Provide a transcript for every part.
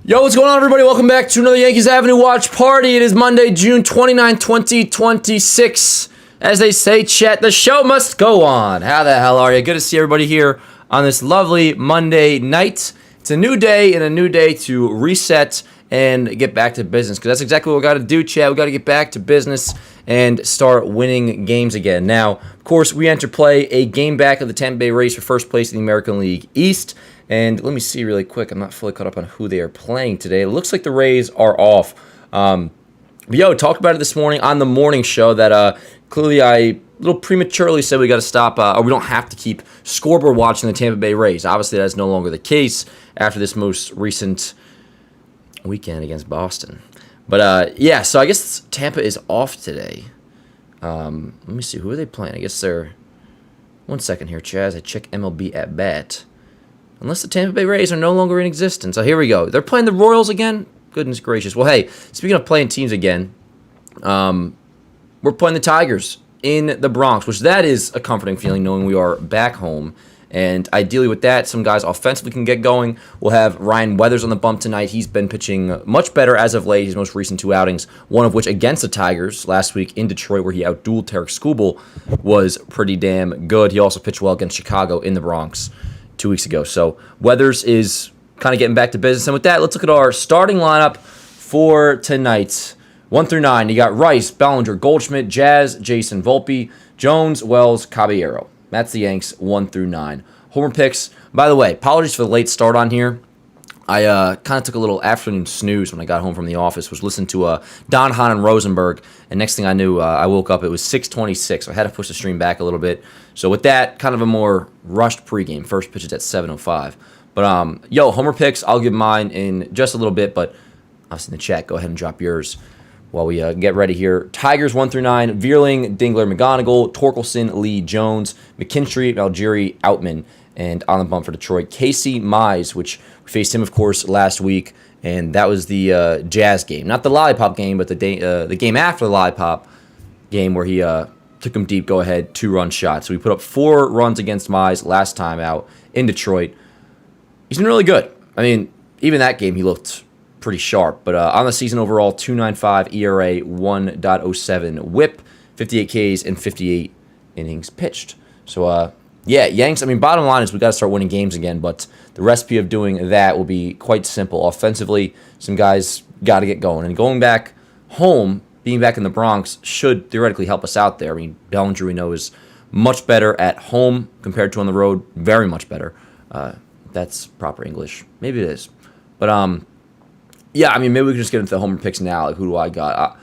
Yo, what's going on, everybody? Welcome back to another Yankees Avenue watch party. It is Monday, June 29, 2026. As they say, chat, the show must go on. How the hell are you? Good to see everybody here on this lovely Monday night. It's a new day and a new day to reset and get back to business, because that's exactly what we got to do, chat. We got to get back to business and start winning games again. Now, of course, we enter play a game back of the Tampa Bay Rays for first place in the American League East. And let me see really quick. I'm not fully caught up on who they are playing today. It looks like the Rays are off. Talked about it this morning on the morning show that clearly I a little prematurely said we got to stop, or we don't have to keep scoreboard watching the Tampa Bay Rays. Obviously, that's no longer the case after this most recent weekend against Boston. But so I guess Tampa is off today. Let me see. Who are they playing? I guess they're... One second here, Chaz. I check MLB at bat. Unless the Tampa Bay Rays are no longer in existence. So here we go. They're playing the Royals again? Goodness gracious. Well, hey, speaking of playing teams again, we're playing the Tigers in the Bronx, which that is a comforting feeling knowing we are back home. And ideally with that, some guys offensively can get going. We'll have Ryan Weathers on the bump tonight. He's been pitching much better as of late. His most recent two outings, one of which against the Tigers last week in Detroit, where he outdueled Tarek Skubal, was pretty damn good. He also pitched well against Chicago in the Bronx 2 weeks ago. So Weathers is kind of getting back to business. And with that, let's look at our starting lineup for tonight. 1 through 9, you got Rice, Bellinger, Goldschmidt, Jazz, Jason, Volpe, Jones, Wells, Caballero. That's the Yanks 1 through 9. Homer picks. By the way, apologies for the late start on here. I kind of took a little afternoon snooze when I got home from the office. Was listening to Don Hahn and Rosenberg, and next thing I knew, I woke up. It was 6:26, so I had to push the stream back a little bit. So with that, kind of a more rushed pregame. First pitch is at 7:05. But Homer picks. I'll give mine in just a little bit, but obviously in the chat, go ahead and drop yours while we get ready here. Tigers 1 through 9, Vierling, Dingler, McGonigal, Torkelson, Lee, Jones, McKinstry, Algieri, Outman, and on the bump for Detroit, Casey Mize, which we faced him, of course, last week, and that was the Jazz game. Not the Lollipop game, but the game after the Lollipop game where he took him deep, go-ahead, 2-run shot. So we put up 4 runs against Mize last time out in Detroit. He's been really good. I mean, even that game he looked pretty sharp, but on the season overall, 2.95 ERA, 1.07 WHIP, 58 Ks, and 58 innings pitched. So, Yanks, I mean, bottom line is we got to start winning games again, but the recipe of doing that will be quite simple. Offensively, some guys got to get going, and going back home, being back in the Bronx, should theoretically help us out there. I mean, Bellinger, we know, is much better at home compared to on the road, very much better. That's proper English. Maybe it is. But, maybe we can just get into the homer picks now. Like, who do I got?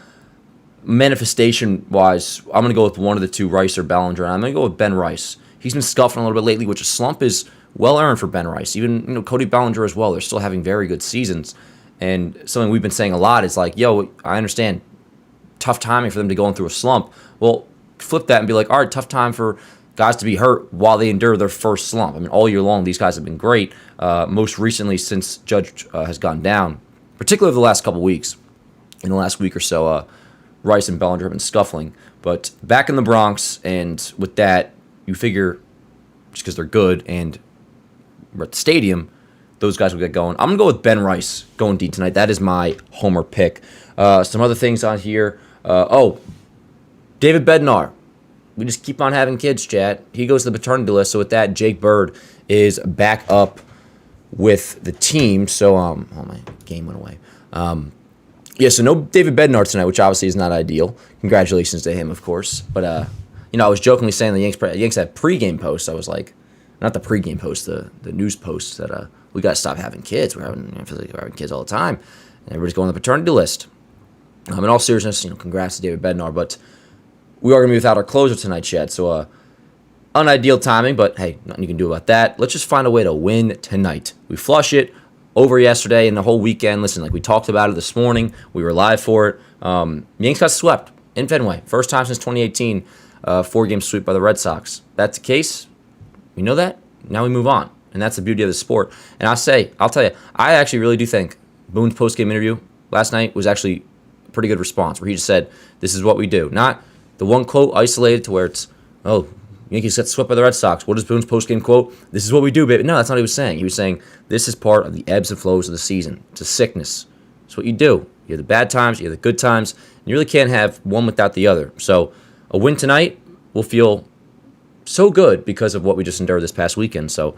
Manifestation-wise, I'm going to go with one of the two, Rice or Bellinger, and I'm going to go with Ben Rice. He's been scuffling a little bit lately, which a slump is well-earned for Ben Rice. Even, Cody Bellinger as well. They're still having very good seasons. And something we've been saying a lot is like, I understand tough timing for them to go through a slump. Well, flip that and be like, all right, tough time for guys to be hurt while they endure their first slump. I mean, all year long, these guys have been great. Most recently, since Judge has gone down, particularly over the last couple weeks. In the last week or so, Rice and Bellinger have been scuffling. But back in the Bronx, and with that, you figure just because they're good and we're at the stadium, those guys will get going. I'm going to go with Ben Rice going deep tonight. That is my homer pick. Some other things on here. David Bednar. We just keep on having kids, chat. He goes to the paternity list. So with that, Jake Bird is back up with the team. So, my game went away. So no David Bednar tonight, which obviously is not ideal. Congratulations to him, of course. But, I was jokingly saying the Yanks had pregame posts. I was like, not the pregame posts, the news posts that we got to stop having kids. We're having kids all the time. And everybody's going on the paternity list. In all seriousness, congrats to David Bednar. But we are going to be without our closer tonight, Chad. So, unideal timing, but hey, nothing you can do about that. Let's just find a way to win tonight. We flush it over yesterday and the whole weekend. Listen, like we talked about it this morning. We were live for it. Yanks got swept in Fenway. First time since 2018, 4-game sweep by the Red Sox. That's the case. We know that. Now we move on. And that's the beauty of the sport. And I'll tell you, I actually really do think Boone's post-game interview last night was actually a pretty good response, where he just said, this is what we do. Not the one quote isolated to where it's, Yankees got swept by the Red Sox. What is Boone's post-game quote? This is what we do, baby. No, that's not what he was saying. He was saying this is part of the ebbs and flows of the season. It's a sickness. It's what you do. You have the bad times, you have the good times, and you really can't have one without the other. So a win tonight will feel so good because of what we just endured this past weekend. So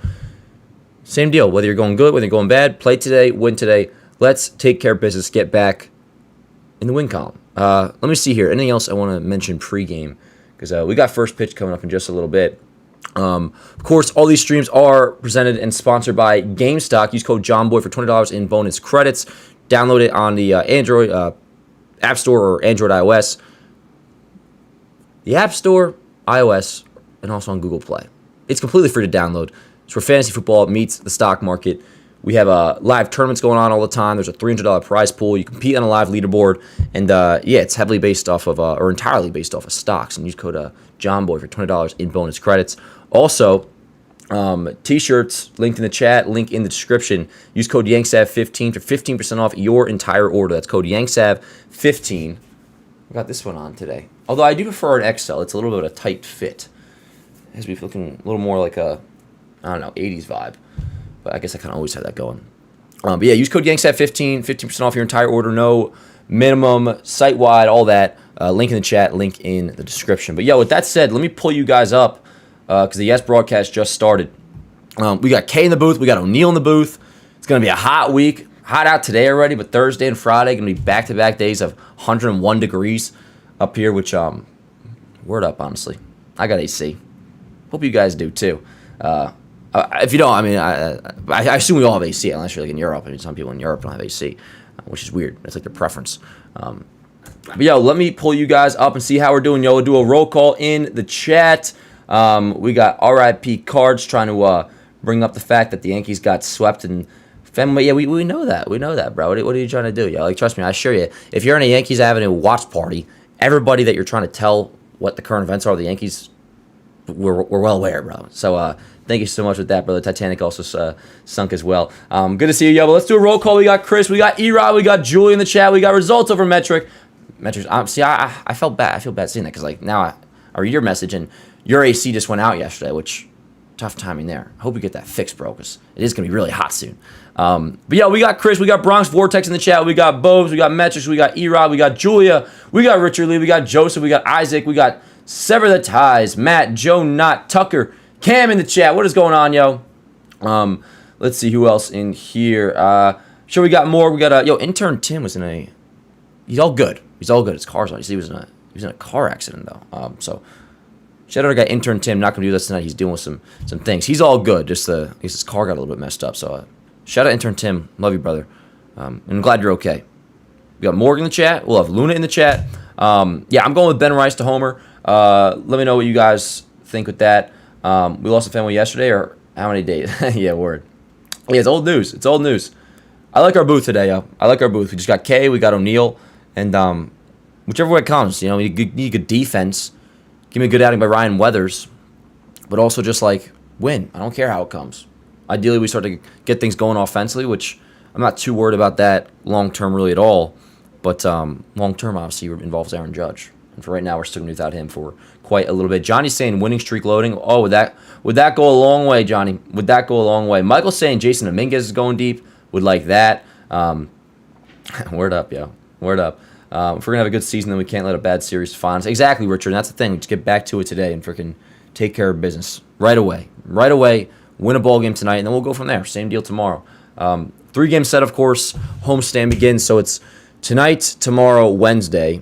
same deal. Whether you're going good, whether you're going bad, play today, win today. Let's take care of business, get back in the win column. Let me see here. Anything else I want to mention pregame? Because we got first pitch coming up in just a little bit. Of course, all these streams are presented and sponsored by GameStop. Use code JOHNBOY for $20 in bonus credits. Download it on the Android App Store or Android iOS. The App Store, iOS, and also on Google Play. It's completely free to download. It's where fantasy football meets the stock market. We have live tournaments going on all the time. There's a $300 prize pool. You compete on a live leaderboard. And, it's heavily based off of, or entirely based off of stocks. And use code JOHNBOY for $20 in bonus credits. Also, T-shirts, linked in the chat, link in the description. Use code YANKSAV15 for 15% off your entire order. That's code YANKSAV15. I got this one on today. Although I do prefer an XL. It's a little bit of a tight fit. It has to be looking a little more like a, 80s vibe. But I guess I kind of always had that going. But yeah, use code YANKSAV15, 15% off your entire order. No minimum, site-wide, all that. Link in the chat, link in the description. But yeah, with that said, let me pull you guys up because the Yes broadcast just started. We got Kay in the booth. We got O'Neal in the booth. It's going to be a hot week. Hot out today already, but Thursday and Friday going to be back-to-back days of 101 degrees up here, which, word up, honestly. I got AC. Hope you guys do, too. If you don't, I assume we all have AC, unless you're like in Europe. Some people in Europe don't have AC, which is weird. That's like their preference. But yo, let me pull you guys up and see how we're doing. Yo, we'll do a roll call in the chat. We got RIP Cards trying to bring up the fact that the Yankees got swept and family. Yeah, we know that. We know that, bro. What are you trying to do, yo? Like, trust me, I assure you, if you're in a Yankees Avenue watch party, everybody that you're trying to tell what the current events are of the Yankees, we're well aware, bro. So, thank you so much with that, brother. Titanic also sunk as well. Good to see you, yo. But let's do a roll call. We got Chris, we got Erod, we got Julie in the chat, we got results over Metrics. See, I felt bad. I feel bad seeing that because like now I read your message and your AC just went out yesterday, which tough timing there. I hope you get that fixed, bro, because it is gonna be really hot soon. But yeah, we got Chris, we got Bronx Vortex in the chat, we got Bobes, we got Metrics, we got Erod, we got Julia, we got Richard Lee, we got Joseph, we got Isaac, we got Sever the Ties, Matt, Joe Knott, Tucker, Cam in the chat. What is going on, yo? Let's see who else in here. Sure, we got more. We got intern Tim was in a. He's all good. He's all good. His car's on. You see, he was in a car accident though. So shout out to guy intern Tim. Not gonna do this tonight. He's dealing with some things. He's all good. Just his car got a little bit messed up. So shout out intern Tim. Love you, brother. And I'm glad you're okay. We got Morgan in the chat. We'll have Luna in the chat. Yeah, I'm going with Ben Rice to homer. Let me know what you guys think with that. We lost a family yesterday, or how many days? Yeah, word. Yeah, it's old news. It's old news. I like our booth today, yo. I like our booth. We just got Kay, we got O'Neal, and whichever way it comes, you need good defense. Give me a good outing by Ryan Weathers, but also just like win. I don't care how it comes. Ideally, we start to get things going offensively, which I'm not too worried about that long term really at all. But long term, obviously, involves Aaron Judge. And for right now, we're sticking without him for quite a little bit. Johnny's saying winning streak loading. Oh, would that go a long way, Johnny? Would that go a long way? Michael's saying Jason Dominguez is going deep. Would like that. Word up, yo. Word up. If we're going to have a good season, then we can't let a bad series define us. Exactly, Richard. And that's the thing. We just get back to it today and freaking take care of business right away. Right away. Win a ball game tonight, and then we'll go from there. Same deal tomorrow. 3-game set, of course. Homestand begins. So it's tonight, tomorrow, Wednesday.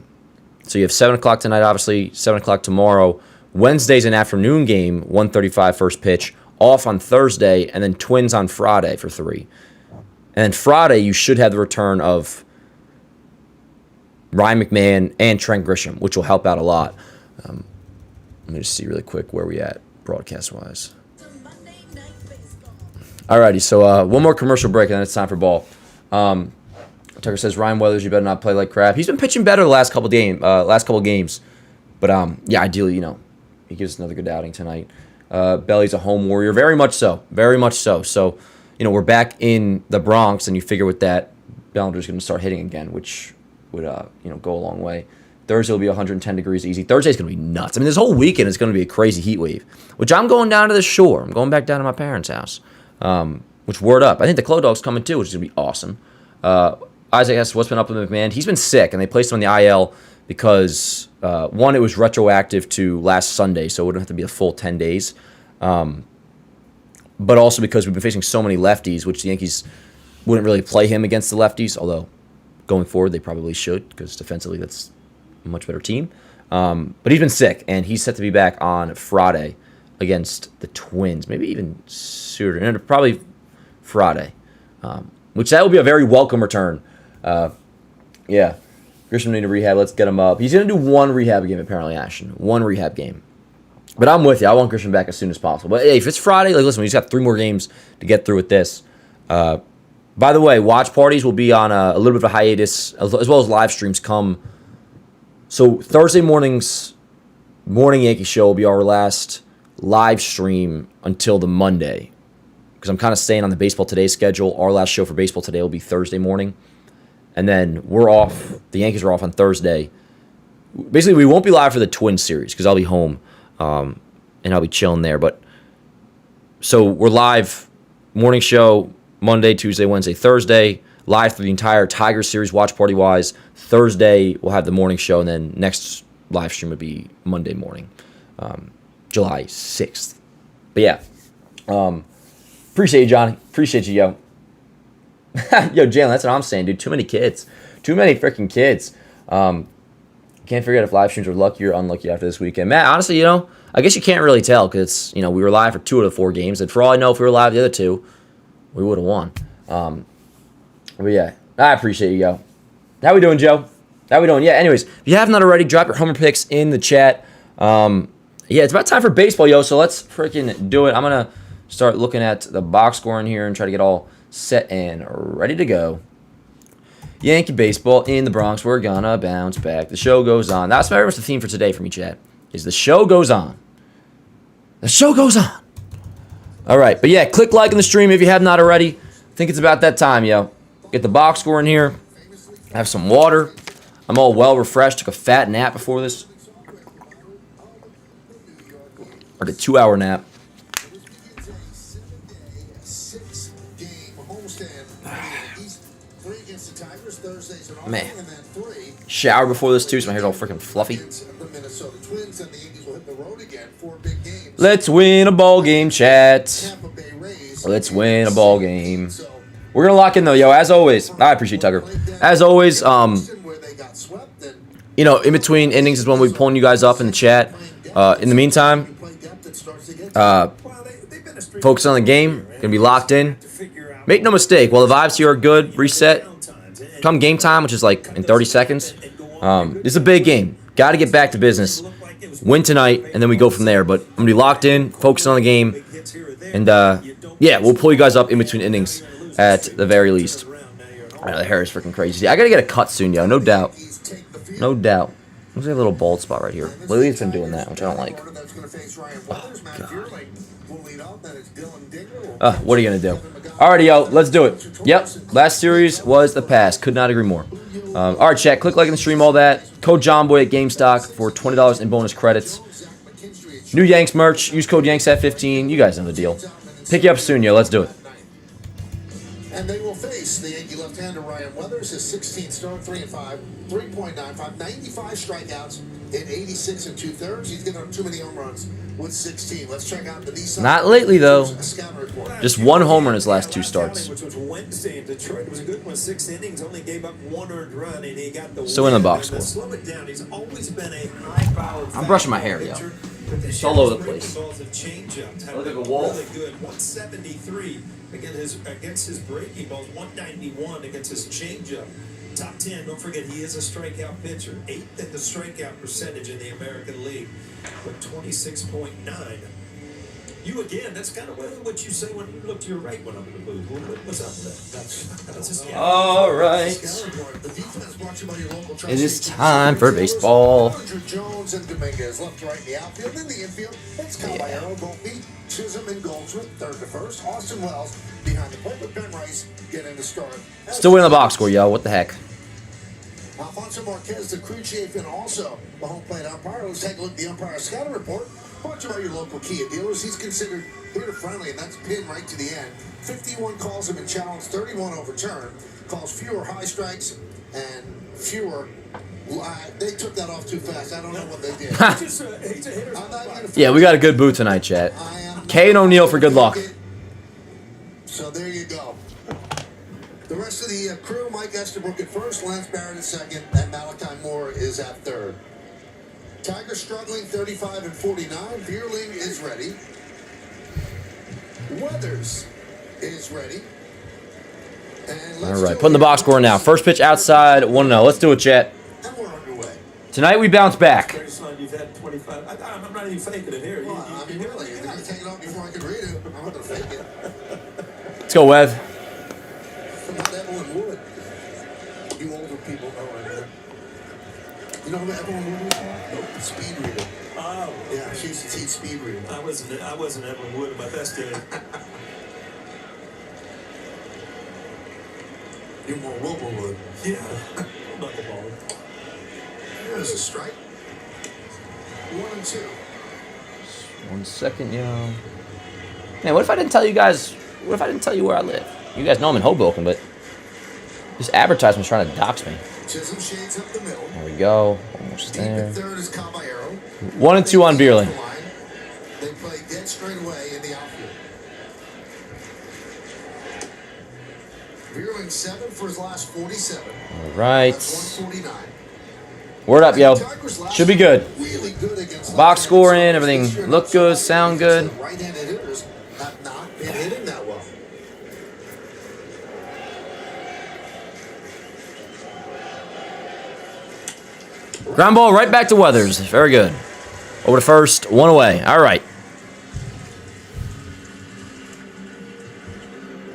So you have 7 o'clock tonight, obviously, 7 o'clock tomorrow. Wednesday's an afternoon game, 1:35 first pitch. Off on Thursday, and then Twins on Friday for 3. And then Friday, you should have the return of Ryan McMahon and Trent Grisham, which will help out a lot. Let me just see really quick where we at broadcast-wise. Alrighty, so one more commercial break, and then it's time for ball. Tucker says, Ryan Weathers, you better not play like crap. He's been pitching better the last couple games. But, yeah, ideally, he gives us another good outing tonight. Belly's a home warrior. Very much so. Very much so. So, we're back in the Bronx, and you figure with that, Bellinger's going to start hitting again, which would, go a long way Thursday will be 110 degrees easy. Thursday's going to be nuts. I mean, this whole weekend is going to be a crazy heat wave, which I'm going down to the shore. I'm going back down to my parents' house, which word up. I think the Clo Dog's coming too, which is going to be awesome. Isaac asks what's been up with McMahon. He's been sick, and they placed him on the IL because, one, it was retroactive to last Sunday, so it wouldn't have to be a full 10 days. But also because we've been facing so many lefties, which the Yankees wouldn't really play him against the lefties, although going forward they probably should because defensively that's a much better team. But he's been sick, and he's set to be back on Friday against the Twins, maybe even sooner, and probably Friday, which that will be a very welcome return. Yeah, Grisham need to rehab. Let's get him up. He's going to do one rehab game, apparently, Ashton. One rehab game. But I'm with you. I want Grisham back as soon as possible. But hey, if it's Friday, like listen, we just got 3 more games to get through with this. By the way, watch parties will be on a little bit of a hiatus, as well as live streams come. So Thursday morning Yankee show will be our last live stream until the Monday, because I'm kind of staying on the Baseball Today schedule. Our last show for Baseball Today will be Thursday morning, and then we're off. The Yankees are off on Thursday. Basically, we won't be live for the Twins series because I'll be home. And I'll be chilling there. But so we're live morning show Monday, Tuesday, Wednesday, Thursday, live for the entire Tigers series watch party wise. Thursday we'll have the morning show, and then next live stream would be Monday morning, July 6th. But yeah, appreciate you, Johnny. Appreciate you, yo. Yo, Jalen, that's what I'm saying, dude. Too many kids. Too many freaking kids. Can't figure out if live streams were lucky or unlucky after this weekend. Matt, honestly, I guess you can't really tell because, we were live for 2 of the 4 games. And for all I know, if we were live the other 2, we would have won. But yeah, I appreciate you, yo. How we doing, Joe? How we doing? Yeah, anyways, if you have not already, drop your homer picks in the chat. Yeah, it's about time for baseball, yo, so let's freaking do it. I'm going to start looking at the box score in here and try to get all set and ready to go. Yankee baseball in the Bronx. We're gonna bounce back. The show goes on. That's very much the theme for today for me, Chad. Is the show goes on. The show goes on. All right, but yeah, click like in the stream if you have not already. I think it's about that time, yo. Get the box score in here. Have some water. I'm all well refreshed. Took a fat nap before this. Like a 2-hour nap. Man. Shower before this too, so my hair's all freaking fluffy. Let's win a ball game, chat. Let's win a ball game. We're gonna lock in though, yo. As always, I appreciate Tucker. As always, in between innings is when we're pulling you guys up in the chat. In the meantime, focus on the game. Gonna be locked in. Make no mistake. While the vibes here are good, reset. Come game time, which is like in 30 seconds. This is a big game. Got to get back to business. Win tonight, and then we go from there. But I'm going to be locked in, focusing on the game. And, yeah, we'll pull you guys up in between innings at the very least. The hair is freaking crazy. I got to get a cut soon, yo. No doubt. No doubt. Looks like a little bald spot right here. Lily's been doing that, which I don't like. Oh, God. What are you going to do? Alrighty, yo, let's do it. Yep, last series was the past. Could not agree more. Alright, chat, click like in the stream, all that. Code JohnBoy at GameStock for $20 in bonus credits. New Yanks merch. Use code Yanks at 15. You guys know the deal. Pick you up soon, yo. Let's do it. And they will face the Yankee left-hander Ryan Weathers, his 16th start, 3-5, 3.95, 95 strikeouts in 86 2/3. He's given up too many home runs with 16. Let's check out the Nissan. Not lately though. Just 1 homer in his last 2 starts. Which was Wednesday in Detroit. It was a good one. 6 innings, only gave up 1 earned run, and he got the still in the box score. Slow it down. He's always been a high-powered. I'm brushing my hair, yo. It's all over the place. I look like a wolf. Really good. 173 against his breaking balls. 191 against his changeup. Top 10. Don't forget, he is a strikeout pitcher. 8th in the strikeout percentage in the American League with 26.9. You again, that's kind of what you say when you look to your right when I'm in the booth. What's up with that? That's just, all right. It is time for baseball. Jones and Dominguez left to right in the outfield. In the infield, it's Caballero, Volpe, Chisholm, and Goldsmith, third to first. Austin Wells behind the plate with Ben Rice getting the start. Still winning the box score, yo. What the heck? Alfonso Marquez, the crew chief, and also the home plate umpire. Let's take a look at the umpire scouting report. Brought to you by your local Kia dealers. He's considered hitter-friendly, and that's pinned right to the end. 51 calls have been challenged, 31 overturned. Calls fewer high strikes and fewer. They took that off too fast. I don't know what they did. Yeah, we got a good boot tonight, chat. Kay and O'Neal for good luck. So there you go. The rest of the crew, Mike Estabrook at first, Lance Barrett at second, and Malachi Moore is at third. Tigers struggling, 35 and 49. Bierling is ready. Weathers is ready. All right, putting the box score now. First pitch outside, 1-0. Let's do it, chat. And we're underway. Tonight we bounce back. You've had 25. I'm not even faking it here. Well, I mean, really, you're going to take it off before I can read it. I'm not going to fake it. Let's go, Wev. Not Evelyn Wood. You older people know right there. You know who Evelyn Wood was? Nope. Speed reader. Oh. Yeah, she used to teach speed reading. I wasn't Evelyn Wood at my best day. You're more Robo-Wood. Yeah. Knuckleballer. There's a strike. 1-2. 1 second, yo. Man, what if I didn't tell you guys? What if I didn't tell you where I live? You guys know I'm in Hoboken, but this advertisement's trying to dox me. Chisholm shades up the middle. There we go. Almost Deep there. in third is Caballero. 1 and 2 on Bierling. They play dead straight away in the outfield. Bierling 7 for his last 47. All right. That's 149. Word up, yo. Should be good. Really good against Box score in, everything look good, sound good. Right-handed hitters have not been hitting that well. Ground ball right back to Weathers. Very good. Over to first, 1 away. All right.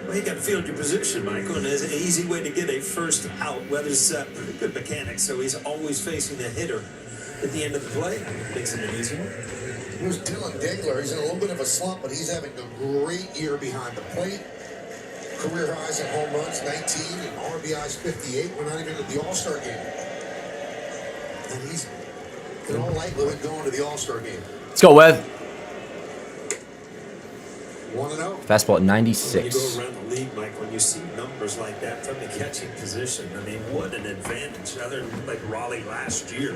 Well, you got to field your position, Michael, and there's an easy way to get a first out. Weather's pretty good mechanic, so he's always facing the hitter at the end of the play. Makes it an easy one. Here's Dylan Dingler. He's in a little bit of a slump, but he's having a great year behind the plate. Career highs in home runs, 19, and RBIs, 58. We're not even at the All-Star game. And he's in all likelihood going to the All-Star game. Let's go, Wev. 1-0. Fastball at When 96. you go around the league, Mike, when you see numbers like that from the catching position, I mean, what an advantage. Other than like Raleigh last year,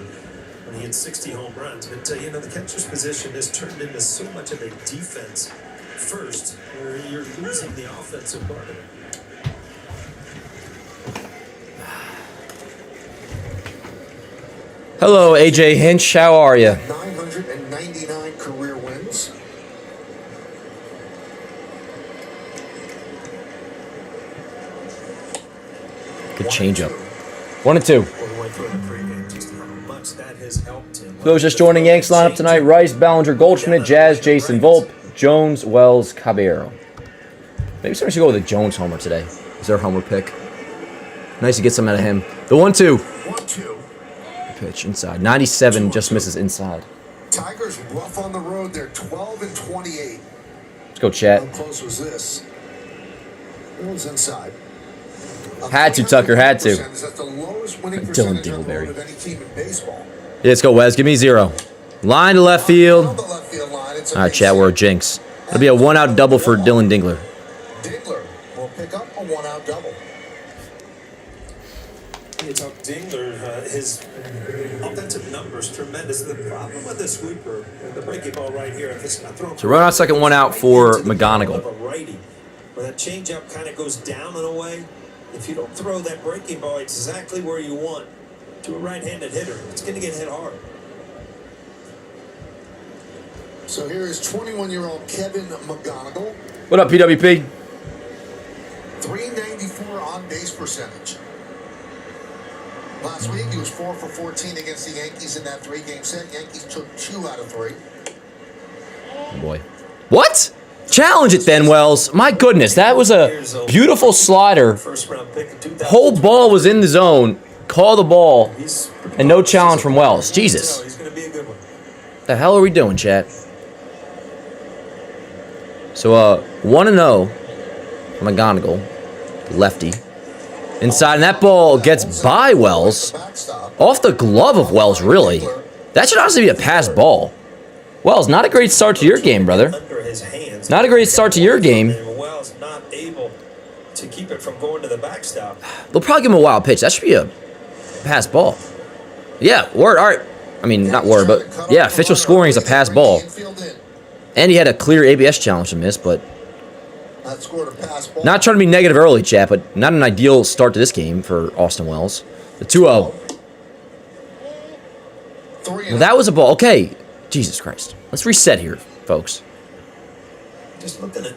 when he had 60 home runs. But, the catcher's position has turned into so much of a defense first, where you're losing the offensive part of it. Hello, AJ Hinch. How are you? 999 career wins. Good changeup. 1 and 2. Those just joining Yanks lineup tonight: Rice, Ballinger, Goldschmidt, Jazz, Jason, Volpe, Jones, Wells, Caballero. Maybe someone should go with a Jones homer today. Is their homer pick? Nice to get some out of him. The 1-2. 1-2. Pitch inside. 97 just misses inside. Tigers rough on the road. They're 12 and 28. Let's go, chat. How close was this? It was inside. Had to, Tucker. Had to. Is that the lowest winning Dylan percentage on the road Dingleberry. of any team in baseball? Yeah, let's go, Wes. Give me 0. Line to left field. On the left field line, it's All right, chat. We're a jinx. It'll be a 1-out double for Dylan Dingler. Dingler will pick up a 1-out double. You talk Dingler, his offensive numbers tremendous. The problem with the sweeper, the breaking ball right here, if it's not thrown. So run out second, 1 out for into the McGonigal. of a righty, where that changeup kind of goes down and away. If you don't throw that breaking ball exactly where you want to a right-handed hitter, it's going to get hit hard. So here is 21-year-old Kevin McGonigal. What up, PWP? 394 on base percentage. Last week he was 4 for 14 against the Yankees in that 3-game set. Yankees took 2 out of 3. Oh boy. What? Challenge it then, Wells. My goodness, that was a beautiful slider. First-round pick in 2000. Whole ball was in the zone. Call the ball. And no challenge from Wells. Jesus. He's going to be a good one. The hell are we doing, chat? So, 1-0 McGonigal, lefty. Inside, and that ball gets by Wells. Off the glove of Wells, really. That should honestly be a pass ball. Wells, not a great start to your game, brother. Not a great start to your game. Wells not able to keep it from going to the backstop. They'll probably give him a wild pitch. That should be a pass ball. Yeah, word. All right. I mean, not word, but yeah, official scoring is a pass ball. And he had a clear ABS challenge to miss, but not trying to be negative early, chat, but not an ideal start to this game for Austin Wells. The 2-0. Well, that was a ball. Okay. Jesus Christ. Let's reset here, folks. Just looking at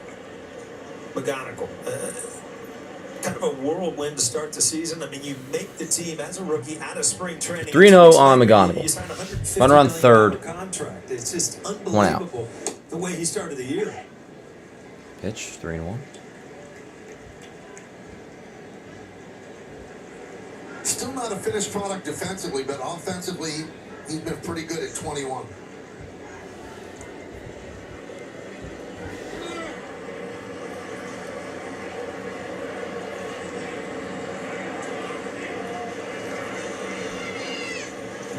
McGonigal. Kind of a whirlwind to start the season. I mean, you make the team as a rookie out of spring training. 3-0 on McGonigal. Runner on third. Contract. It's just unbelievable. 1 out. The way he started the year. Pitch, 3-1. Still not a finished product defensively, but offensively, he's been pretty good at 21.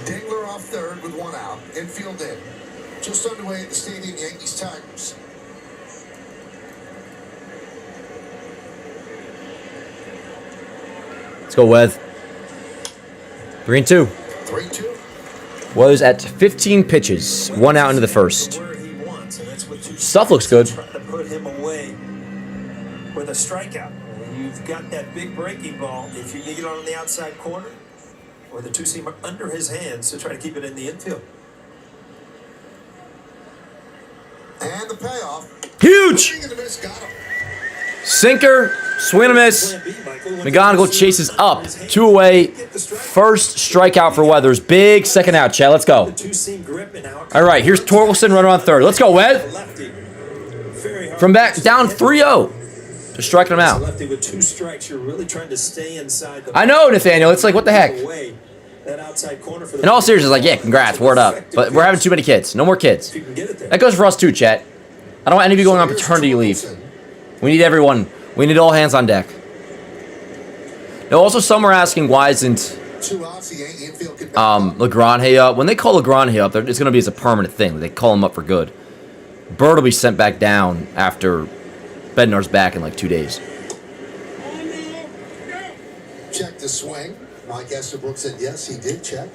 Dingler off third with 1 out. Infield in. Just underway at the stadium, Yankees Tigers. Let's go, Weath. 3-2. 3-2. Weathers at 15 pitches. 1 out into the first. Stuff looks good. Trying to put him away with a strikeout. You've got that big breaking ball. If you get it on the outside corner, or the two-seamer under his hands to try to keep it in the infield. And the payoff. Huge! Sinker, swing and a miss. McGonigal chases up. 2 away. First strikeout for Weathers. Big second out, Chad. Let's go. All right, here's Torkelson, runner on third. Let's go, Weath. From back, down 3-0. Just striking him out. Lefty with 2 strikes, you're really trying to stay inside the I know, Nathaniel. It's like, what the heck? That outside corner for the In all seriousness, like, yeah, congrats, word up. But we're having too many kids. No more kids. That goes for us too, chat. I don't want any of you going on paternity leave. We need everyone. We need all hands on deck. Now, also, some are asking why isn't Legrand up? When they call Legrand up, it's going to be as a permanent thing. They call him up for good. Bird will be sent back down after Bednar's back in like 2 days. Check the swing. Mike Estabrook said yes, he did check.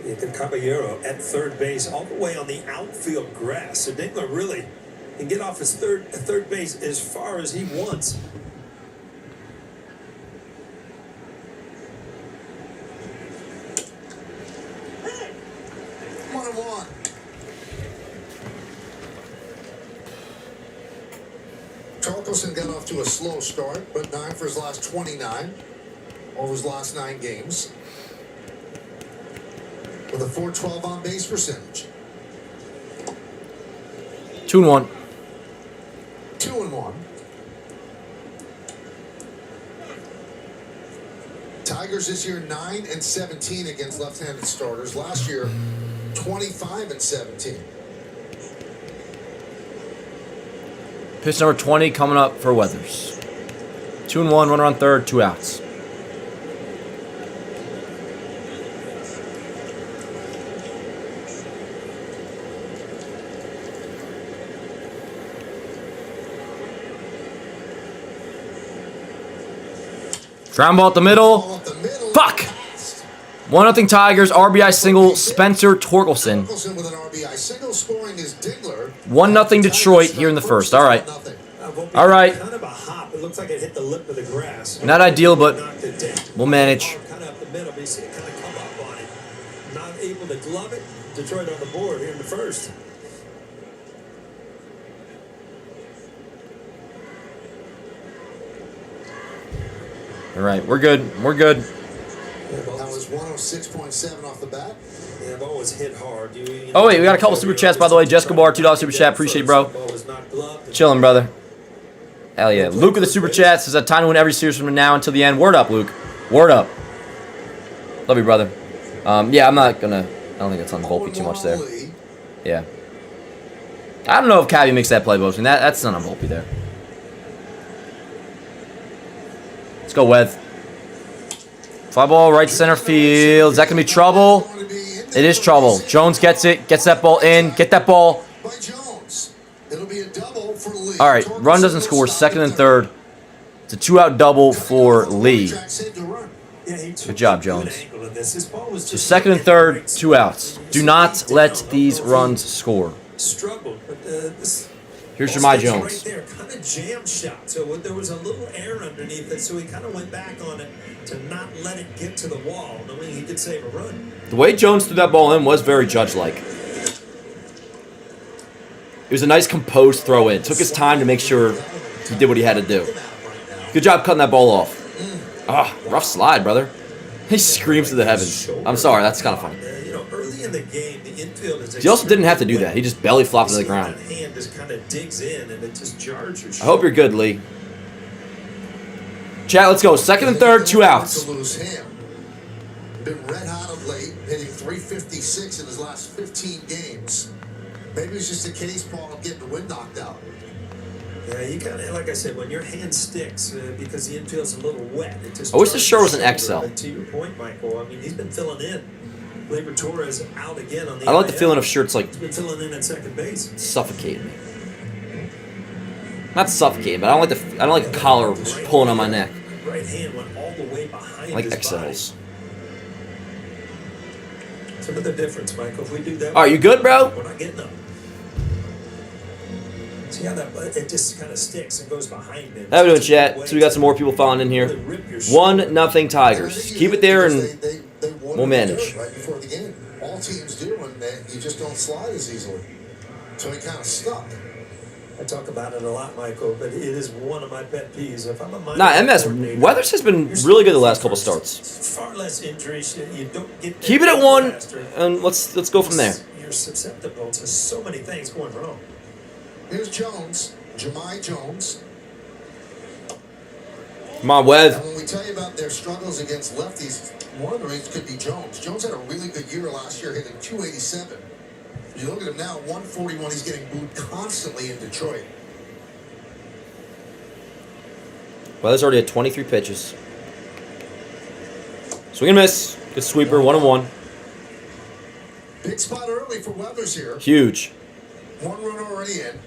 Ethan Caballero at third base, all the way on the outfield grass. So Dingler really can get off his third base as far as he wants. Torkelson got off to a slow start, but 9 for his last 29 over his last 9 games. With a .412 on base percentage. 2-1. 2-1. Tigers this year 9-17 against left-handed starters. Last year 25-17. Pitch number 20 coming up for Weathers. 2-1, runner on third, 2 outs. Ground ball at the middle. Fuck! 1-0 Tigers, RBI single, Spencer Torkelson. 1-0 Detroit here in the first. All right. All right. Not ideal, but we'll manage. Not able to glove it. Detroit on the board here in the first. All right, we're good. We're good. That was 106.7 off the bat. Yeah, I've always hit hard. Oh, wait, we got a couple super chats, by the way. Jessica Barr, $2 super chat. Appreciate it, bro. Chilling, brother. Hell yeah. Luke with the super chat says, time to win every series from now until the end. Word up, Luke. Word up. Love you, brother. Yeah, I'm not going to... I don't think that's on Volpe too much there. Yeah. I don't know if Cabby makes that play, but that's not on Volpe there. Let's go, Weath. Fly ball, right center field. Is that going to be trouble? It is trouble. Jones gets it. Gets that ball in. Get that ball. All right, run doesn't score. Second and third. It's a 2-out double for Lee. Good job, Jones. So second and third, 2 outs. Do not let these runs score. Here's your My Jones. Right there, kind of jam shot. So there was a little air underneath it, so he kind of went back on it to not let it get to the wall, knowing he could save a run. The way Jones threw that ball in was very Judge-like. It was a nice composed throw in. Took his time to make sure he did what he had to do. Good job cutting that ball off. Ah, rough slide, brother. He screams to the heavens. I'm sorry, that's kind of funny. Early in the game, the infield is. He also didn't have to do that. He just belly flopped to the ground. Hand just kind of digs in and it just jars your I hope you're good, Lee. Chat, let's go. Second and third, 2 outs. Been red hot of late, hitting .356 in his last 15 games. Maybe it's just a case, Paul, of getting the wind knocked out. Yeah, you kind of, like I said, when your hand sticks, because the infield's a little wet, it just. I wish the shirt was an XL. To your point, Michael, I mean, he's been filling in. Labor Torres out again on the. I like the feeling of shirts like. He's been filling in at second base. Suffocating me. Not suffocating, but I don't like the collar pulling on my neck. Right hand went all the way behind. I like his XLs. body. It's another difference, Michael. If we do that. Are you good, bro? We're not getting them. See how that it just kind of sticks and goes behind him. How we doing, chat? So we got some more people filing in here. 1-0 Tigers. Keep it there and we'll manage. Right before the game, all teams do, and you just don't slide as easily. So he kind of stuck. I talk about it a lot, Michael, but it is one of my pet peeves. If I'm a MS Weathers has been really good the last couple starts. Far less injuries. You don't get. Keep it at 1, and let's go from there. You're susceptible to so many things going wrong. Here's Jones, Jahmai Jones. Come on, Weath. And when we tell you about their struggles against lefties, one of the reasons could be Jones. Jones had a really good year last year, hitting .287. You look at him now, 141. He's getting booed constantly in Detroit. Weathers already had 23 pitches. Swing and miss. Good sweeper, 1-1. Big spot early for Weathers here. Huge. 1 run already in.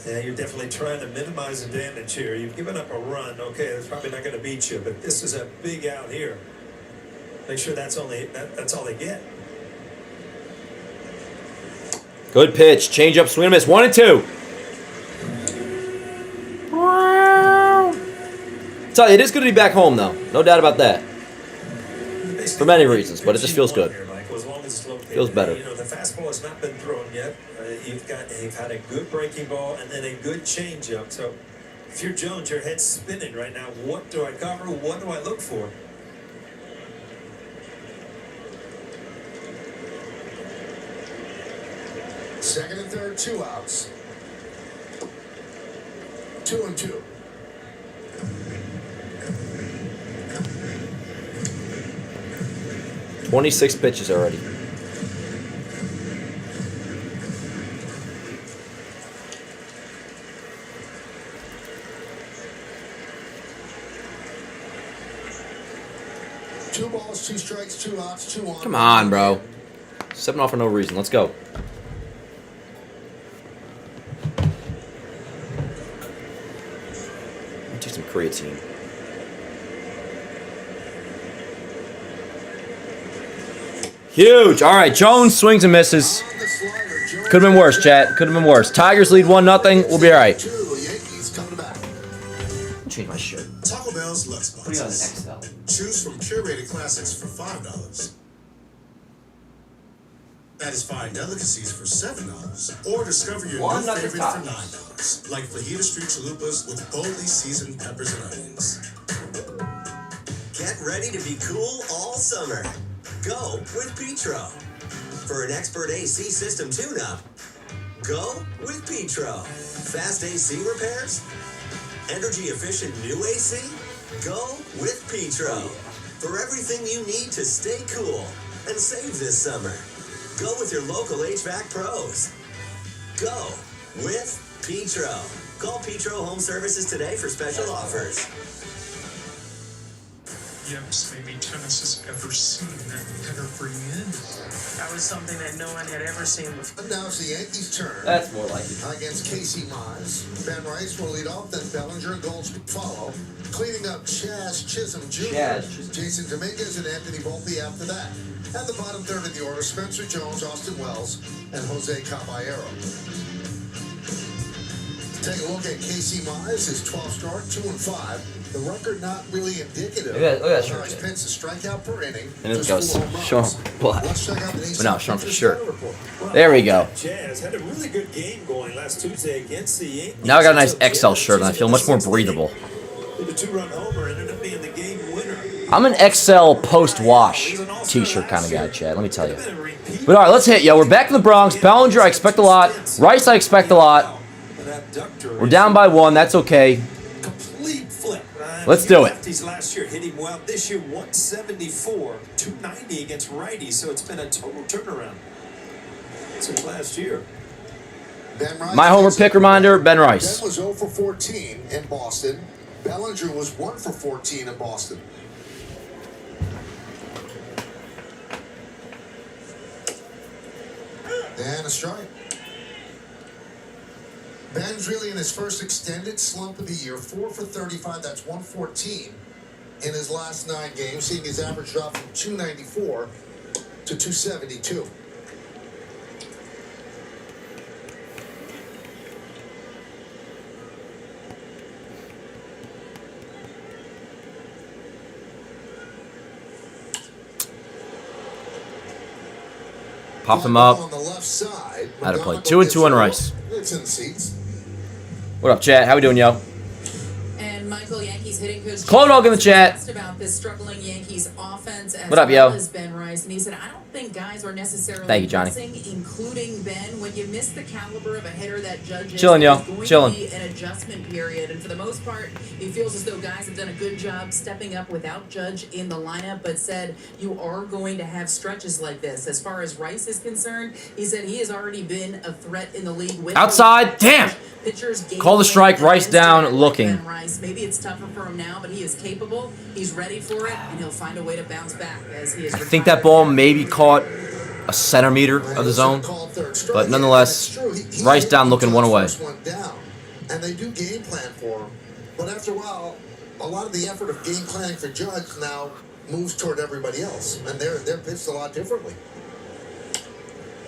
Yeah, you're definitely trying to minimize the damage here. You've given up a run. Okay, that's probably not going to beat you, but this is a big out here. Make sure that's all they get. Good pitch. Change up, swing and miss. 1-2. So it is good to be back home, though. No doubt about that. For many reasons, but it just feels good. Feels better. You know, the fastball has not been thrown yet. You've had a good breaking ball and then a good changeup. So if you're Jones, your head's spinning right now. What do I cover? What do I look for? Second and third, 2 outs. 2-2. $26 pitches already. Two balls, 2 strikes, 2 outs, 2 on. Come on, bro. 7 off for no reason. Let's go. Do some creatine. Huge. All right, Jones swings and misses. Could have been worse, chat. Could have been worse. Tigers lead 1-0. We'll be all right. Change my shirt. Taco Bell's Lux Boxes. Put it on an XL. Choose from curated classics for $5. Satisfying delicacies for $7. Or discover your new favorite for $9. Like fajita street chalupas with boldly seasoned peppers and onions. Get ready to be cool all summer. Go with Petro. For an expert AC system tune-up, go with Petro. Fast AC repairs? Energy-efficient new AC? Go with Petro. For everything you need to stay cool and save this summer, go with your local HVAC pros. Go with Petro. Call Petro Home Services today for special offers. Yes, maybe tennis has ever seen that header for Yankees. That was something that no one had ever seen before. And now it's the Yankees' turn. That's more like it. Against Casey Mize. Ben Rice will lead off, then Bellinger and Goldschmidt follow. Cleaning up Chaz Chisholm Jr., Jason Dominguez, and Anthony Volpe after that. At the bottom third of the order, Spencer Jones, Austin Wells, and Jose Caballero. Take a look at Casey Mize, his 12th start, 2-5. The record not really indicative. Look at that of how shirt. he spends a strikeout per inning. And it just goes 4 home runs. Sean Black. Let's check out the But no, Sean for Pitcher's sure. Stats report. There we go. Jazz had a really good game going last Tuesday against the Yankees. Now I got a nice XL shirt and I feel much more breathable. The 2-run homer ended up being the game winner. I'm an XL post-wash t-shirt kind of guy, Chad. Let me tell you. But all right, let's hit, yo. We're back in the Bronx. Bellinger, I expect a lot. Rice, I expect a lot. We're down by 1. That's okay. Complete flip. Let's do it. Lefties last year hit him well. This year, 174, 290 against righties. So it's been a total turnaround since last year. Ben Rice My homer pick reminder, Ben Rice. Ben was 0 for 14 in Boston. Bellinger was 1 for 14 in Boston. And a strike. Ben's really in his first extended slump of the year. 4 for 35, that's 114 in his last 9 games, seeing his average drop from 294 to 272. Pop them up. On the left side, How to play 2 and 2 on Rice. It's in the seats. What up, chat? How we doing, yo? And Michael, Yankees hitting coach Clone Dog in the chat. asked about this struggling Yankees offense as What up, well yo? as Ben Rice, and he said, "I don't think guys are necessarily Thank you, Johnny. missing, including Ben. When you miss the caliber of a hitter that Judge is, Chilling, yo. there's going Chilling. to be an adjustment period, and for the most part, he feels as though guys have done a good job stepping up without Judge in the lineup, but said you are going to have stretches like this. As far as Rice is concerned, he said he has already been a threat in the league with Outside. Damn. pitchers Call the strike, Rice down, looking. Ben Rice. Maybe it's tougher for him now, but he is capable. He's ready for it, and he'll find a way to bounce back as he is. I think that ball maybe caught a centimeter of the zone. But nonetheless, Rice down looking 1 away. And they do game plan for him. But after a while, a lot of the effort of game planning for Judge now moves toward everybody else. And they're pitched a lot differently.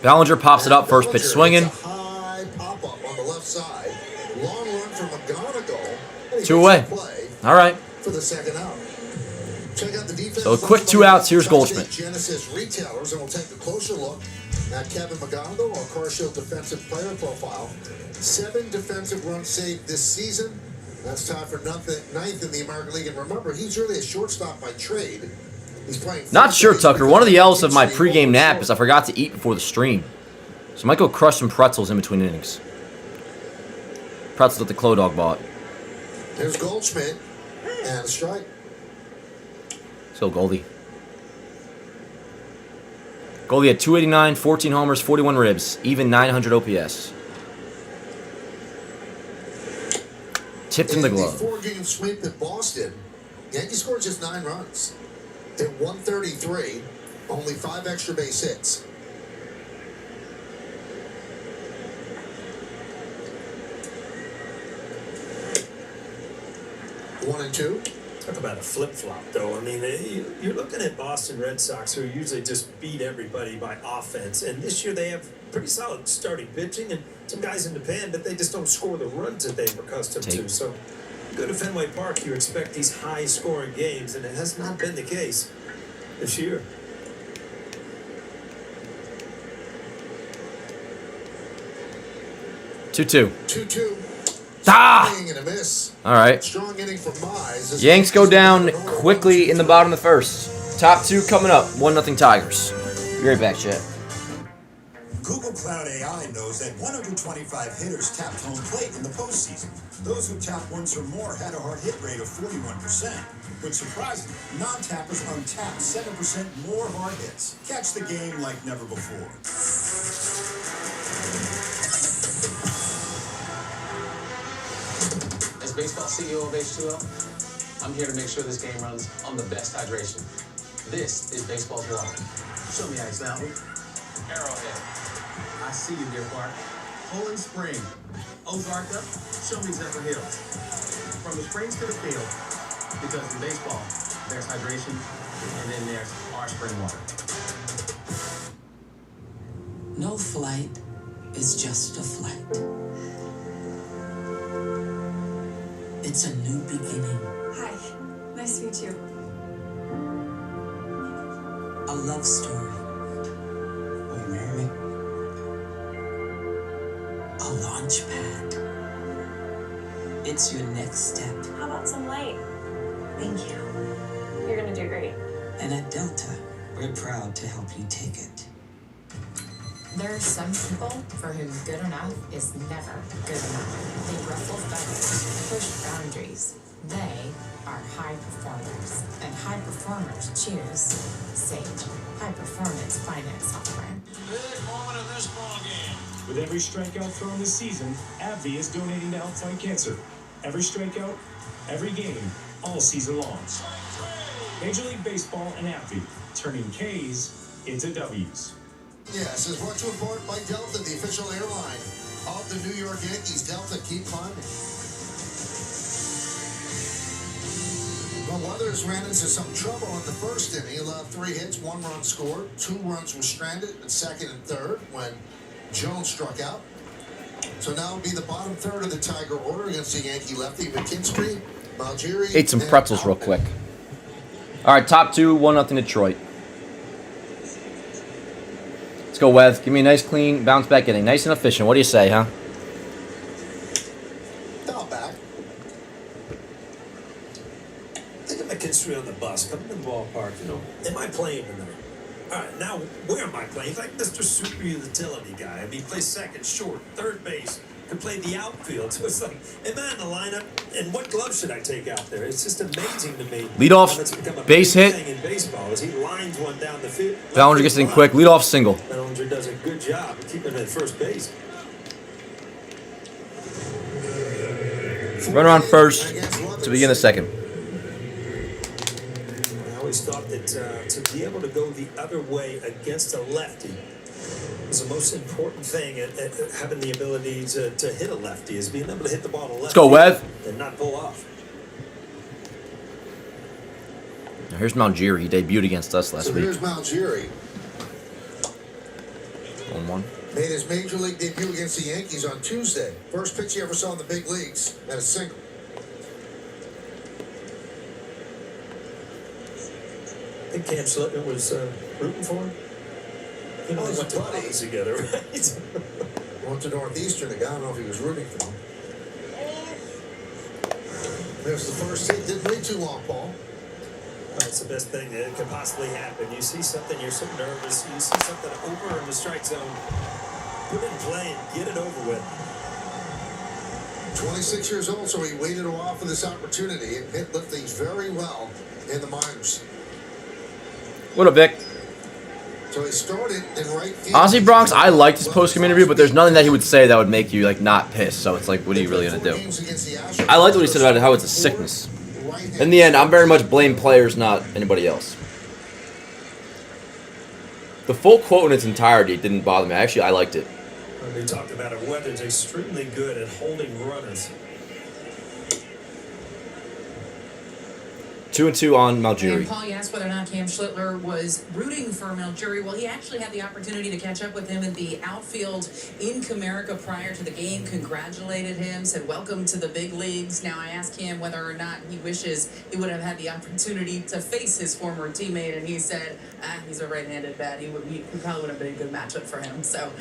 Bellinger pops it up, first pitch swinging. It's a high pop-up on the left side. Long run from McGonigal. 2 away. All right. For the second out. Check out the defense. So a quick 2 outs. Here's Goldschmidt. Genesis retailers, and we'll take a closer look at Kevin McGonigal, our Car Shield defensive player profile. 7 defensive runs saved this season. That's tied for 9th in the American League. And remember, he's really a shortstop by trade. He's playing. Not sure, Tucker. One of the L's of my pregame nap is I forgot to eat before the stream. So I might go crush some pretzels in between innings. Pretzels that the Clo Dog bought. There's Goldschmidt and a strike. Let's go, Goldie. Goldie had 289, 14 homers, 41 ribs, even 900 OPS. Tipped in the glove. In the 4-game sweep at Boston, Yankees scored just 9 runs. At 133, only 5 extra base hits. One and two. Talk about a flip-flop, though. I mean, you're looking at Boston Red Sox, who usually just beat everybody by offense. And this year they have pretty solid starting pitching and some guys in the pen, but they just don't score the runs that they were accustomed to. So you go to Fenway Park, you expect these high-scoring games, and it has not been the case this year. Two-two. 2-2. Ah! Swing and a miss. All right. Strong inning for Mize. Yanks go down quickly in the bottom of the first. Top 2 coming up. 1-0 Tigers. Be right back, chat. Google Cloud AI knows that 125 hitters tapped home plate in the postseason. Those who tapped once or more had a hard hit rate of 41%. But surprisingly, non-tappers untapped 7% more hard hits. Catch the game like never before. baseball CEO of H2O, I'm here to make sure this game runs on the best hydration. This is baseball's water. Show me Ice Mountain. Arrowhead. I see you, Deer Park. Poland Spring. Ozarka. Show me Zephyr Hills. From the springs to the field. Because in baseball, there's hydration, and then there's our spring water. No flight is just a flight. It's a new beginning. Hi, nice to meet you. A love story. Will you marry me? A launch pad. It's your next step. How about some light? Thank you. You're gonna do great. And at Delta, we're proud to help you take it. There are some people for whom good enough is never good enough. They ruffle feathers, push boundaries. They are high performers, and high performers choose Sage, high performance finance software. Big moment of this ball game. With every strikeout thrown this season, AbbVie is donating to help fight cancer. Every strikeout, every game, all season long. Major League Baseball and AbbVie, turning K's into W's. Yes, is brought to you in part by Delta, the official airline of the New York Yankees. Delta, keep climbing. Well, Weathers ran into some trouble in the first inning. He allowed 3 hits, 1 run scored, 2 runs were stranded in second and third when Jones struck out. So now it'll be the bottom third of the Tiger order against the Yankee lefty McKinstry, Malgeri. Ate some pretzels real quick. All right, top 2, 1-0 Detroit. Let's go, Wes. Give me a nice, clean, bounce back inning. Nice and efficient. What do you say, huh? Not bad. Think of McKinstry on the bus, coming to the ballpark, you know. Am I playing tonight? All right, now, where am I playing? He's like Mr. Super Utility Guy. I mean, he plays second, short, third base, can play the outfield. So it's like, am I in the lineup? And what glove should I take out there? It's just amazing to me. Leadoff, base hit. Thing in baseball is he lines one down the field. Ballinger gets it in quick. Leadoff single. Ballinger does a good job of keeping him at first base. Run around first to begin the second. I always thought that to be able to go the other way against a lefty is the most important thing at having the ability to hit a lefty, is being able to hit the ball to lefty. Let's go, Wes. And not pull off. Now here's Malgeri. He debuted against us last week. Here's Malgeri. 1-1. Made his major league debut against the Yankees on Tuesday. First pitch he ever saw in the big leagues at a single. I think Cam Schlittner was rooting for him. You know, they went to buddies together, right? Went to Northeastern again. I don't know if he was rooting for him. There's the first hit. Didn't wait too long, Paul. That's the best thing that could possibly happen. You see something, you're so nervous. You see something over in the strike zone. Put it in play and get it over with. 26 years old, so he waited a while for this opportunity and hit lefties very well in the minors. What up, Vic? So he started in right field. Honestly, Bronx, I liked his post-game interview, but there's nothing that he would say that would make you like not pissed. So it's like, what are you really gonna do? I liked what he said about it, how it's a sickness. In the end, I'm very much blame players, not anybody else. The full quote in its entirety didn't bother me. Actually, I liked it. They talked about it. Weather's extremely good at holding runners. 2-2 on Malgeri. And Paul, you asked whether or not Cam Schlittler was rooting for Malgeri. Well, he actually had the opportunity to catch up with him in the outfield in Comerica prior to the game, congratulated him, said welcome to the big leagues. Now I asked him whether or not he wishes he would have had the opportunity to face his former teammate, and he said, he's a right-handed bat. He probably would have been a good matchup for him. So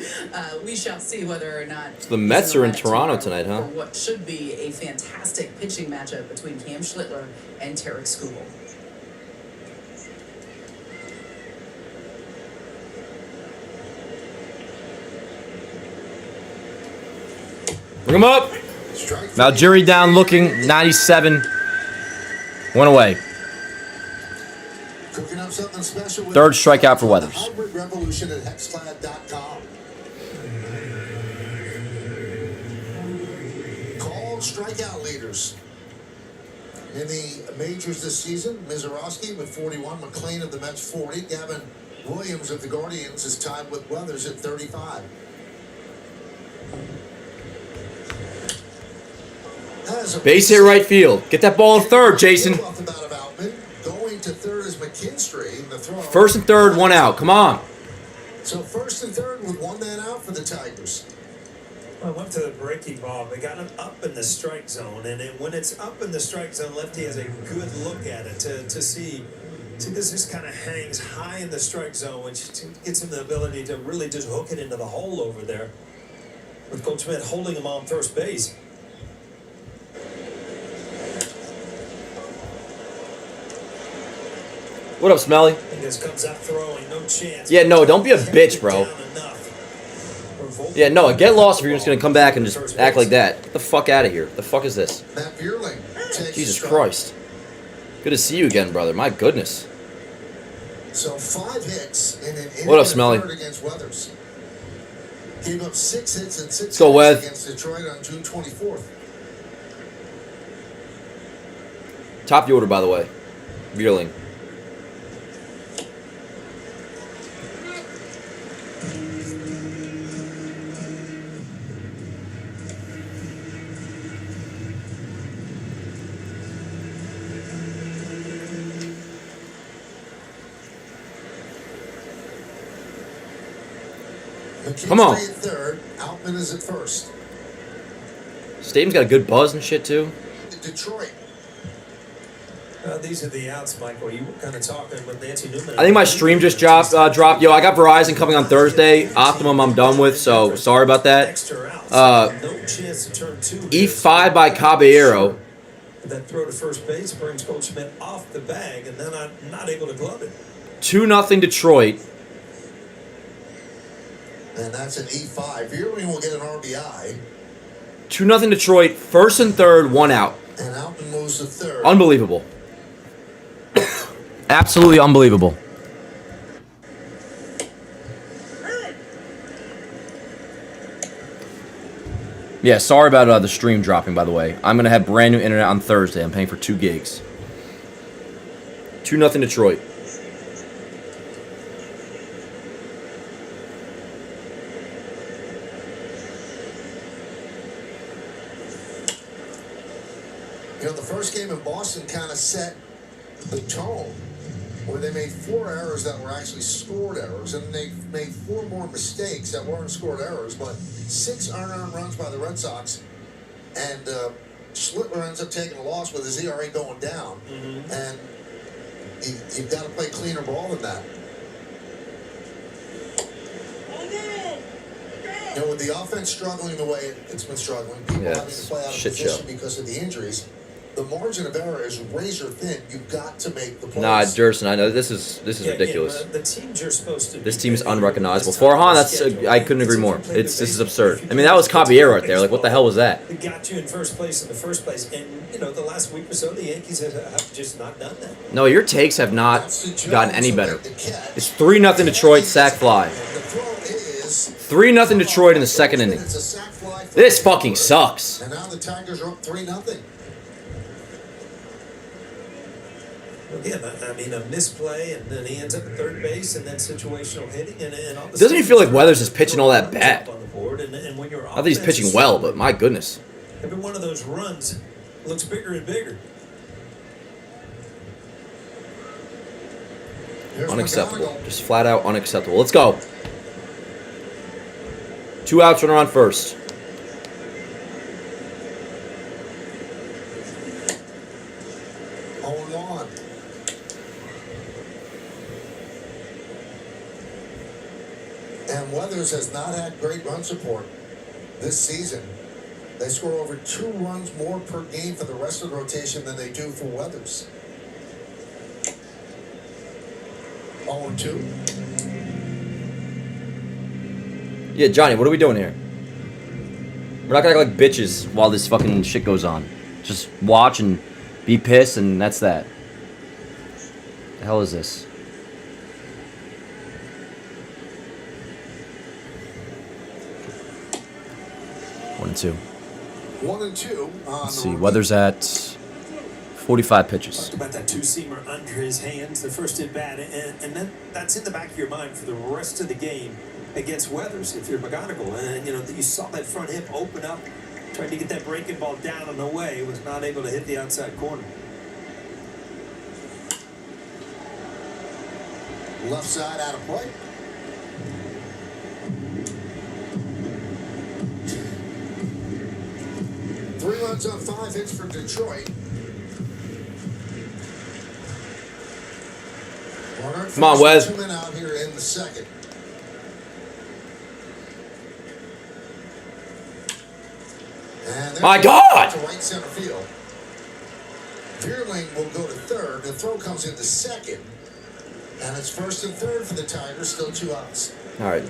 we shall see whether or not... So the Mets are in Toronto tonight, huh? For what should be a fantastic pitching matchup between Cam Schlittler and Tarek Skubal. Bring him up. Malgeri down looking, 97. One away. Third strikeout for Weathers. Hybrid Revolution at hexclad.com. Call strikeout leaders. In the majors this season, Mizorowski with 41, McLean of the Mets 40, Gavin Williams of the Guardians is tied with Weathers at 35. Base hit right field. Get that ball in third, Jason. Going to third is McKinstry. The throw. First and third, one out. Come on. So first and third with one man out for the Tigers. I went to the breaking ball. They got him up in the strike zone, and when it's up in the strike zone, lefty has a good look at it to see. See, this just kind of hangs high in the strike zone, which gives him the ability to really just hook it into the hole over there. With Coach Schmidt holding him on first base. What up, Smelly? He just comes out throwing, no chance. Yeah, no, don't be a bitch, bro. Yeah, no, get lost if you're just going to come back and just act like that. Get the fuck out of here. The fuck is this? Jesus Christ. Good to see you again, brother. My goodness. So 5 hits in an inning What up, Smelly? against Weathers. Gave up 6 hits and 6 Let's go, hits Weth. against Detroit on June 24th. Top of the order, by the way. Vierling. Come on. At third, Outman is at first. Stadium's got a good buzz and shit, too. Detroit. These are the outs, Michael. You were kind of talking with Nancy Newman. I think my stream just dropped. Yo, I got Verizon coming on Thursday. Optimum I'm done with, so sorry about that. E5 by Caballero. That throw to first base brings Coach Schmidt off the bag, and then not able to glove it. 2-0 Detroit. And that's an E5. Vierling will get an RBI. 2-0 Detroit. First and third, one out. And Outman moves to third. Unbelievable. Absolutely unbelievable. Yeah, sorry about the stream dropping, by the way. I'm going to have brand new internet on Thursday. I'm paying for 2 gigs. 2-0 Detroit. You know, the first game in Boston kind of set the tone where they made 4 errors that were actually scored errors, and they made 4 more mistakes that weren't scored errors, but 6 unearned runs by the Red Sox, and Schlittler ends up taking a loss with his ERA going down, and you've got to play cleaner ball than that. You know, with the offense struggling the way it's been struggling, people having to play out of position because of the injuries, the margin of error is razor thin. You've got to make the plays. Nah, Jerson, I know this is ridiculous. The teams you're supposed to. This team is unrecognizable. Farhan, I couldn't agree more. This is absurd. I mean, that was Caballero right there. Like, what the hell was that? It got you in first place in the first place, and you know the last week or so, the Yankees have just not done that. No, your takes have not gotten any better. It's 3-0 Detroit, sack fly. 3-0 Detroit in the second inning. This fucking sucks. And now the Tigers are up 3-0. Again, I mean, a misplay, and then he ends up at third base, and then situational hitting, and all It doesn't even feel like Weathers is pitching all that bad. on the board, and when you're Not that he's pitching well, but my goodness. every one of those runs looks bigger and bigger. Unacceptable. Just flat out unacceptable. Let's go. 2 outs, runner on first. And Weathers has not had great run support this season. They score over 2 runs more per game for the rest of the rotation than they do for Weathers. 0-2. Yeah, Johnny, what are we doing here? We're not gonna act like bitches while this fucking shit goes on. Just watch and be pissed, and that's that. The hell is this? One and two. 1-2. Let's see. Weather's at 45 pitches. Talked about that two-seamer under his hands, the first at bat, and then that's in the back of your mind for the rest of the game against Weathers if you're McGonigal. And you know you saw that front hip open up, tried to get that breaking ball down and away, was not able to hit the outside corner. Left side out of play. Three runs on 5 hits for Detroit. Come on, Wes. 2 men out here in the second. And My God! to right center field. Veerling will go to third. The throw comes into second. And it's first and third for the Tigers. Still 2 outs. All right.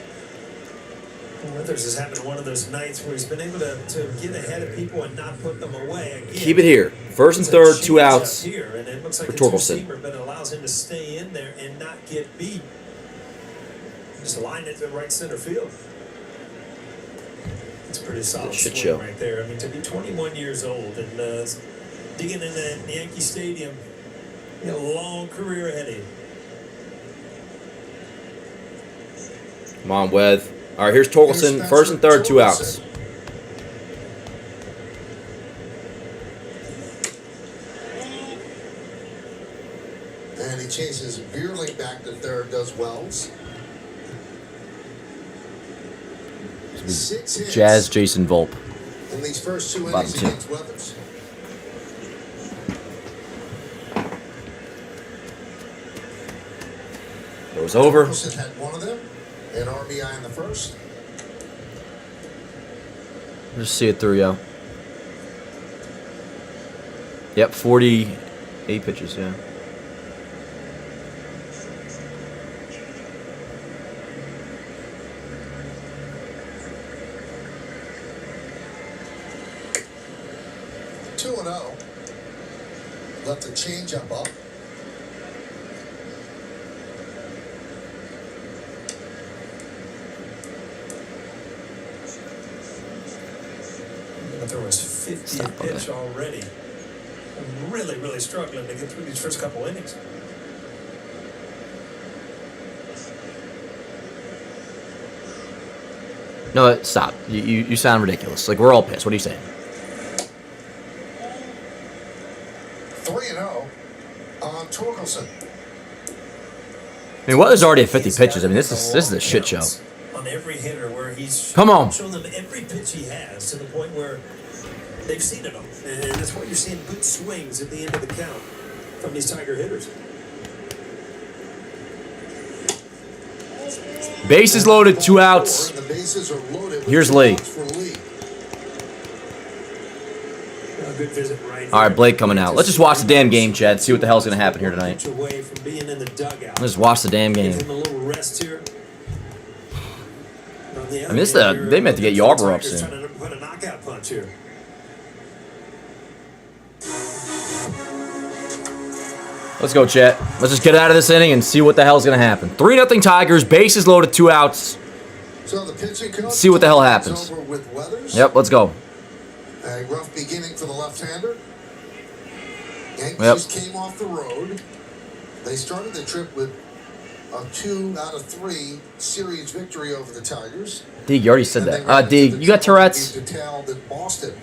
Weathers is having one of those nights where he's been able to get ahead of people and not put them away. Again, Keep it here. First and third, 2 outs here, and it looks like for a Torkelson. two-seamer, but it allows him to stay in there and not get beat. Just line it to right center field. It's a pretty solid Shit swing show. right there. I mean, to be 21 years old and digging in the Yankee Stadium, you got a long career ahead of you. Come on, Wes. All right, here's Torkelson. First and third, 2 outs. And he chases Veerling back to third, does Wells. 6 hits Jazz Jason Volpe. in these first 2 Bottom innings 2. against Weathers. It was over. Wilson had one of them, an RBI in the first. Just see it through, yo. Yep, 48 pitches, yeah. Two and 0. Left the changeup up. But there was 50th pitch already. Really, really struggling to get through these first couple innings. No, stop. You sound ridiculous. Like, we're all pissed. What are you saying? 3-0 on Torkelson. I mean, Weathers already at 50 pitches. I mean, this is a shit show. On every hitter where he's Come on. shown them every pitch he has to the point where they've seen it all. And that's why you're seeing good swings at the end of the count from these Tiger hitters. Bases loaded, 2 outs. The bases are loaded. Here's Lee. Good visit right All right, Blake coming out. Let's just watch the damn game, Chad. See what the hell's going to happen here tonight. away from being in the dugout. Let's watch the damn game. Give him a little rest here. I mean, they meant to get Yarbrough up soon. Trying to put a knockout punch here. Let's go, Chet. Let's just get out of this inning and see what the hell's going to happen. 3-0 Tigers. Bases loaded, 2 outs. So the pitching coach See what the hell happens. over with Weathers. Yep, let's go. A rough beginning for the left-hander. Yankees Yep. just came off the road. They started the trip with a 2 out of 3 series victory over the Tigers. Dig, you already said And they that. ran into Dig, the you got Tourette's? to tell that Boston.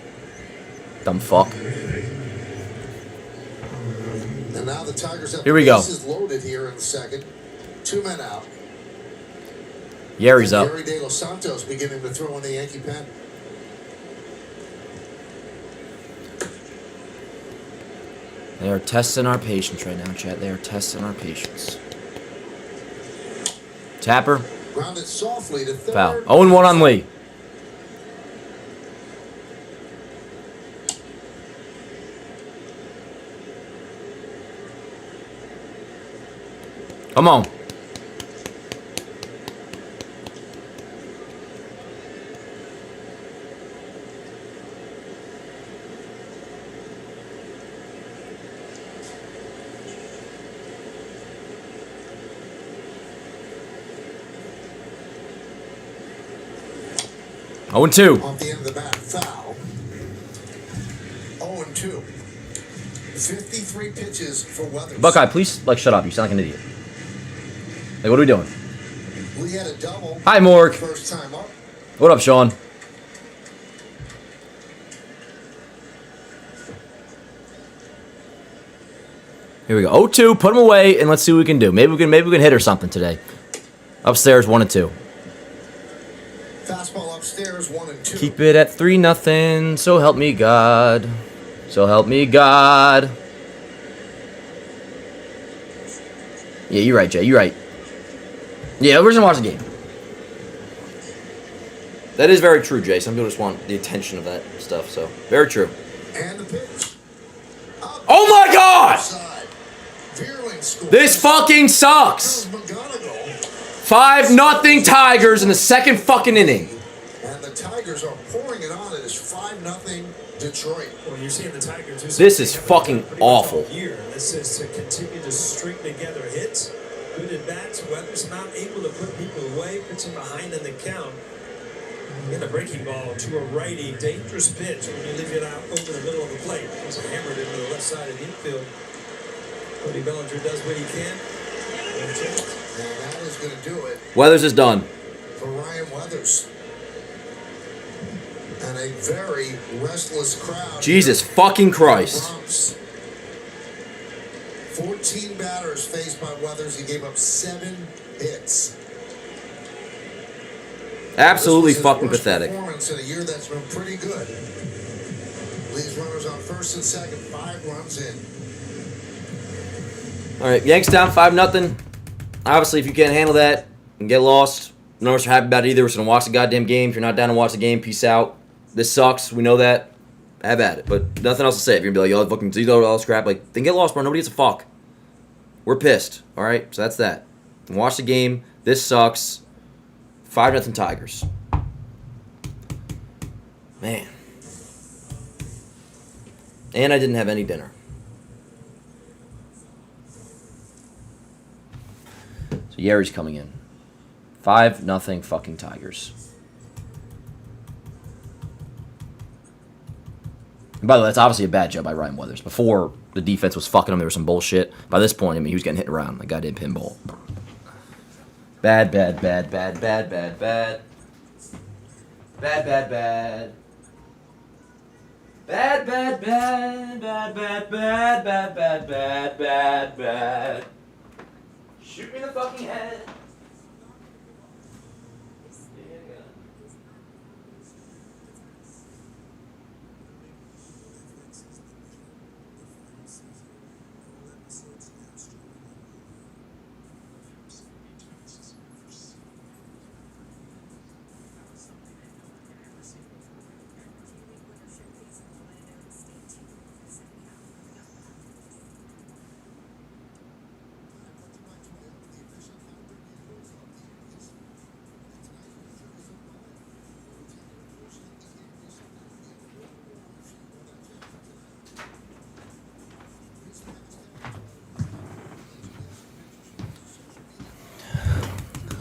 Dumb fuck. And now the Tigers have Here we the go. bases loaded here in the second. 2 men out. Yari's up. Gary De Los Santos beginning to throw in the Yankee pen. They are testing our patience right now, Chad. They are testing our patience. Tapper. Grounded softly to third. Foul. 0-1 on Lee. Come on. Oh, and 2. Off the end of the bat, foul. 0-2. 53 pitches for Weathers. Buckeye, please, like, shut up. You sound like an idiot. Like, what are we doing? Lee had a double. Hi, Morg. First time up. What up, Sean? Here we go. 0-2. Put him away, and let's see what we can do. Maybe we can hit or something today. Upstairs, 1-2. Fastball upstairs, 1-2. Keep it at 3-0. So help me God. So help me God. Yeah, you're right, Jay. You're right. Yeah, we're just gonna watch the game. That is very true, Jay. Some people just want the attention of that stuff. So very true. And the pitch. Oh my God! This fucking sucks. 5-0 Tigers in the second fucking inning. And the Tigers are pouring it on. It is 5-0 Detroit. Well, you're seeing the Tigers. This is fucking awful. This is to continue to string together hits. Good at bats. Weathers not able to put people away. Puts him behind in the count. In a breaking ball to a righty. Dangerous pitch when you leave it out over the middle of the plate. It's hammered into the left side of the infield. Cody Bellinger does what he can. And that is going to do it. Weathers is done. For Ryan Weathers. And a very restless crowd. Jesus fucking Christ. 14 batters faced by Weathers. He gave up 7 hits. Absolutely fucking pathetic. Performance in a year that's been pretty good. Leaves runners on first and second, 5 runs in. All right, Yanks down 5-0. Obviously, if you can't handle that and get lost, none of us are happy about it either. We're just gonna watch the goddamn game. If you're not down to watch the game, peace out. This sucks. We know that. Have at it. But nothing else to say. If you're gonna be like, yo, fucking Zito, all this crap, like, then get lost, bro. Nobody gives a fuck. We're pissed. All right, so that's that. Watch the game. This sucks. 5-0 Tigers. Man. And I didn't have any dinner. So Yeri's coming in. 5-0 fucking Tigers. And by the way, that's obviously a bad job by Ryan Weathers. Before the defense was fucking him, there was some bullshit. By this point, I mean, he was getting hit around like goddamn pinball. Bad, bad, bad, bad, bad, bad, bad. Bad, bad, bad. Bad, bad, bad, bad, bad, bad, bad, bad, bad, bad, bad. Shoot me in the fucking head.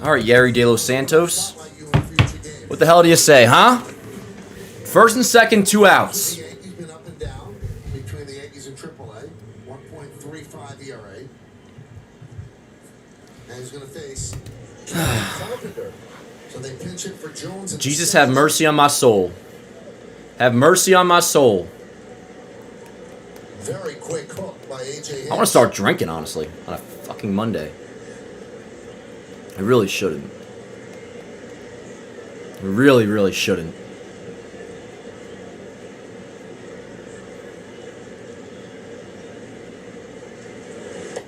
All right, Yeri De Los Santos. What the hell do you say, huh? First and second, 2 outs. The Yankees been up and down between the Yankees and AAA. 1.35 ERA. And he's going to face Carpenter. So they pinch it for Jones. Jesus, have mercy on my soul. Have mercy on my soul. Very quick hook by AJ. I want to start drinking, honestly, on a fucking Monday. I really shouldn't. I really, really shouldn't.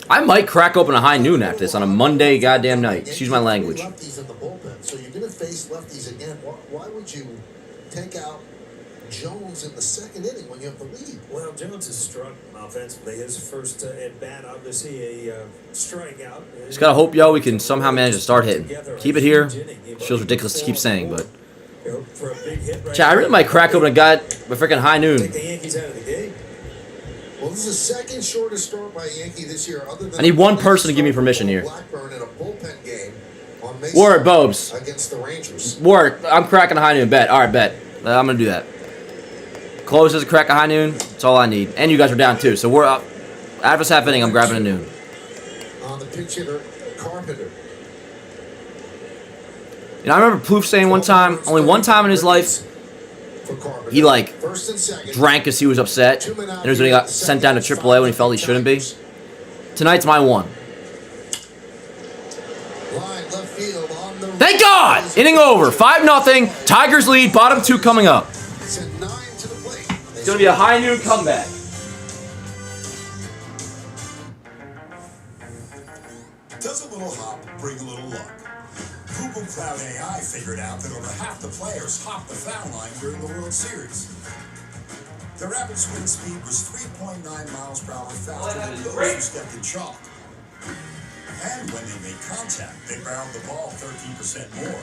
I might crack open a high noon after this on a Monday goddamn night. Excuse my language. Lefties in the bullpen, so you're going to face lefties again. Why would you take out Jones in the second inning when you have the lead? Well, Jones has struck offensively. His first at bat, obviously a strikeout. Just gotta hope, yo, we can somehow manage to start hitting. Keep it here. It feels ridiculous to keep saying, but. Chat, I really might crack open a freaking high noon. Take the Yankees out of the game. Well, this is the second shortest start by a Yankee this year. Other than I need one person to give me permission here. Blackburn in a bullpen game on May Warwick Bobes. against the Rangers. Warwick, I'm cracking a high noon. Bet. All right, bet. I'm gonna do that. Closes a crack a high noon. That's all I need. And you guys are down too. So we're up. Out of us half inning, I'm grabbing a noon. On the pinch hitter, Carpenter. And I remember Plouffe saying one time, only one time in his life, he like drank because he was upset. And it was when he got sent down to AAA when he felt he shouldn't be. Tonight's my one. Thank God! Inning over. 5-0. Tigers lead. Bottom 2 coming up. It's going to be a high noon comeback. Does a little hop bring a little luck? Google Cloud AI figured out that over half the players hopped the foul line during the World Series. Their average swing speed was 3.9 miles per hour faster than those who stepped in chalk. And when they made contact, they barreled the ball 13% more.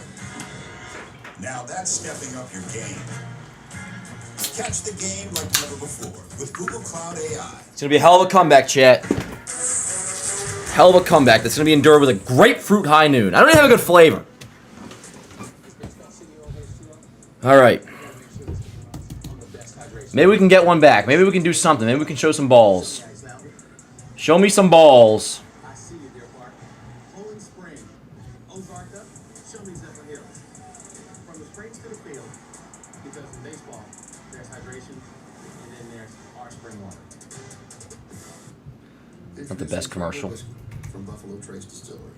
Now that's stepping up your game. Catch the game like never before with Google Cloud AI. It's going to be a hell of a comeback, chat. Hell of a comeback that's going to be endured with a grapefruit high noon. I don't even have a good flavor. All right. Maybe we can get one back. Maybe we can do something. Maybe we can show some balls. Show me some balls. I see you, dear Clark. Poland Spring. Ozarked up. Show me Zephyr Hills. From the springs to the field. Because in baseball, there's hydration, and then there's our spring water. Not the best commercial. From Buffalo Trace Distillery.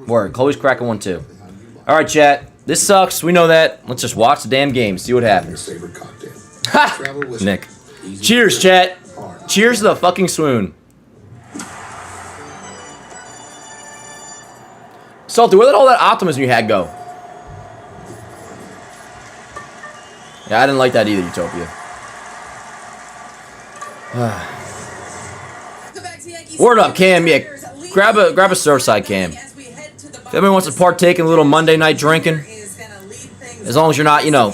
Word. Chloe's cracking one too. All right, chat. This sucks. We know that. Let's just watch the damn game. See what happens. Ha! Nick. Cheers, chat. Cheers to the fucking swoon. Salty, where did all that optimism you had go? Yeah, I didn't like that either, Utopia. Word up, Cam. Yeah, grab a Surfside, Cam. If anybody wants to partake in a little Monday night drinking, as long as you're not, you know,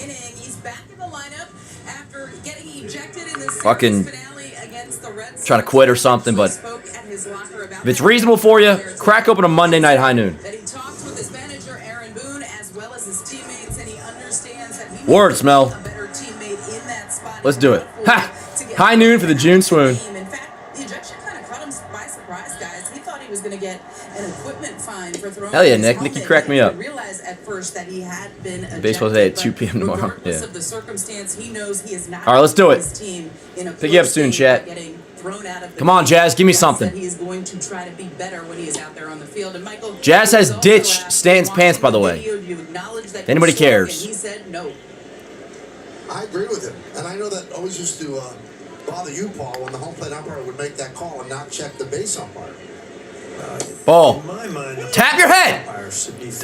fucking trying to quit or something, but if it's reasonable for you, crack open a Monday night high noon. Word, Smell. Let's do it. Ha! High noon for the June swoon. Hell yeah, Nick. Nick, you cracked me up. Baseball today at 2 p.m. tomorrow. Yeah. All right, let's do it. Pick you up soon, chat. Come on, Jazz, give me something. Jazz has ditched Stan's pants, by the way. If anybody cares. I agree with him, and I know that always used to bother you, Paul, when the home plate umpire would make that call and not check the base umpire. Ball. Tap your head.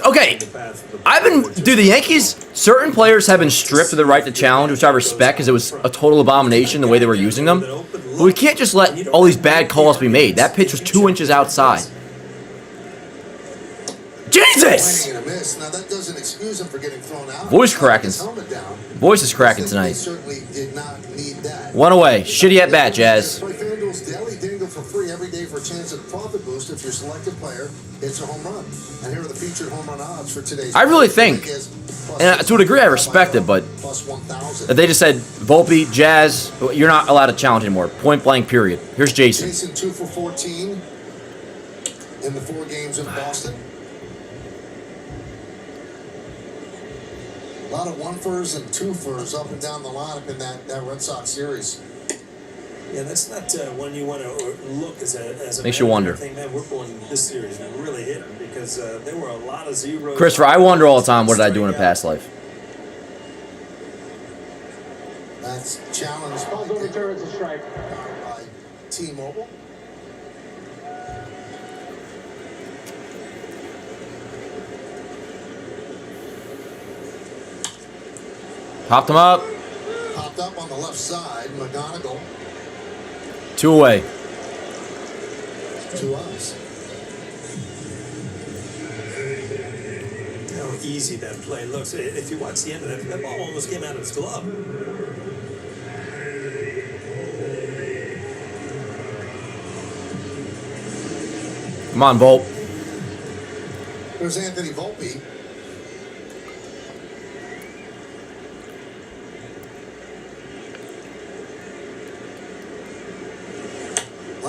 Okay. Dude, the Yankees, certain players have been stripped of the right to challenge, which I respect because it was a total abomination the way they were using them. But we can't just let all these bad calls be made. That pitch was 2 inches outside. Jesus! Now, that doesn't excuse him for getting thrown out. Voice cracking. Voice is cracking tonight. One away. Shitty at bat, Jazz. For free every day for a chance at a profit boost if your selected player hits a home run. And here are the featured home run odds for today's. I really think, and to a degree I respect it, but that they just said, Volpe, Jazz, you're not allowed to challenge anymore. Point blank, period. Here's Jason. Jason 2 for 14 in the 4 games in Boston. A lot of 1-fers and 2-fers up and down the lineup in that Red Sox series. Yeah, that's not one you want to look as a makes you wonder. Thing, man, we're going this series and really hit them because there were a lot of zeros. Christopher, I wonder all the time, what did I do in a past life? That's challenged by T-Mobile. Popped him up. Popped up on the left side, McGonigal. 2 away. 2 outs. How easy that play looks. If you watch the end of that ball almost came out of his glove. Come on, Volpe. There's Anthony Volpe.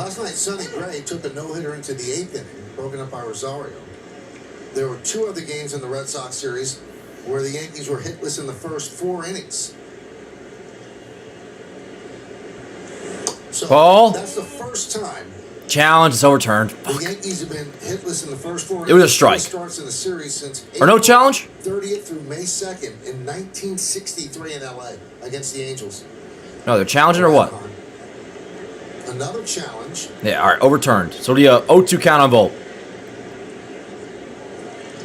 Last night, Sonny Gray took a no-hitter into the 8th inning, broken up by Rosario. There were 2 other games in the Red Sox series where the Yankees were hitless in the first 4 innings. So Ball. that's the first time Challenge is overturned. the Yankees have been hitless in the first 4 innings. It was a strike. Starts in the series since Or no challenge? 30th through May 2nd in 1963 in LA against the Angels. No, they're challenging or what? Another challenge. Yeah, all right, overturned. So the 0-2 count on Volt.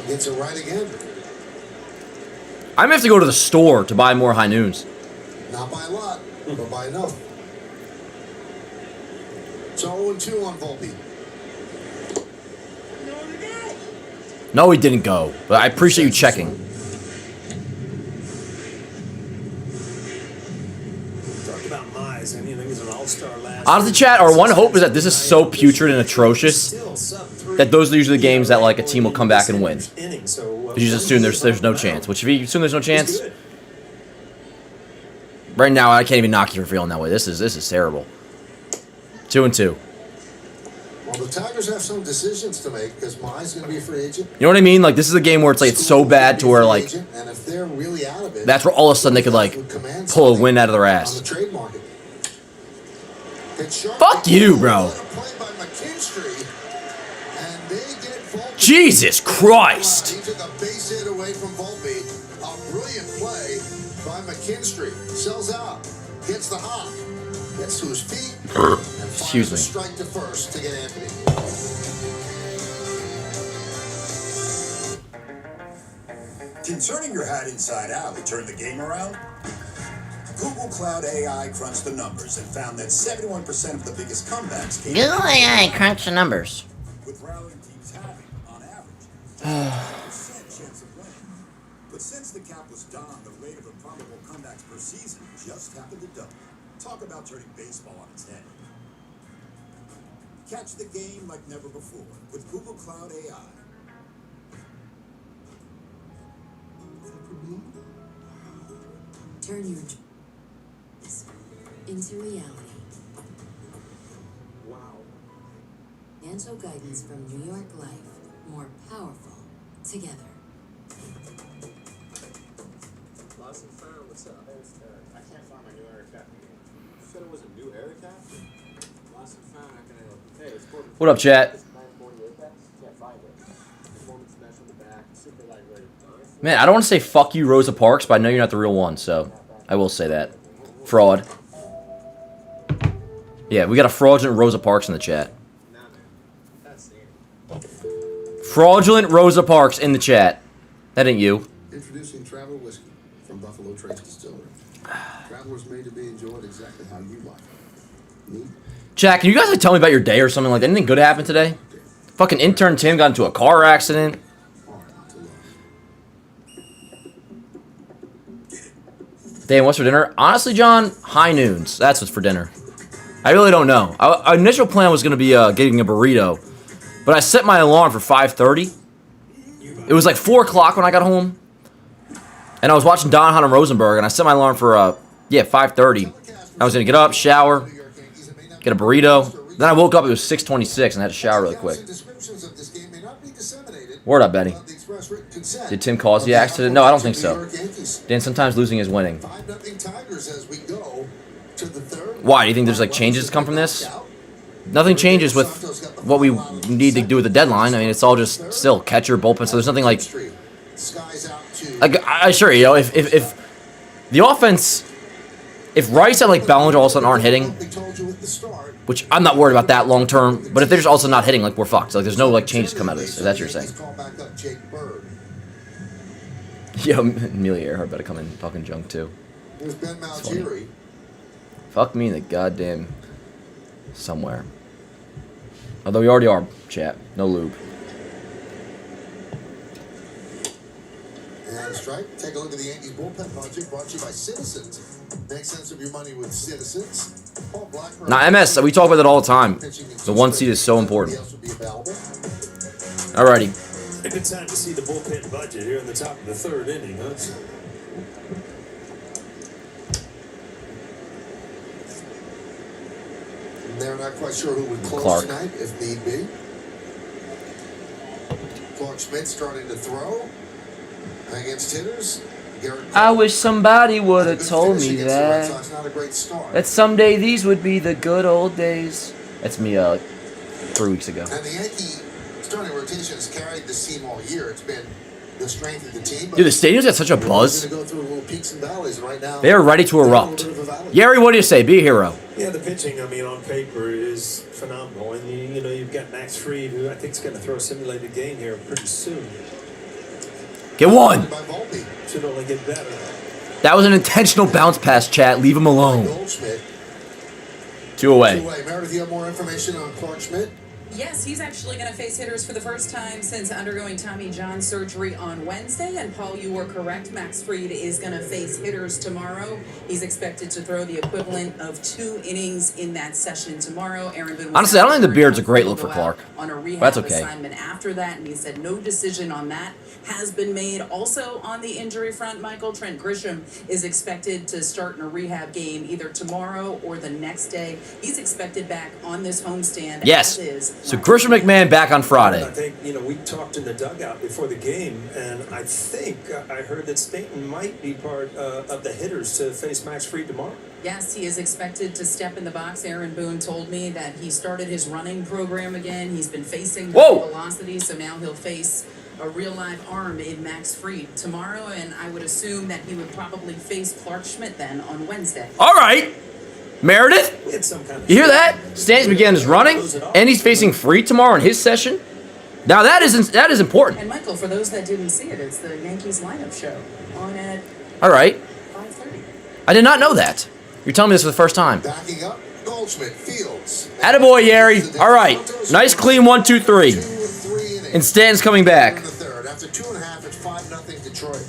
Gets it right again. I may have to go to the store to buy more high noons. Not by a lot, but by enough. So 0-2 on Volpe. No, he didn't go. But I appreciate you checking. Talk about Mize. I mean, he was an all-star last Honestly, chat, our one hope is that this is so putrid and atrocious that those are usually the games that like a team will come back and win. You just assume there's no chance. Which if you assume there's no chance, right now I can't even knock you for feeling that way. This is terrible. 2-2. Well, the Tigers have some decisions to make because Mize is going to be a free agent. You know what I mean? Like this is a game where it's like it's so bad to where like And if they're really out of it, that's where all of a sudden they could like pull a win out of their on the ass. trade market. Fuck you, bro. Jesus Christ. He took a base hit away from Volpe. A brilliant play by McKinstry. Sells out. Gets the hop. Gets to his feet. And Excuse fires a me. strike to first to get Anthony. Can turning your hat inside out turn the game around? Google Cloud AI crunched the numbers and found that 71% of the biggest comebacks came Google AI crunch the numbers. with rallying teams having, on average, a 5% chance of winning. But since the cap was done, the rate of improbable comebacks per season just happened to double. Talk about turning baseball on its head. Catch the game like never before with Google Cloud AI. Turn your into reality. Wow. Financial guidance from New York Life. More powerful together. Lost and found. What's up? Hey, it's Eric. I can't find my new Eric app. You said it was a new Eric app? Lost and found. How can I help you? Hey, it's Corbin. What up, chat? 948 X. Can't find it. Performance mesh on the back. Super lightweight. Man, I don't want to say fuck you, Rosa Parks, but I know you're not the real one, so I will say that. Fraud. Yeah, we got a fraudulent Rosa Parks in the chat. Nah, man. That's it. Fraudulent Rosa Parks in the chat. That ain't you. Introducing Traveler Whiskey from Buffalo Trace Distillery. Traveler's made to be enjoyed exactly how you like it. Neat. Chat, can you guys like tell me about your day or something like that? Anything good happened today? Fucking intern Tim got into a car accident. Damn, what's for dinner? Honestly, John, high noons. That's what's for dinner. I really don't know. Our initial plan was going to be getting a burrito, but I set my alarm for 5:30. It was like 4 o'clock when I got home, and I was watching Don Hunt and Rosenberg, and I set my alarm for 5:30. I was going to get up, shower, get a burrito. Then I woke up. It was 6:26, and I had to shower really quick. Word up, Benny. Did Tim cause the accident? No, I don't think so. Dan, sometimes losing is winning. 5-0 Tigers as we go to the third. Why? Do you think there's like changes to come from this? Nothing changes with what we need to do with the deadline. I mean, it's all just still catcher, bullpen. So there's nothing like. I sure, you know, if the offense, if Rice and like Bellinger all of a sudden aren't hitting, which I'm not worried about that long term, but if they're just also not hitting, like we're fucked. Like there's no like changes come out of this. If that's what you're saying. Yo, Amelia Earhart better come in talking junk too. There's Ben Malgieri. Fuck me in the goddamn somewhere. Although we already are, chat. No lube. And strike. Take a look at the Yankees bullpen project brought to you by Citizens. Make sense of your money with Citizens. Paul Blackburn. Now, MS, we talk about it all the time. The one seed is so important. Alrighty. A good time to see the bullpen budget here in the top of the third inning, huh? they're not quite sure who would close Clark. tonight if need be. Clark Schmidt starting to throw against hitters. I wish somebody would have told me that. That someday these would be the good old days. That's me 3 weeks ago. And the Yankee starting rotation has carried this team all year. It's been the strength of the team. Dude, the stadium's got such a buzz. Go through little peaks and valleys right now. They are ready to erupt. Yari, what do you say? Be a hero. Yeah, the pitching, I mean, on paper is phenomenal. And, you know, you've got Max Fried, who I think is going to throw a simulated game here pretty soon. Get one. Should only get better. That was an intentional bounce pass, chat. Leave him alone. 2 away. Meredith, you have more information on Clark Schmidt? Yes, he's actually going to face hitters for the first time since undergoing Tommy John surgery on Wednesday. And Paul, you were correct. Max Fried is going to face hitters tomorrow. He's expected to throw the equivalent of 2 innings in that session tomorrow. Aaron Boone, Honestly, I don't think the beard's a great look for Clark. On a rehab That's okay. assignment after that, and he said no decision on that has been made. Also on the injury front, Michael, Trent Grisham is expected to start in a rehab game either tomorrow or the next day. He's expected back on this homestand. Yes. As is So Grisham McMahon back on Friday. I think, you know, we talked in the dugout before the game, and I think I heard that Stanton might be part of the hitters to face Max Fried tomorrow. Yes, he is expected to step in the box. Aaron Boone told me that he started his running program again. He's been facing velocity, so now he'll face a real live arm in Max Fried tomorrow, and I would assume that he would probably face Clark Schmidt then on Wednesday. All right. Meredith? You hear that? Stanton McMahon is running, and he's facing Fried tomorrow in his session. Now that is important. And Michael, for those that didn't see it, it's the Yankees lineup show on at All right. 5:30. I did not know that. You're telling me this for the first time. Backing up, Goldschmidt, Fields. Attaboy, Yari. All right. Nice, clean 1, 2, 3. And Stanton's coming back. Third. After 2.5, it's 5-0 Detroit.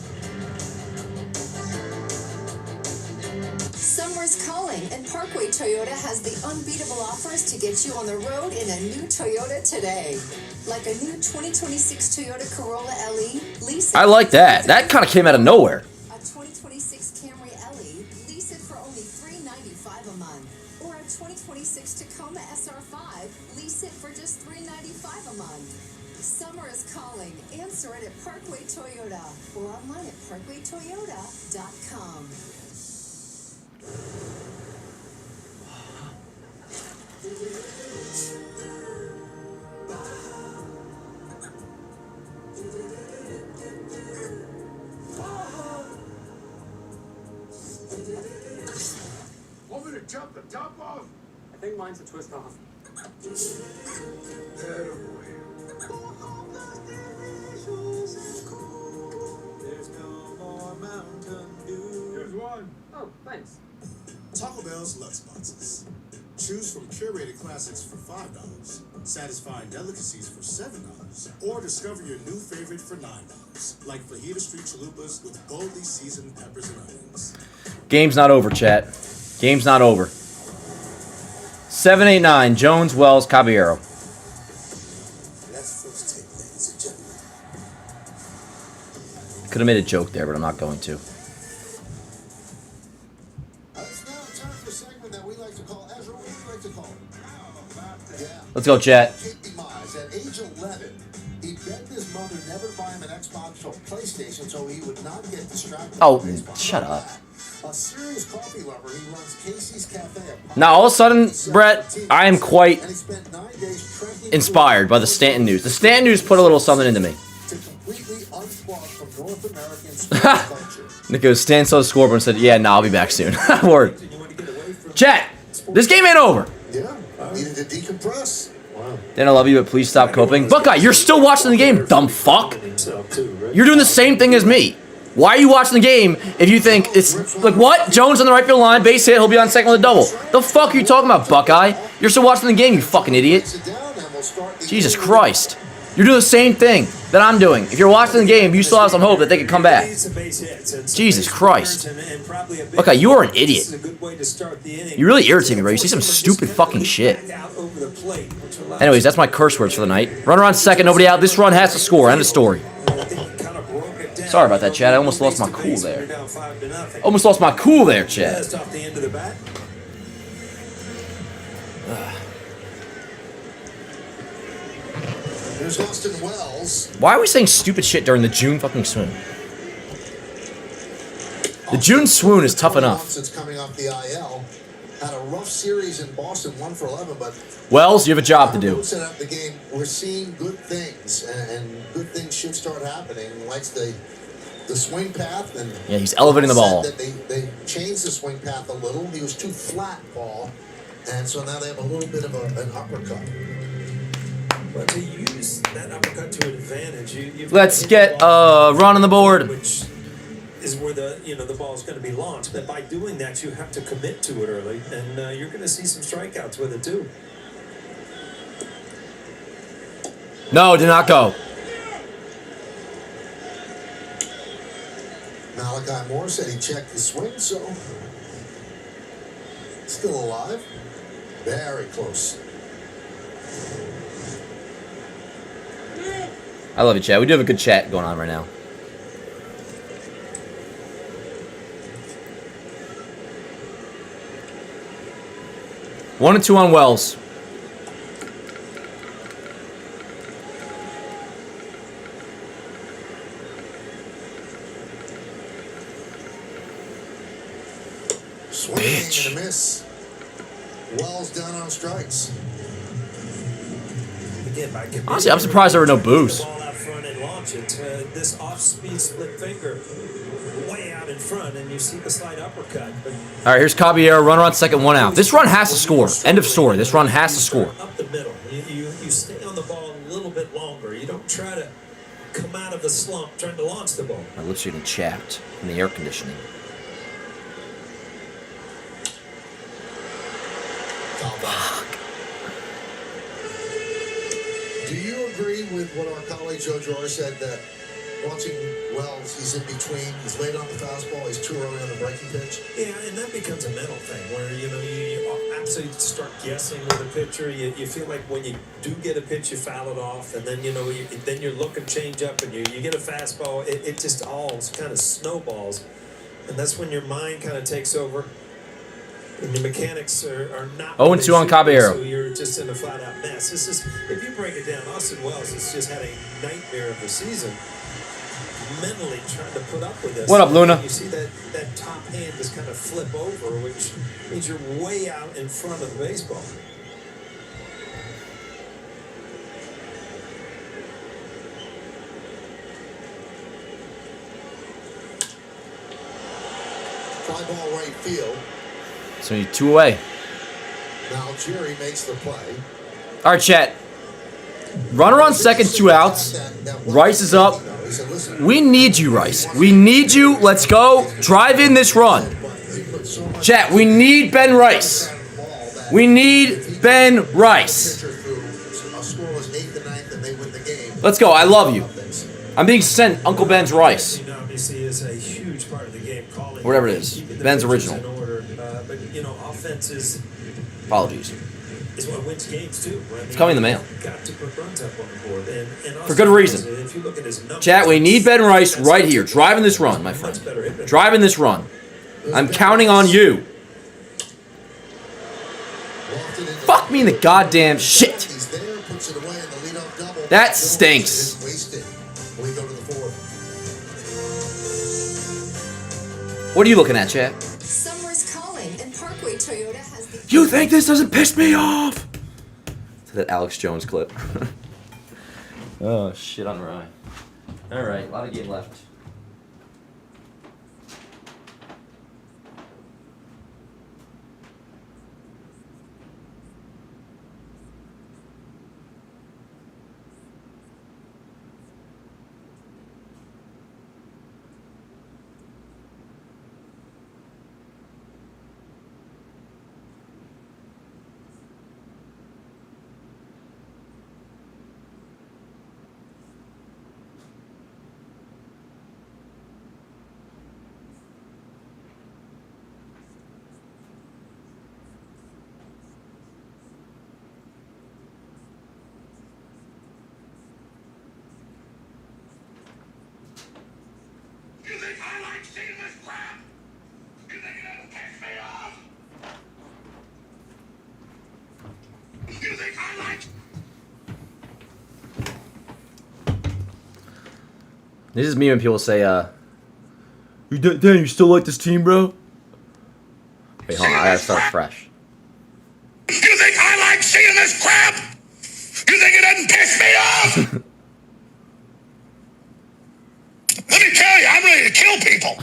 Summer's calling, and Parkway Toyota has the unbeatable offers to get you on the road in a new Toyota today. Like a new 2026 Toyota Corolla LE, lease it. I like that. That kind of came out of nowhere. A 2026 Camry LE, lease it for only $395 a month. Or a 2026 Tacoma SR5, lease it for just $395 a month. Summer is calling. Answer it at Parkway Toyota or online at parkwaytoyota.com. Want me to jump the top off? I think mine's a twist off. There's no more Mountain Dew. Here's one. Oh, thanks. Taco Bell's Lux Boxes. Choose from curated classics for $5, satisfying delicacies for $7, or discover your new favorite for $9, like Fajita Street Chalupas with boldly seasoned peppers and onions. Game's not over, chat. Game's not over. 7-8-9. Jones, Wells, Caballero. That's first take, ladies and gentlemen. Could have made a joke there, but I'm not going to. It's now time for a segment that we like to call Ezra. What do you like to call it? Yeah. Let's go, chat. J.P. Mize, at age 11, he begged his mother never buy him an Xbox or PlayStation so he would not get distracted. Oh, by baseball. shut up. A serious coffee lover, he runs Casey's Cafe. Now, all of a sudden, Brett, I am quite And he spent 9 days trekking inspired by the Stanton news. The Stanton news put a little something into me. to completely unplug from North American sports culture. Nick goes, Stan saw the scoreboard and said, yeah, nah, I'll be back soon. Word. Chat, this game ain't over. Yeah, needed to decompress. Wow. Dan, I love you, but please stop coping. Buckeye, you're still watching the game, dumb fuck. You're doing the same thing as me. Why are you watching the game if you think it's... Like, what? Jones on the right field line, base hit, he'll be on second with a double. The fuck are you talking about, Buckeye? You're still watching the game, you fucking idiot. Jesus Christ. You're doing the same thing that I'm doing. If you're watching the game, you still have some hope that they can come back. Jesus Christ. Buckeye, you are an idiot. You really irritate me, bro. You say some stupid fucking shit. Anyways, that's my curse words for the night. Run around second, nobody out. This run has to score. End of story. Sorry about that, Chad. I almost lost my cool there. Almost lost my cool there, Chad. Here's Austin Wells. Why are we saying stupid shit during the June fucking swoon? The June swoon is tough enough. Since coming off the IL, had a rough series in Boston, 1 for 11, but Wells, you have a job to do. Set up the game. We're seeing good things, and good things should start happening. He likes the swing path, and yeah, he's elevating the ball. That they changed the swing path a little. He was too flat, ball, and so now they have a little bit of an uppercut. But to use that uppercut to advantage, Let's get run on the board. Which is where the ball is going to be launched. But by doing that, you have to commit to it early, and you're going to see some strikeouts with it too. No, did not go. Malachi Moore said he checked the swing, so still alive. Very close. I love you, chat. We do have a good chat going on right now. One and 2 on Wells. Swing and a miss. Wells down on strikes. Again, Honestly, I'm surprised there were no boos. Ball out front and launch it. This off-speed split finger way out in front, and you see the slight uppercut. But All right, here's Caballero. Runner on second, 1 out. This run has to score. End of story. This run has to score. Up the middle. You stay on the ball a little bit longer. You don't try to come out of the slump trying to launch the ball. My lips are getting chapped from the air conditioning. Do you agree with what our colleague Joe George said, that watching Wells, he's in between, he's late on the fastball, he's too early on the breaking pitch? Yeah, and that becomes a mental thing where, you absolutely start guessing with a pitcher. You feel like when you do get a pitch, you foul it off, and then, then you're looking change up, and you get a fastball. It just all kind of snowballs, and that's when your mind kind of takes over. And the mechanics are not. 0-2 on Caballero. So you're just in a flat-out mess. This is, if you break it down, Austin Wells has just had a nightmare of a season. Mentally trying to put up with this. What up, Luna? You see that top hand just kind of flip over, which means you're way out in front of the baseball. Fly ball right field. So you're 2 away. Now Jerry makes the play. All right, chat. Runner on second, 2 outs. Rice is up. We need you, Rice. We need you. Let's go. Drive in this run. Chat, we need Ben Rice. We need Ben Rice. Let's go. I love you. I'm being sent Uncle Ben's Rice. Obviously is a huge part of the game. Calling, whatever it is. Ben's original. But offense is Apologies. what wins games too. It's coming in the mail. Got to put runs up on the board. And For good reason. If you look at his numbers, Chat, we need Ben Rice right here. Driving this run, my friend. Driving this run. I'm counting on you. Fuck me in the goddamn shit. That stinks. What are you looking at, chat? Summer's calling, and Parkway Toyota has the... You think this doesn't piss me off? That Alex Jones clip. Oh, shit on Rye. Alright, a lot of game left. This is me when people say, Dan, you still like this team, bro? Wait, hold on, I gotta start fresh. You think I like seeing this crap? You think it doesn't piss me off? Let me tell you, I'm ready to kill people.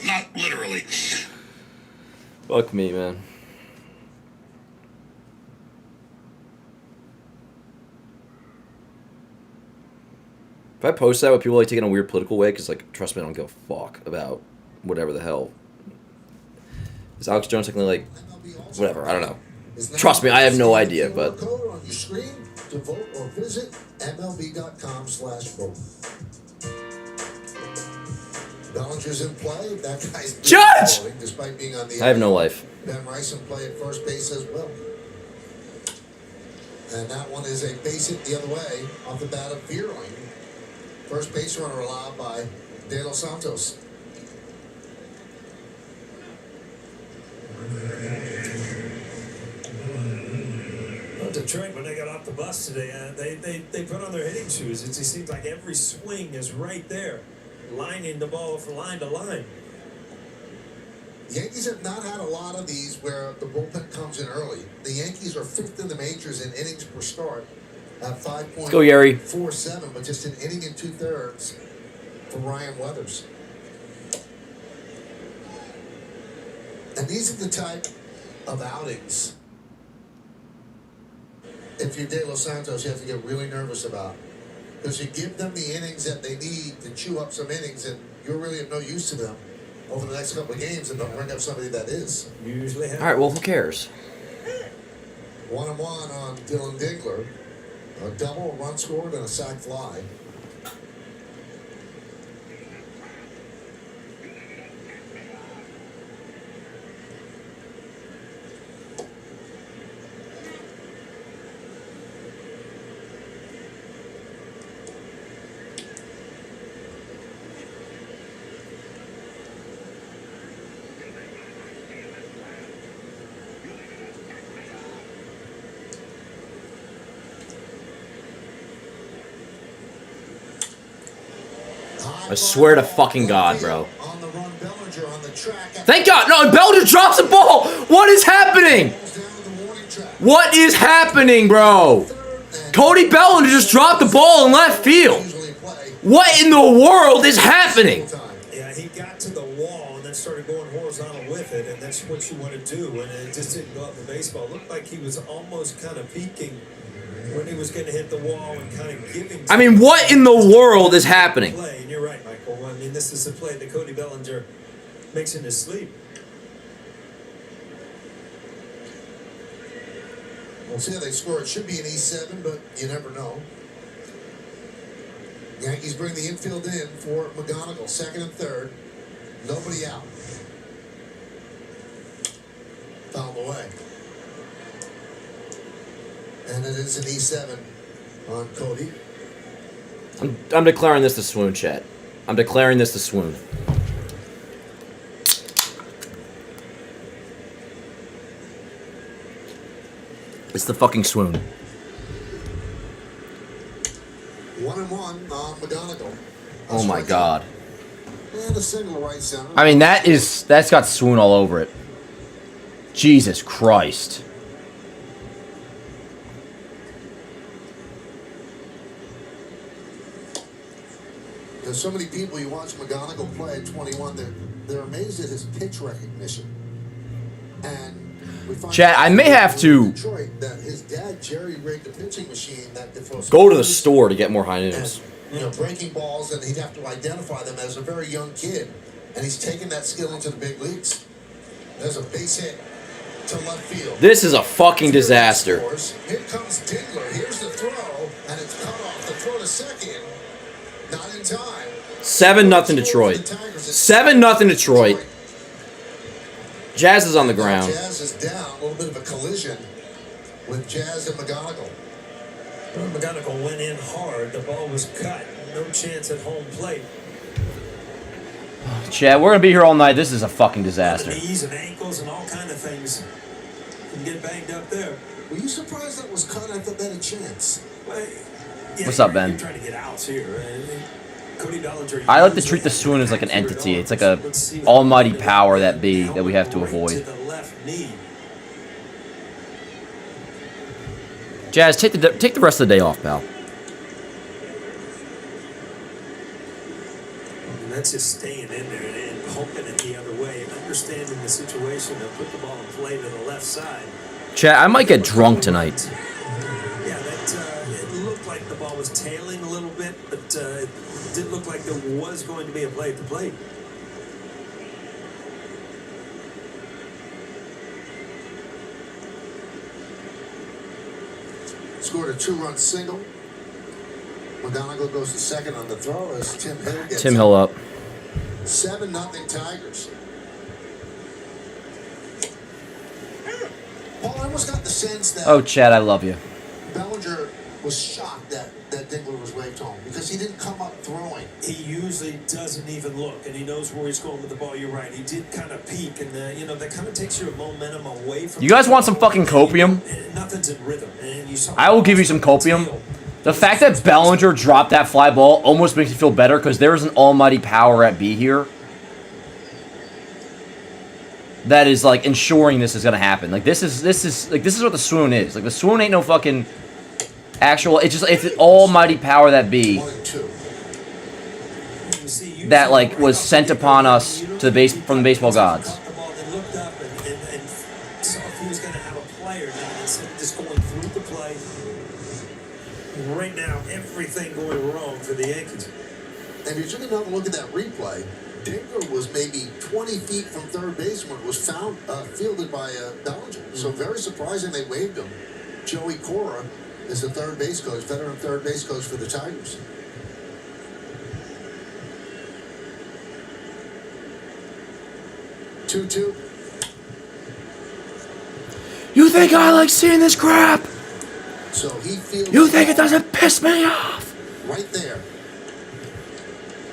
Not literally. Fuck me, man. If I post that with people like taking a weird political way, because like, trust me, I don't give a fuck about whatever the hell. Is Alex Jones technically like, whatever? I don't know. Trust me, I have no idea, but. Code on your screen to vote or visit MLB.com/vote. Bellinger's in play. That guy's Judge! voting, despite being on the I have no life. Ben Rice in play at first base as well. And that one is a base hit the other way off the bat of Fearling. First base runner allowed by De Los Santos. Well, Detroit, when they got off the bus today, they put on their hitting shoes. It seems like every swing is right there, lining the ball from line to line. The Yankees have not had a lot of these where the bullpen comes in early. The Yankees are 5th in the majors in innings per start at 5.47, Let's go, Yeri. but just an inning and 2/3 for Ryan Weathers. And these are the type of outings, if you're De Los Santos, you have to get really nervous about. Because you give them the innings that they need to chew up some innings, and you're really of no use to them over the next couple of games, and don't bring up somebody that is. Usually All right, well, who cares? 1-1 on Dylan Dingler. A double, a run scored, and a sac fly. I swear to fucking God, bro. Thank God! No, Bellinger drops the ball! What is happening? What is happening, bro? Cody Bellinger just dropped the ball in left field. What in the world is happening? Yeah, he got to the wall and then started going horizontal with it, and that's what you want to do, and it just didn't go up the baseball. It looked like he was almost kind of peeking when he was going to hit the wall and kind of giving. I mean, what in the world is happening? And you're right, Michael. I mean, this is the play that Cody Bellinger makes in his sleep. We'll see how they score. It should be an E7, but you never know. Yankees bring the infield in for McGonigal, second and third. Nobody out. Fouled away. And it is an E7 on Cody. I'm declaring this the swoon, chat. I'm declaring this the swoon. It's the fucking swoon. 1-1 on McGonigal. Oh my God. And a single right center. I mean, that's got swoon all over it. Jesus Christ. There's so many people you watch McGonigal play at 21, they're amazed at his pitch recognition. And we find Chat, I may have to Detroit that his dad jerry-rigged a pitching machine that go to the store to get more high noons. Breaking balls, and he'd have to identify them as a very young kid. And he's taken that skill into the big leagues. There's a base hit to left field. This is a fucking disaster. Here comes Dingler. Here's the throw, and it's cut off. The throw to second. Not in time. 7-0 Detroit. 7-0 Detroit. Jazz is on the ground. Jazz is down. A little bit of a collision with Jazz and McGonigal. Well, McGonigal went in hard. The ball was cut. No chance at home plate. Chad, we're gonna be here all night. This is a fucking disaster. Knees and ankles and all kind of things can get banged up there. Were you surprised that was cut? I thought that had a chance. Well, yeah, What's up, Ben? You're trying to get outs here. I like to treat the swoon as like an entity. It's like a almighty power that be that we have to avoid. Jazz, take the rest of the day off, pal. And that's just staying in there and hoping it the other way, understanding the situation. They'll put the ball in play to the left side. Chat, I might get drunk tonight. Yeah, it looked like the ball was tailing a little bit, but it did look like there was going to be a play at the plate. Scored a 2-run single. McGonigal goes to second on the throw as Tim Hill gets Tim Hill up. 7-0 Tigers. Paul, I almost got the sense that Oh, Chad, I love you. Bellinger was shocked that Dingler was waved home because he didn't come up throwing. He usually doesn't even look, and he knows where he's going with the ball. You're right. He did kind of peek, and that kind of takes your momentum away from. You guys want some fucking copium? Nothing's in rhythm, and you saw. I will give you some copium. The fact that Bellinger dropped that fly ball almost makes me feel better because there is an almighty power at B here that is like ensuring this is gonna happen. Like this is what the swoon is. Like the swoon ain't no fucking actual. It's an almighty power that be that like was sent upon us to the base from the baseball gods. Looked up and saw if he was going to have a player instead of just going through the play. Right now, everything going wrong for the Yankees. And if you took another look at that replay, Dingler was maybe 20 feet from third base when it was fielded by Bellinger. So very surprising they waved him. Joey Cora is the third base coach, veteran third base coach for the Tigers. Two. You think I like seeing this crap? So he feels. You think it doesn't piss me off? Right there.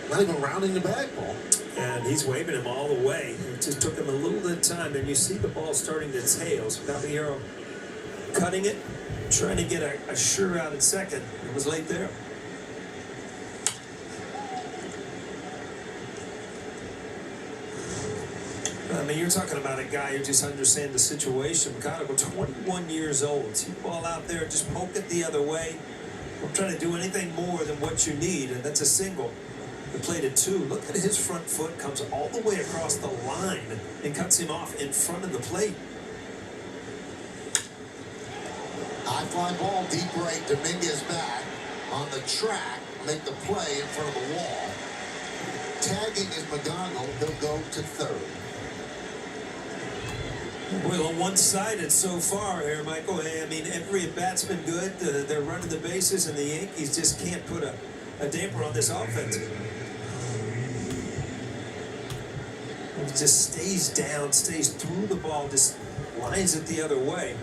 Not even rounding the bag ball. And he's waving him all the way. It just took him a little bit of time, and you see the ball starting to tail. So Caballero cutting it, trying to get a sure out at second. It was late there. I mean, you're talking about a guy who just understands the situation. McGonigal, 21 years old. See the ball out there, just poke it the other way. Don't try to do anything more than what you need, and that's a single. The plate at 2. Look at his front foot, comes all the way across the line and cuts him off in front of the plate. High fly ball, deep right. Dominguez back on the track. Make the play in front of the wall. Tagging is McGonigal. He'll go to third. Well, one-sided so far here, Michael. I mean, every at-bat's been good. They're running the bases, and the Yankees just can't put a damper on this offense. It just stays down, stays through the ball, just lines it the other way.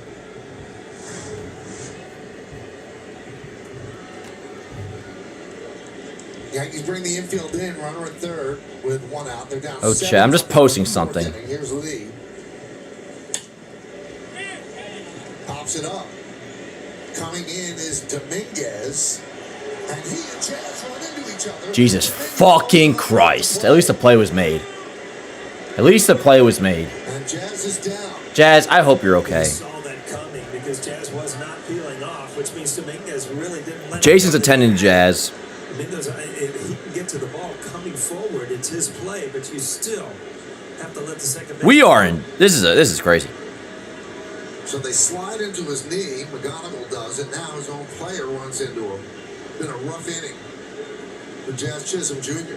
Yankees bring the infield in, runner at third with 1 out. They're down. Oh, Chad, I'm just posting something. Here's Lee. Pops it up. Coming in is Dominguez. And he and Jazz run into each other. Jesus fucking Christ. At least the play was made. At least the play was made. And Jazz is down. Jazz, I hope you're okay. I saw that coming because Jazz was not peeling off, which means Dominguez really didn't let Jason's attending Jazz. Dominguez, if he can get to the ball coming forward, it's his play, but you still have to let the second base. We are in. This is crazy. So they slide into his knee. McGonigal does it. Now his own player runs into him. Been a rough inning for Jazz Chisholm Jr.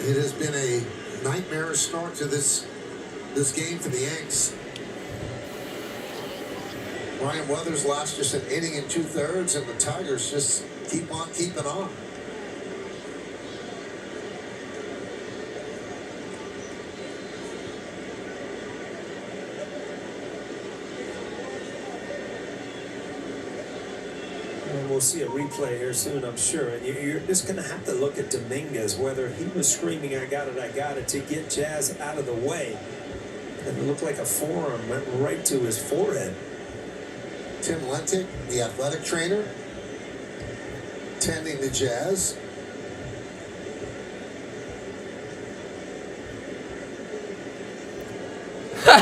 It has been a nightmarish start to this game for the Yanks. Ryan Weathers last just an inning and 2/3, and the Tigers just keep on keeping on. And we'll see a replay here soon, I'm sure. And you're just going to have to look at Dominguez, whether he was screaming, I got it, to get Jazz out of the way. and it looked like a forearm went right to his forehead. Tim Lentic, the athletic trainer, tending the Jazz.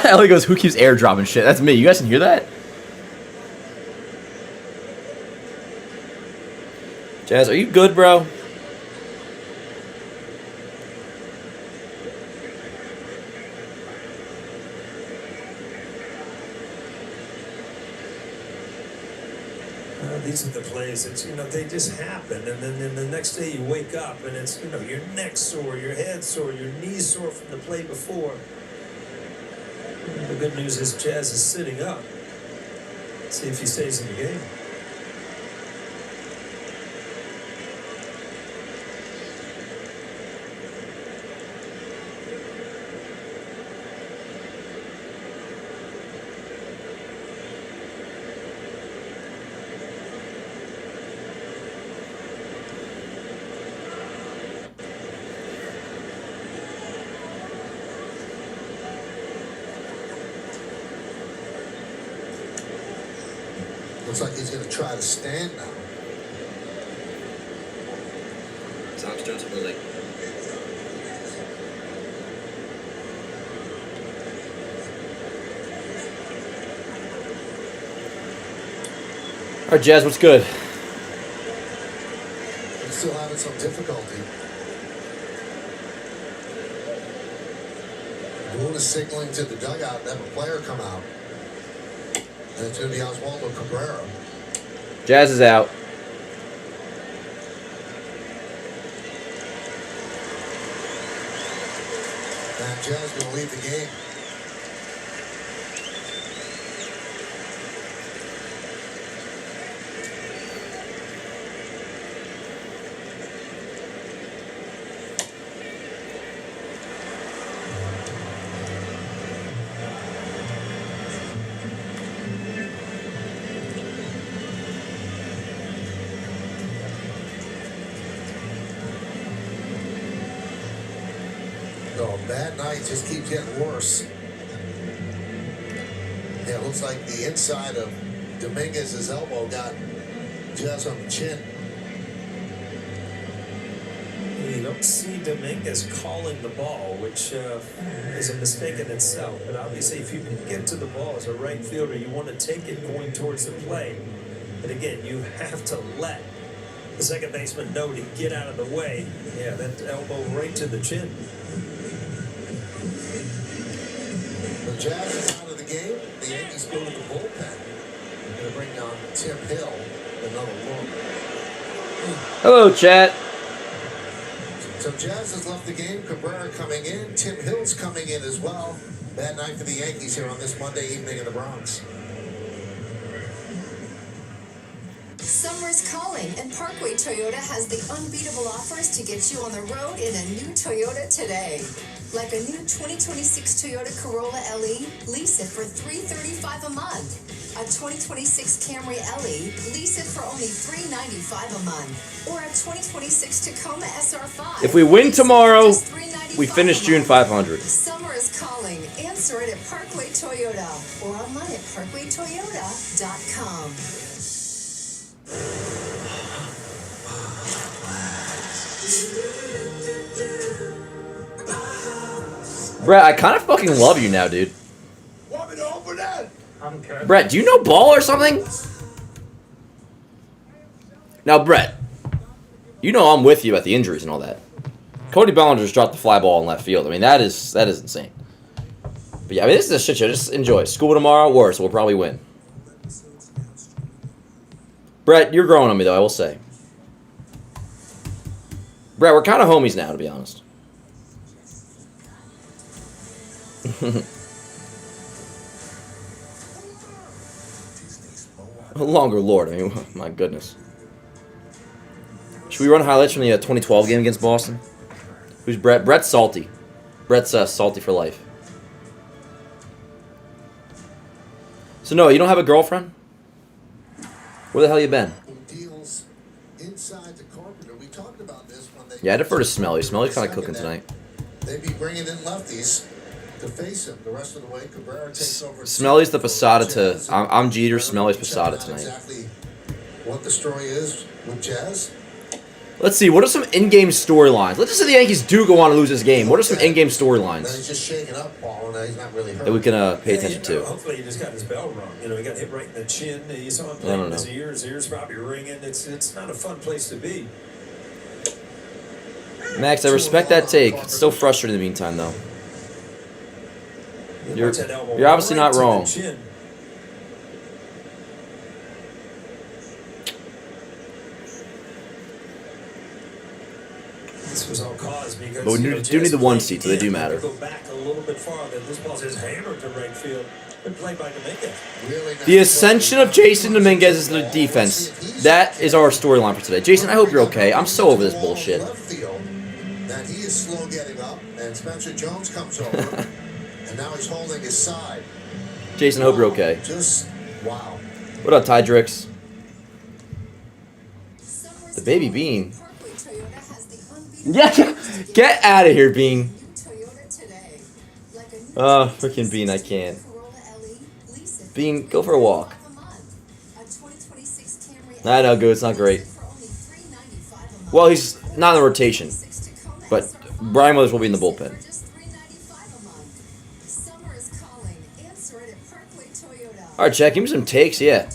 Ellie goes, who keeps airdropping shit? That's me. You guys can hear that? Jazz, are you good, bro? These are the plays that, you know, they just happen, and then the next day you wake up and it's, you know, your neck sore, your head sore, your knees sore from the play before. The good news is Jazz is sitting up. See if he stays in the game. Looks like he's going to try to stand now. Alex Jones was like, All right, Jazz, what's good? He's still having some difficulty. Boone is signaling to the dugout and have a player come out. And it's going to be Oswaldo Cabrera. Jazz is out. And Jazz going to leave the game. Oh, bad night just keeps getting worse. Yeah, it looks like the inside of Dominguez's elbow got Jazz on the chin. You don't see Dominguez calling the ball, which is a mistake in itself. But obviously, if you can get to the ball as a right fielder, you want to take it going towards the plate. And again, you have to let the second baseman know to get out of the way. Yeah, that elbow right to the chin. The Jazz is out of the game. The Yankees go to the bullpen. They're going to bring down Tim Hill, another look. Hello, chat. So Jazz has left the game. Cabrera coming in. Tim Hill's coming in as well. Bad night for the Yankees here on this Monday evening in the Bronx. Summer's calling, and Parkway Toyota has the unbeatable offers to get you on the road in a new Toyota today. Like a new 2026 Toyota Corolla LE, lease it for $335 a month. A 2026 Camry LE, lease it for only $395 a month. Or a 2026 Tacoma SR5. If we win tomorrow, we finish June 500. Summer is calling. Answer it at Parkway Toyota or online at parkwaytoyota.com. Brett, I kind of fucking love you now, dude. Want me to open that? Brett, do you know ball or something? Now, Brett, you know I'm with you at the injuries and all that. Cody Bellinger just dropped the fly ball in left field. I mean, that is insane. But yeah, I mean, this is a shit show. Just enjoy. School tomorrow, worse. We'll probably win. Brett, you're growing on me, though, I will say. Brett, we're kind of homies now, to be honest. Longer Lord, I mean, my goodness. Should we run highlights from the 2012 game against Boston? Who's Brett? Brett's salty. Brett's salty for life. So, no, you don't have a girlfriend? Where the hell you been? Deals inside the Carpenter. We talked about this when they... Yeah, I defer to Smelly. Smelly's kind of cooking tonight. They'd be bringing in lefties. to face him the rest of the way. Cabrera takes over. Smelly's the Posada to... I'm Jeter, Smelly's Posada tonight. Exactly what the story is with Jazz. Let's see, what are some in-game storylines? Let's just say the Yankees do go on to lose this game. What are some in-game storylines He's just shaking up, Paul, and he's not really hurt. that we can pay attention to? Hopefully he just got his bell rung. You know, he got hit right in the chin. You saw him playing his ears probably ringing. It's not a fun place to be. Max, I respect that take. It's still frustrating in the meantime, though. You're obviously not wrong. This was all caused because, But we do need the 1 seed, so they do matter. Go back a little bit farther. This ball is hammered to right field. Good play by Dominguez. The ascension of Jason Dominguez is the defense. That is our storyline for today. Jason, I hope you're okay. I'm so over this bullshit. That he is slow getting up, and Spencer Jones comes over, and now he's holding his side. Jason, I hope you're okay. Just wow. What up, TIGERS? The baby Bean. Yeah, get out of here, Bean. Oh, freaking Bean, I can't. Bean, go for a walk. I know, good. It's not great. Well, he's not in the rotation, but Brian Weathers will be in the bullpen. All right, Jack, give me some takes. Yeah.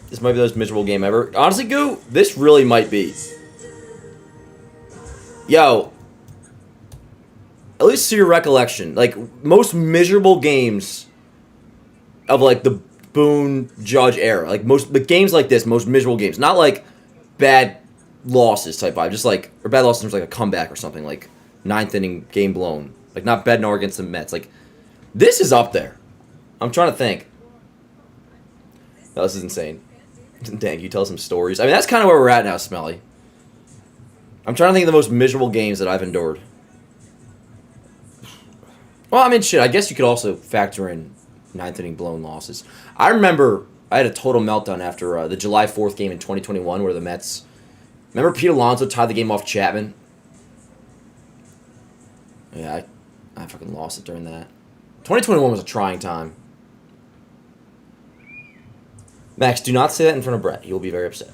This might be the most miserable game ever. Honestly, Goo, this really might be. Yo. At least to your recollection, like, most miserable games of, like, the Boone Judge era. Like, the games like this, most miserable games. Not, like, bad losses type vibe. Just, like, or bad losses, like a comeback or something. Like, 9th inning, game blown. Like, not Bednar against the Mets. Like, this is up there. I'm trying to think. No, this is insane. Dang, you tell some stories. I mean, that's kind of where we're at now, Smelly. I'm trying to think of the most miserable games that I've endured. Well, I mean, shit, I guess you could also factor in 9th inning blown losses. I remember I had a total meltdown after the July 4th game in 2021 where the Mets... Remember Pete Alonso tied the game off Chapman? Yeah, I fucking lost it during that. 2021 was a trying time. Max, do not say that in front of Brett. He will be very upset.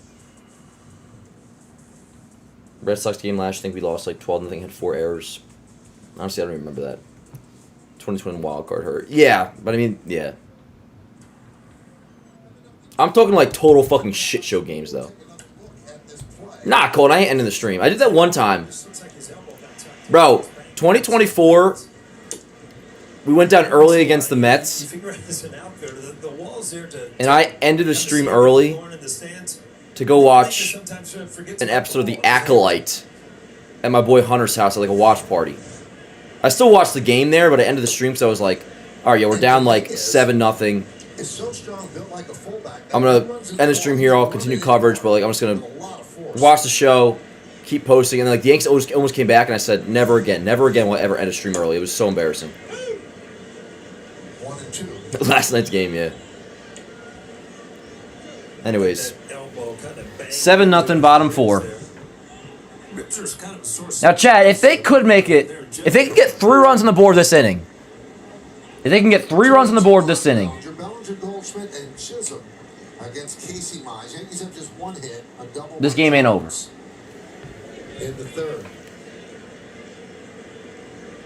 Red Sox game last, I think we lost like 12-0, had 4 errors. Honestly, I don't even remember that. 2021 wild card hurt. Yeah, but I mean, yeah. I'm talking like total fucking shit show games, though. Nah, Colt, I ain't ending the stream. I did that one time. Bro, 2024, we went down early against the Mets. And I ended the stream early to go watch an episode of The Acolyte at my boy Hunter's house at like a watch party. I still watched the game there, but I ended the stream, so I was like, alright, yeah, we're down like 7-0. I'm going to end the stream here. I'll continue coverage, but like I'm just going to watch the show, keep posting, and like the Yankees almost came back, and I said, never again will I ever end a stream early. It was so embarrassing. 1 and 2. Last night's game, yeah. Anyways, 7-0, bottom 4. Now, Chad, if they could make it, if they can get 3 runs on the board this inning, this game ain't over. In the 3rd,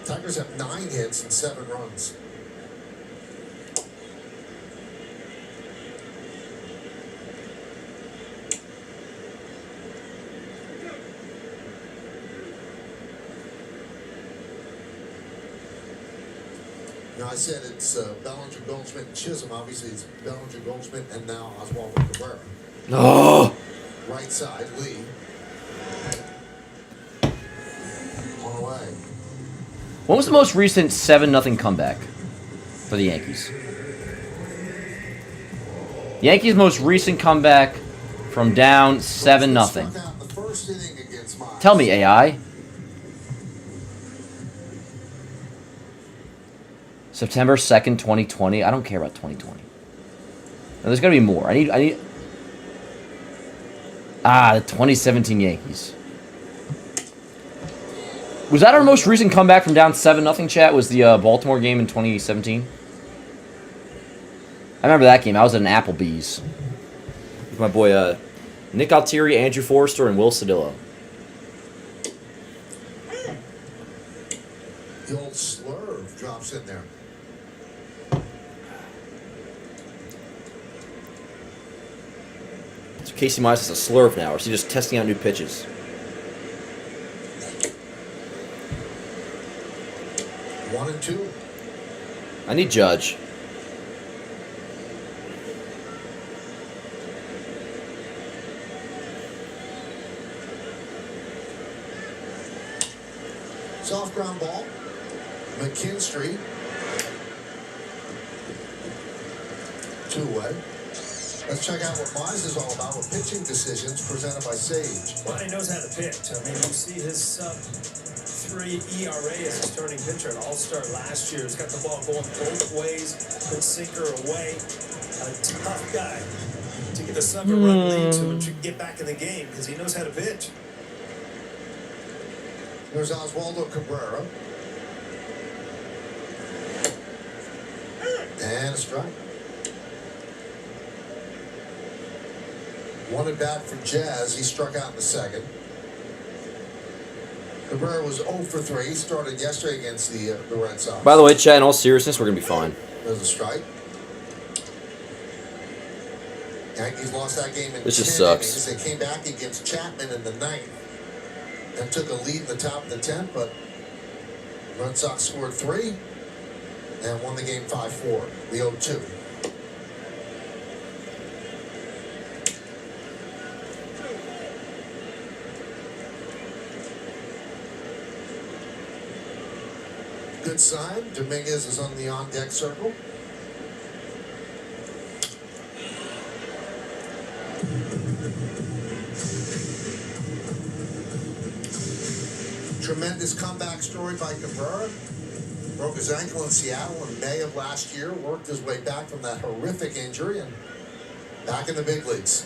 Tigers have 9 hits and 7 runs. Now, I said it's Bellinger, Goldschmidt, and Chisholm. Obviously, it's Bellinger, Goldschmidt, and now Oswaldo Cabrera. Oh! Right side, Lee. On the way. When was the most recent 7-0 comeback for the Yankees? Yankees' most recent comeback from down 7-0. Tell me, AI. September 2nd, 2020. I don't care about 2020. Now, there's got to be more. I need... the 2017 Yankees. Was that our most recent comeback from down 7-0, chat? Was the Baltimore game in 2017? I remember that game. I was at an Applebee's with my boy Nick Altieri, Andrew Forrester, and Will Cedillo. The old slurve drops in there. So Casey Mize is a slurve now, or is he just testing out new pitches? One and two. I need Judge. Soft ground ball. McKinstry. 2-away. Let's check out what Mize is all about with pitching decisions presented by Sage. Well, he knows how to pitch. I mean, you see his sub-3 ERA as a starting pitcher, an all-star last year. He's got the ball going both ways, good sinker away. A tough guy to get a 7-run lead so that you can get back in the game because he knows how to pitch. There's Oswaldo Cabrera. And a strike. One at bat for Jazz. He struck out in the second. Cabrera was 0 for 3. He started yesterday against the Red Sox. By the way, chat, in all seriousness, we're going to be fine. There's a strike. Yankees lost that game in This 10 just sucks. innings. They came back against Chapman in the 9th and took a lead in the top of the 10th, but Red Sox scored 3 and won the game 5-4. The 0-2. Good sign. Dominguez is on the on-deck circle. Tremendous comeback story by Cabrera. Broke his ankle in Seattle in May of last year. Worked his way back from that horrific injury and back in the big leagues.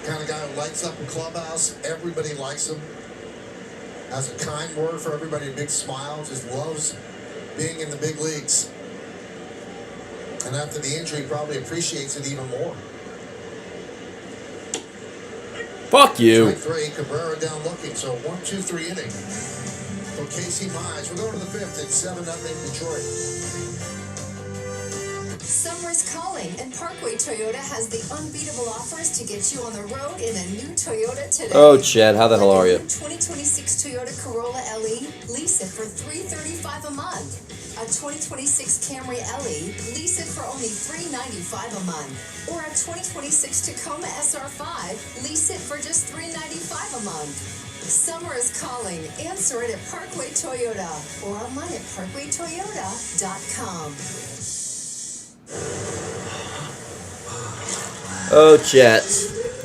Kind of guy who lights up a clubhouse. Everybody likes him. Has a kind word for everybody, a big smile. Just loves being in the big leagues. And after the injury, probably appreciates it even more. Fuck you. Strike 3, Cabrera down looking. So 1-2-3 inning for Casey Mize. We're going to the 5th. It's 7-0 Detroit. Summer's calling, and Parkway Toyota has the unbeatable offers to get you on the road in a new Toyota today. Oh, Chad, how the hell are you? 2026 Toyota Corolla LE, lease it for $335 a month. A 2026 Camry LE, lease it for only $395 a month. Or a 2026 Tacoma SR5, lease it for just $395 a month. Summer is calling. Answer it at Parkway Toyota or online at parkwaytoyota.com. Oh, chat.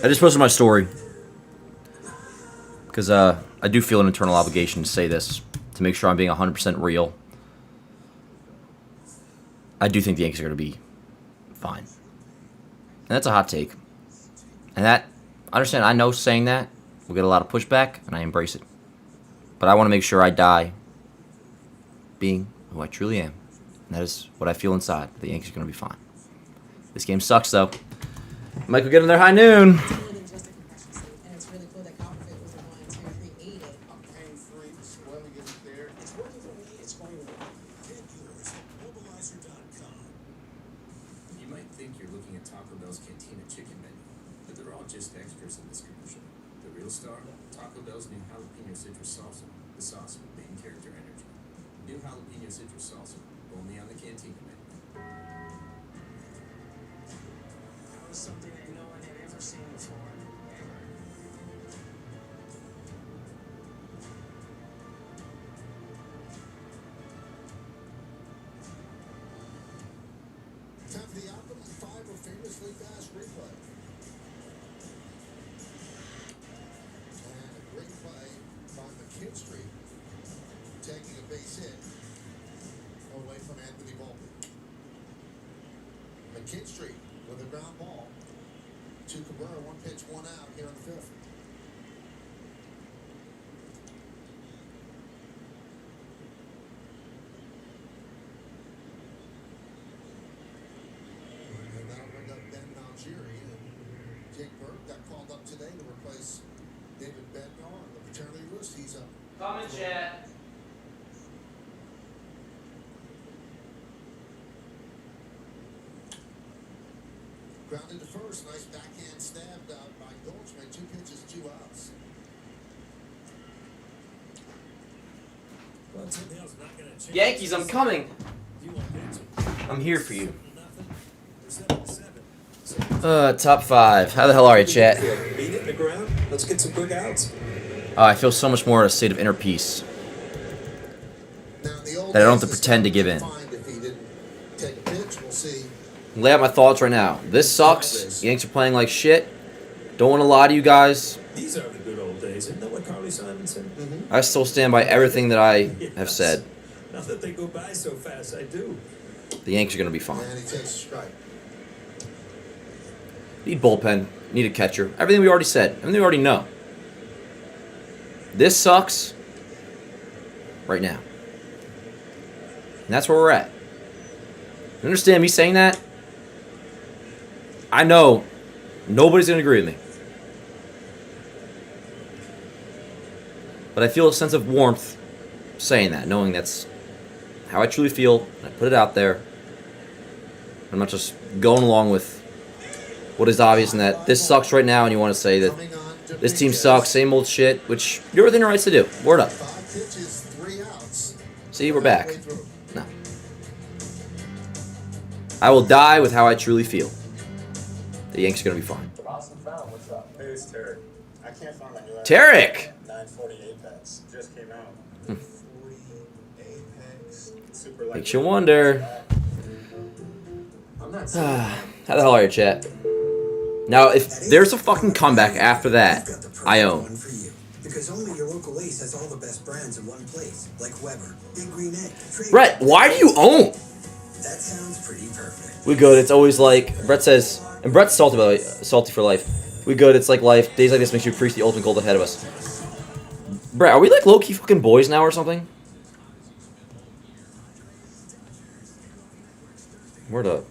I just posted my story. Because I do feel an internal obligation to say this. To make sure I'm being 100% real. I do think the Yankees are going to be fine. And that's a hot take. And that, understand, I know saying that will get a lot of pushback, and I embrace it. But I want to make sure I die being who I truly am. And that is what I feel inside. The Yankees are going to be fine. This game sucks, though. Michael, get in there high noon. You might think you're looking at Taco Bell's Cantina chicken menu, but they're all just extras in this commercial. The real star, Taco Bell's new jalapeno citrus salsa, the sauce with main character energy. New jalapeno citrus salsa, only on the Cantina menu. That was something that no one had ever seen before, ever. Time for the album, 5 are famously fast replay. And a great play by McKinstry, taking a base hit away from Anthony Volpe. McKinstry with a ground ball. to Cabrera. 1 pitch, 1 out here in the 5th. And that'll bring up Ben Malgeri. And Jake Burke got called up today to replace David Bednar on the paternity list. He's up. Comment chat. Grounded to first. Nice backhand stabbed by Goldschmidt. 2 pitches, 2 outs. Well, Tindale's not gonna change. Yankees, I'm coming. You won't pitch him. I'm here for you. Nothing. 7-7. Top 5. How the hell are you, chat? Beat it in the ground. Let's get some quick outs. I feel so much more in a state of inner peace that I don't have to pretend to give in. If he didn't take a pitch, we'll see. Lay out my thoughts right now. This sucks. Yanks are playing like shit. Don't want to lie to you guys. These are the good old days. Isn't that what Carly Simon said? I still stand by everything that I have said. Not that they go by so fast, I do. The Yanks are going to be fine. And he takes a strike. Need bullpen. Need a catcher. Everything we already said. Everything we already know. This sucks right now. And that's where we're at. You understand me saying that? I know nobody's going to agree with me. But I feel a sense of warmth saying that, knowing that's how I truly feel. And I put it out there. I'm not just going along with what is obvious and that this sucks right now and you want to say that this team sucks, same old shit, which you're within your rights to do. Word up. 5 pitches, 3 outs. See, we're back. No. I will die with how I truly feel. The Yanks are going to be fine. Awesome found. What's up? Hey, it's Tarek. I can't find my new Tarek! 940 Apex. Just came out. 40 Apex. Super light. Makes you wonder. I'm not How the hell are you, chat? Now, if there's a fucking comeback after that, I own. Because only your local Ace has all the best brands in one place, like Weber, Big Green Egg. Brett, why do you own? That sounds pretty perfect. We good. It's always like Brett says, and Brett's salty by the way, salty for life. We good. It's like life. Days like this makes you appreciate the ultimate goal ahead of us. Brett, are we like low key fucking boys now or something? Word up.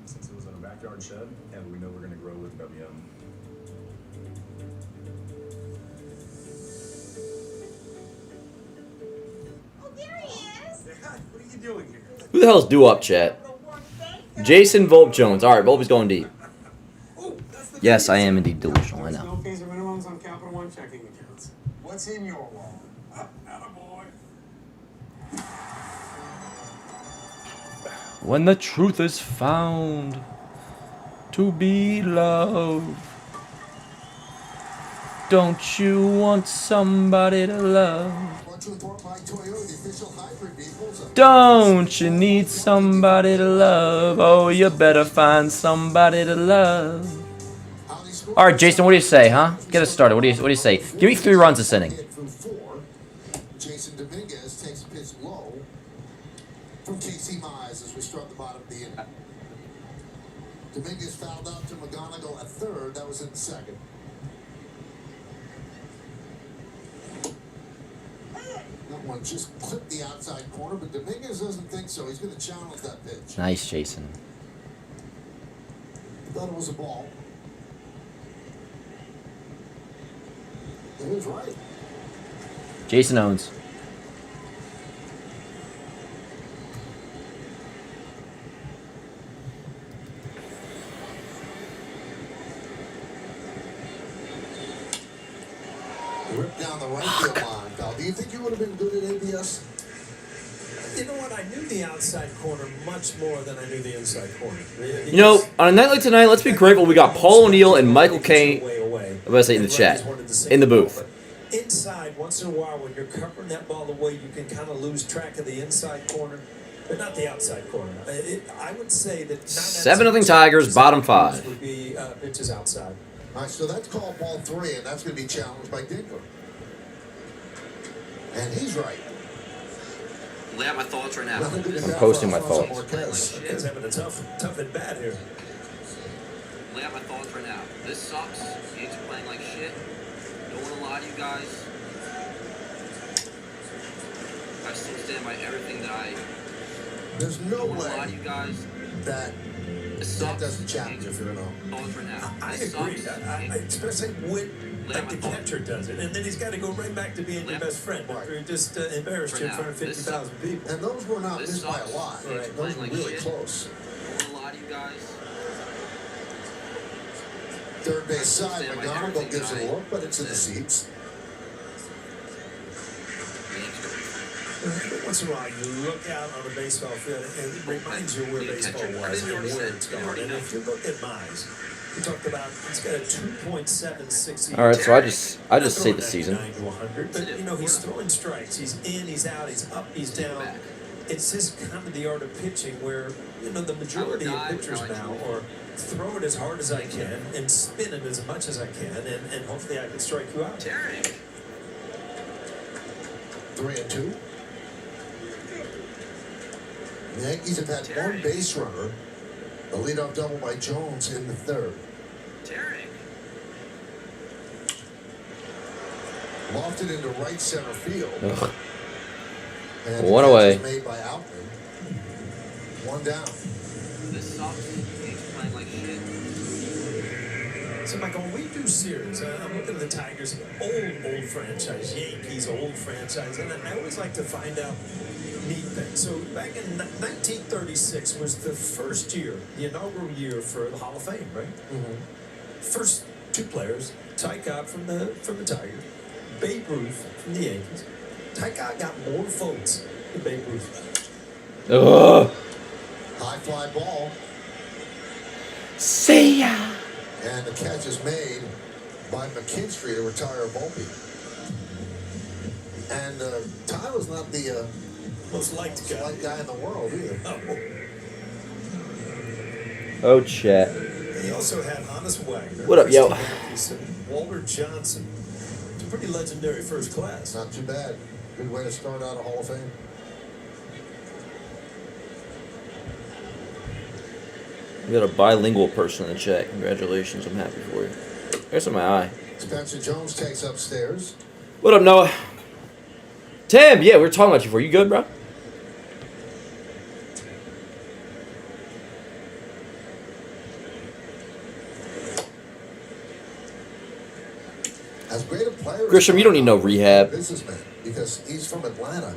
Since it was in a backyard shed, and we know we're going to grow with WM. Oh, there he is. Dad, what are you doing here? Who the hell's due up, chat? Jason Volpe Jones. All right, Volpe's going deep. Yes, I am indeed delusional. I know. No fees or minimums on Capital One checking accounts. What's in your wallet? Attaboy. When the truth is found to be love, don't you want somebody to love? Don't you need somebody to love? Oh, you better find somebody to love. All right, Jason, what do you say, huh? Get us started. What do you say? Give me 3 runs this inning. Jason Dominguez takes a pitch low from Casey Mize as we start the bottom of the inning. Dominguez fouled out to McGonigal at third. That was in the second. That one just clipped the outside corner, but Dominguez doesn't think so. He's going to challenge that pitch. Nice, Jason. Thought it was a ball. It was right. Jason owns. Ripped down the right field line, pal. Do you think you would have been good at ABS? You know what? I knew the outside corner much more than I knew the inside corner. You know, on a night like tonight, let's be grateful we got Paul O'Neill and Michael K. I'm going to say in the chat, in the booth. inside, once in a while, when you're covering that ball away, you can kind of lose track of the inside corner, but not the outside corner. I would say that 7-0 Tigers, bottom 5. would be pitches outside. All right, so that's called ball 3, and that's going to be challenged by Dinkler. And he's right. Lay out my thoughts right now. I'm posting my thoughts. Marquez having a tough at bat here. Lay out my thoughts right now. This sucks. Yankees are playing like shit. Don't want to lie to you guys. I still stand by everything that I. There's no don't want to way lie to you guys. that doesn't challenge if you're in Thoughts right now. I This agree. sucks. Especially when like the catcher does it, and then he's got to go right back to being your best friend after he just embarrassed you in front of 50,000 people. And those were not missed by a lot. Right. Those were really close. Don't want to lie to you guys. Third base side, McGonagall gives it a look, but it's in the seats. Once in a while, you look out on the baseball field, and it reminds you where baseball was and where it's going. And if you look at Mize, we talked about he's got a 2.76. All right, so I just say the season. 99 to 100, but you know he's throwing strikes. He's in, he's out, he's up, he's down. It's just kind of the art of pitching, where you know the majority of pitchers now are throw it as hard as I can and spin it as much as I can, and hopefully I can strike you out. 3-2. The Yankees have had one base runner, a leadoff double by Jones in the third. Lofted into right center field. Ugh. And One the catch away. is made by Outman. One down. This sucks. Yankees playing like shit. So, Michael, when we do series, I'm looking at the Tigers, old franchise, Yankees, old franchise, and I always like to find out neat things. So, back in 1936 was the first year, the inaugural year for the Hall of Fame, right? Mm-hmm. First two players, Ty Cobb from the Tigers, Babe Ruth from the Yankees. Ty Cobb got more votes than Babe Ruth. Ugh. High fly ball. See ya. And the catch is made by McKinstry to retire Volpe. And Ty was not the most liked guy in the world either. Oh, chat. He also had Honus Wagner. What up, yo? Walter Johnson. It's a pretty legendary first class. Not too bad. Good way to start out a Hall of Fame. We got a bilingual person in the chat. Congratulations. I'm happy for you. There's my eye. Spencer Jones takes upstairs. What up, Noah? Tim, yeah, we were talking about you before. You good, bro? As great a player, Grisham, you don't need no rehab. Businessman, because he's from Atlanta,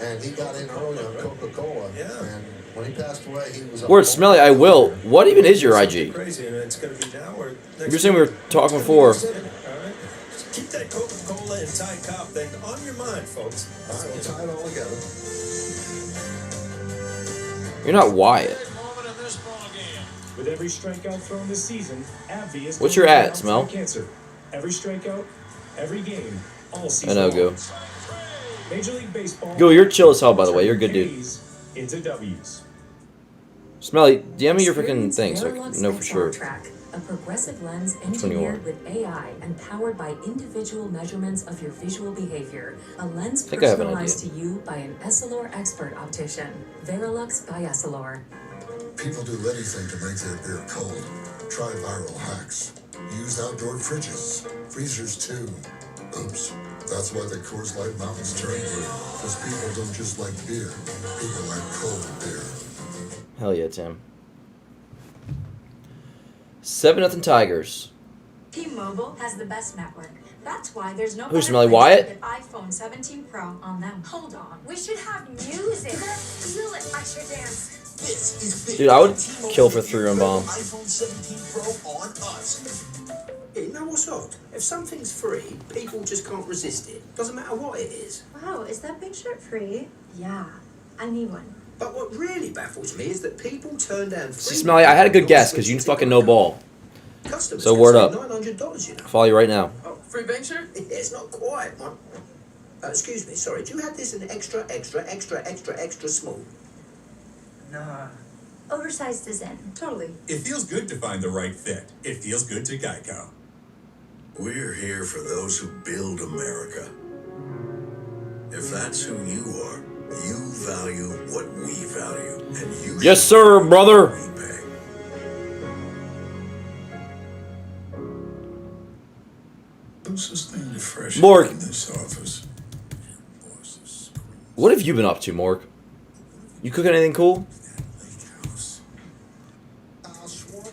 and he got in early on Coca-Cola. Yeah. And when he passed away, he was. Word Smelly, I will. What even is your IG? Crazy, and it's going to be now or next You're saying we were talking before. All right. Keep that Coca-Cola and Ty Cobb thing on your mind, folks. All right, we'll tie it all together. You're not Wyatt. With every strikeout thrown this season, AbbVie is What's your ad, Smell? cancer. Every strikeout, every game, all season. I know, Go. Major League Baseball. Go, you're chill as hell, by the way. You're a good dude. Into W's. Smelly, DM me your freaking thing so I can know for sure. A progressive lens Which one you want? engineered with AI and powered by individual measurements of your visual behavior. A lens I think I have an personalized to you by an Essilor expert optician. Verilux by Essilor. People do anything to make their beer cold. Try viral hacks. Use outdoor fridges, freezers too. Oops, that's why the Coors Light Mountains turn blue. Because people don't just like beer, people like cold beer. Hell yeah, Tim. 7-0 Tigers. T-Mobile has the best network. That's why there's no Who's better Smelly place Wyatt? to get iPhone 17 Pro on them. Hold on. We should have music. Feel it. I should dance. This is big. Dude, I would kill for 3-run bomb. iPhone 17 Pro on us. Yeah, you know what's odd? If something's free, people just can't resist it. Doesn't matter what it is. Wow, is that big shirt free? Yeah, I need one. But what really baffles me is that people turn down free. See, Smelly, I had a good guess because you fucking know ball. Customers So can word save up. $900, you know. Follow you right now. Oh, Free picture? It's not quite, man. Excuse me, sorry. Do you have this in extra small? Nah. Oversized is in. Totally. It feels good to find the right fit. It feels good to Geico. We're here for those who build America. If that's who you are, you value what we value, and you Yes, sir, brother. Closest thing to fresh Mork. in this office. What have you been up to, Mork? You cooking anything cool?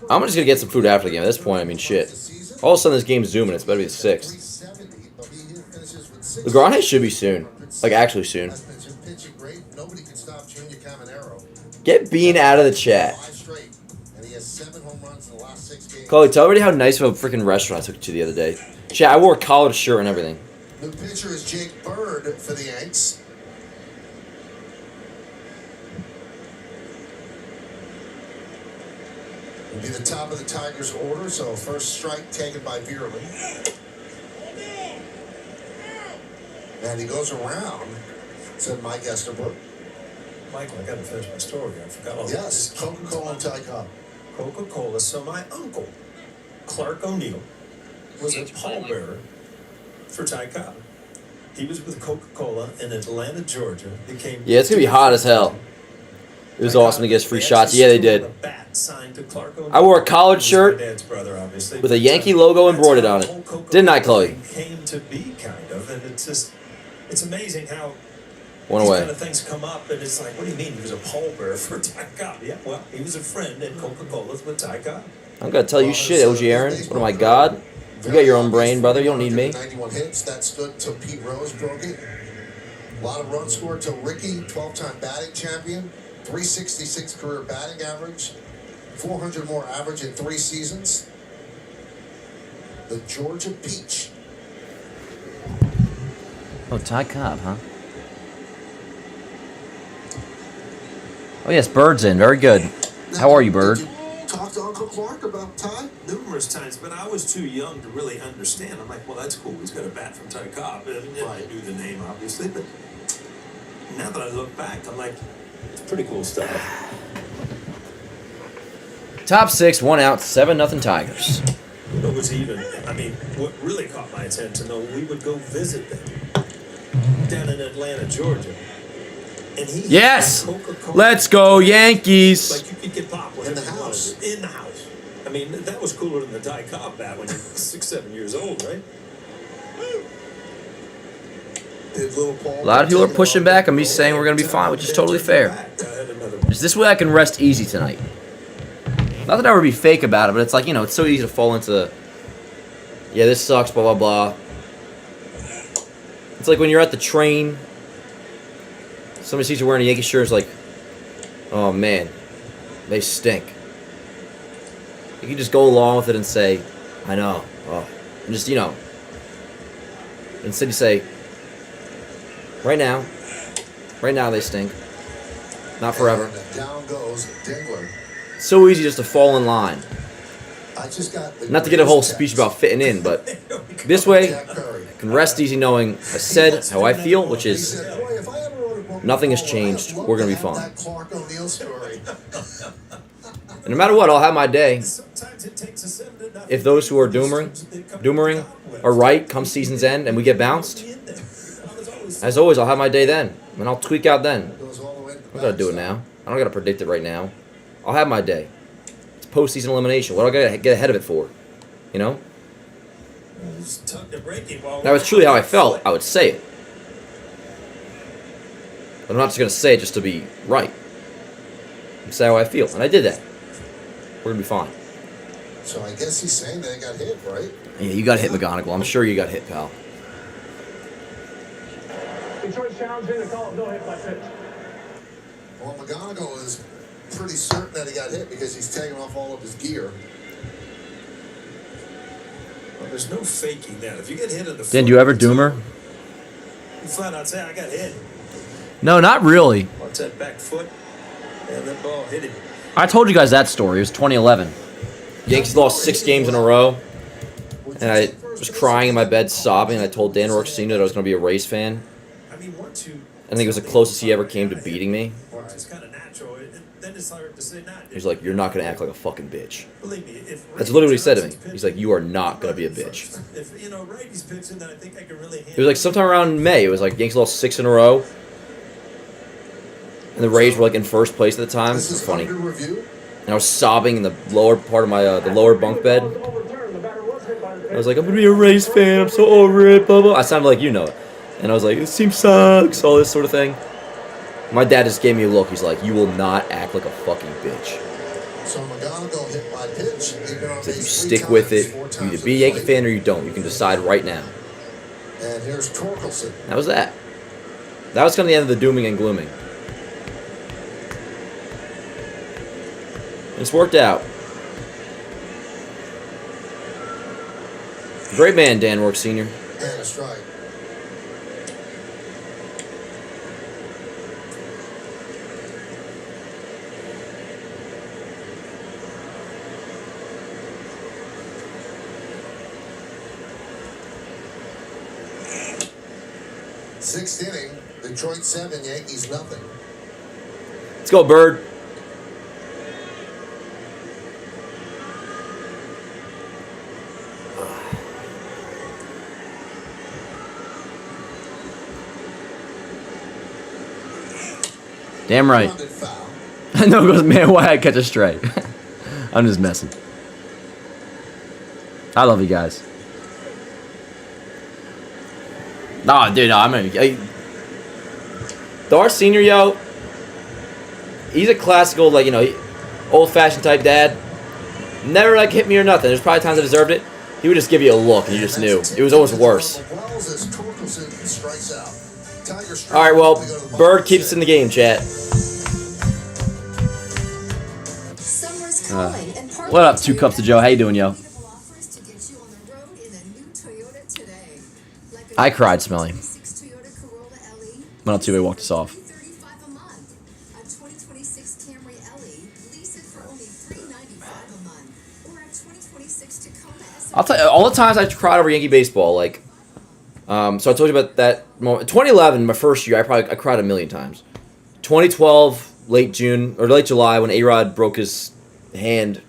I'm just gonna get some food after the game. At this point, I mean, shit. All of a sudden, this game's zooming. It's better be the 6th. LeGrand should be soon. Like, actually soon. Get Bean out of the chat. Coley, tell everybody how nice of a freaking restaurant I took you to the other day. Chat, I wore a collared shirt and everything. New pitcher is Jake Bird for the Yanks. Will be the top of the Tigers order, so first strike taken by Veerman. And he goes around, said Mike Estabrook. Michael, I gotta finish my story. I forgot all Yes, Coca-Cola and Ty Cobb. Coca-Cola. So my uncle, Clark O'Neill, was a pallbearer for Ty Cobb. He was with Coca-Cola in Atlanta, Georgia. Became Yeah, it's gonna be hot as hell. It was awesome to get free shots. Yeah, they did. I wore a collared shirt with a Yankee logo embroidered on it. Didn't I, Chloe? Came to be kind of, and it's amazing how One these away. kind of things come up, and it's like, what do you mean he was a pallbearer for Ty Cobb? Yeah, well, he was a friend at Coca-Cola's with Ty Cobb. I'm gonna tell you shit, OG Aaron. What am I, God? You got your own brain, brother. You don't need me. 91 hits. That stood till Pete Rose broke it. A lot of runs scored till Ricky, 12-time batting champion. 366 career batting average. 400 more average in 3 seasons. The Georgia Peach. Oh, Ty Cobb, huh? Oh, yes, Bird's in. Very good. How are you, Bird? Talk to Uncle Clark about Ty? Numerous times, but I was too young to really understand. I'm like, well, that's cool. He's got a bat from Ty Cobb. And I knew the name, obviously, but now that I look back, I'm like, it's pretty cool stuff. Top 6, 1 out, 7-0 Tigers. It was even, I mean, what really caught my attention, though, we would go visit them down in Atlanta, Georgia. And he Yes! had Coca-Cola. Let's go, Yankees! Like, you could get pop with In the him house. In the house. I mean, that was cooler than the Ty Cobb bat when you're 6, 7 years old, right? A lot of people are pushing back on me saying we're going to be fine, which is totally fair. Is this way I can rest easy tonight? Not that I would be fake about it, but it's like, you know, it's so easy to fall into, yeah, this sucks, blah, blah, blah. It's like when you're at the train, somebody sees you wearing a Yankee shirt, it's like, oh, man, they stink. You can just go along with it and say, I know, oh, and just, you know, instead you say, right now they stink. Not forever. And down goes Dingler. So easy just to fall in line. I just got the Not to get a whole speech about fitting in, but this way, I can rest easy knowing I said how I feel, which is nothing has changed. We're going to be fine. that Clark O'Neill story. And no matter what, I'll have my day. If those who are doomering are right come season's end and we get bounced, as always, I'll have my day then. And I'll tweak out then. I don't got to do it now. I don't got to predict it right now. I'll have my day. It's postseason elimination. What do I got to get ahead of it for? You know? That was truly how I felt. I would say it. But I'm not just going to say it just to be right. I'm say how I feel. And I did that. We're going to be fine. So I guess he's saying they got hit, right? Yeah, you got hit, McGonagall. I'm sure you got hit, pal. Detroit challenging to call it no hit by pitch. Well, McGonagall is pretty certain that he got hit because he's taking off all of his gear. Well, there's no faking that. If you get hit in the foot, Dan, do you ever doomer? you flat out say, I got hit. No, not really. Watch that back foot, and that ball hit him. I told you guys that story. It was 2011. Yankees lost 6 games in a row. And was crying in my bed, sobbing, and I told Dan Rourke Sr. that I was going to be a Rays fan. I mean, once you... I think it was the closest he ever came to beating me. It's kind of natural. Then it's hard to say not. He's like, you're not going to act like a fucking bitch. Believe me, if That's literally what he said to me. He's like, you are not going to be a bitch. If, you know, righty's pitching, then I think I can really handle It was like sometime around May. It was like Yankees lost 6 in a row. And the Rays were like in first place at the time. This is funny. And I was sobbing in the lower part of my, the lower bunk bed. I was like, I'm going to be a Rays fan. I'm so over it, blah, blah. I sounded like you know it. And I was like, this team sucks, all this sort of thing. My dad just gave me a look. He's like, you will not act like a fucking bitch. So McGonigal hit by pitch. He's like, you stick with it. You either be a Yankee fan or you don't. You can decide right now. And here's Torkelson. That was that. That was kind of the end of the dooming and glooming. It's worked out. Great man, Dan Rourke Sr. And a strike. Sixth inning, Detroit 7, Yankees nothing. Let's go, Bird. Damn right. I know it goes, man, why I catch a strike? I'm just messing. I love you guys. Nah, dude, no, I'm gonna. Our senior, yo, he's a classical, like, you know, old-fashioned type dad. Never, like, hit me or nothing. There's probably times I deserved it. He would just give you a look, and you just knew. It was always worse. All right, well, Bird keeps us in the game, chat. What up, 2 Cups of Joe? How you doing, yo? I cried, Smelly. When Altuve walked us off. I'll tell you, all the times I cried over Yankee baseball, like, so I told you about that moment. 2011, my first year, I cried a million times. 2012, late June, or late July, when A-Rod broke his hand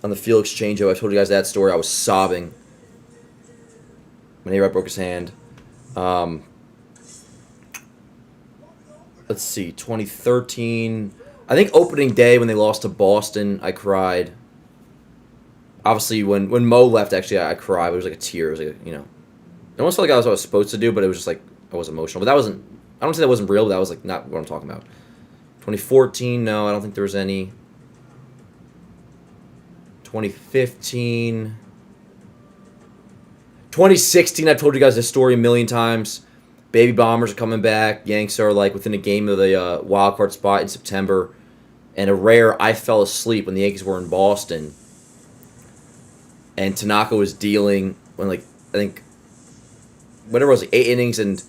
on the field exchange, I told you guys that story. I was sobbing when A-Rod broke his hand. Let's see, 2013. I think opening day when they lost to Boston, I cried. Obviously, when Mo left, actually, I cried. It was like a tear. It was like, you know, it almost felt like that was what I was supposed to do, but it was just like I was emotional. But that wasn't. I don't say that wasn't real. But that was like not what I'm talking about. 2014, no, I don't think there was any. 2015. 2016, I've told you guys this story a million times. Baby Bombers are coming back. Yanks are like within a game of the wild card spot in September. And a rare, I fell asleep when the Yankees were in Boston. And Tanaka was dealing when, like, I think, whatever it was, like 8 innings. And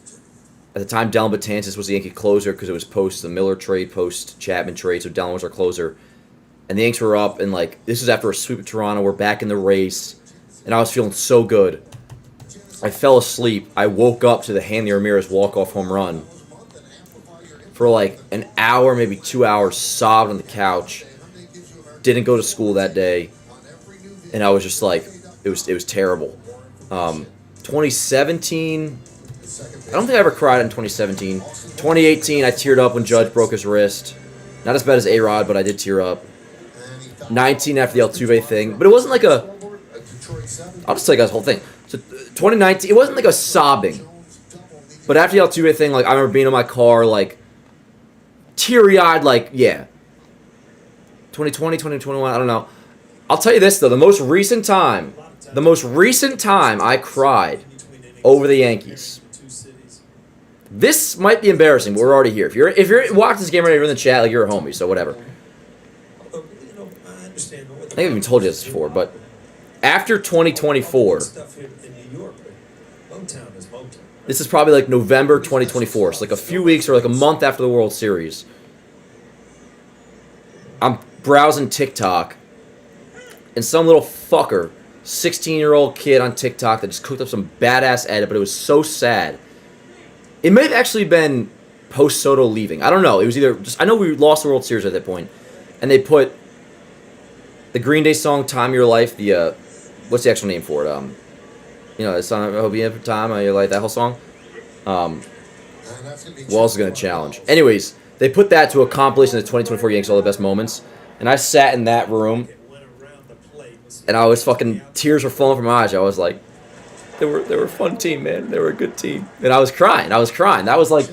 at the time, Dellin Betances was the Yankee closer because it was post the Miller trade, post Chapman trade. So Dellin was our closer. And the Yanks were up. And, like, this was after a sweep of Toronto. We're back in the race. And I was feeling so good. I fell asleep. I woke up to the Hanley Ramirez walk-off home run. For like an hour, maybe 2 hours, sobbed on the couch. Didn't go to school that day. And I was just like, it was terrible. 2017, I don't think I ever cried in 2017. 2018, I teared up when Judge broke his wrist. Not as bad as A-Rod, but I did tear up. 19 after the Altuve thing. But it wasn't like a... I'll just tell you guys the whole thing. So 2019, it wasn't like a sobbing. But after the Altuve thing, like, I remember being in my car, like, teary-eyed, like, yeah. 2020, 2021, I don't know. I'll tell you this, though. The most recent time I cried over the Yankees. This might be embarrassing, but we're already here. If you're watching this game right now, you're in the chat, like, you're a homie, so whatever. I think I've even told you this before, but after 2024, this is probably like November 2024, so like a few weeks or like a month after the World Series, I'm browsing TikTok, and some little fucker 16-year-old kid on TikTok that just cooked up some badass edit, but it was so sad. It may have actually been post Soto leaving. I don't know. It was either just, I know we lost the World Series at that point, and they put the Green Day song "Time of Your Life." The what's the actual name for it? You know, the song "I Hope You Have Time of Your Life." That whole song. Walls is gonna challenge. Anyways, they put that to a compilation of the 2024 Yankees All the Best Moments, and I sat in that room, and I was fucking tears were flowing from my eyes. I was like, they were a fun team, man. They were a good team, and I was crying. That was like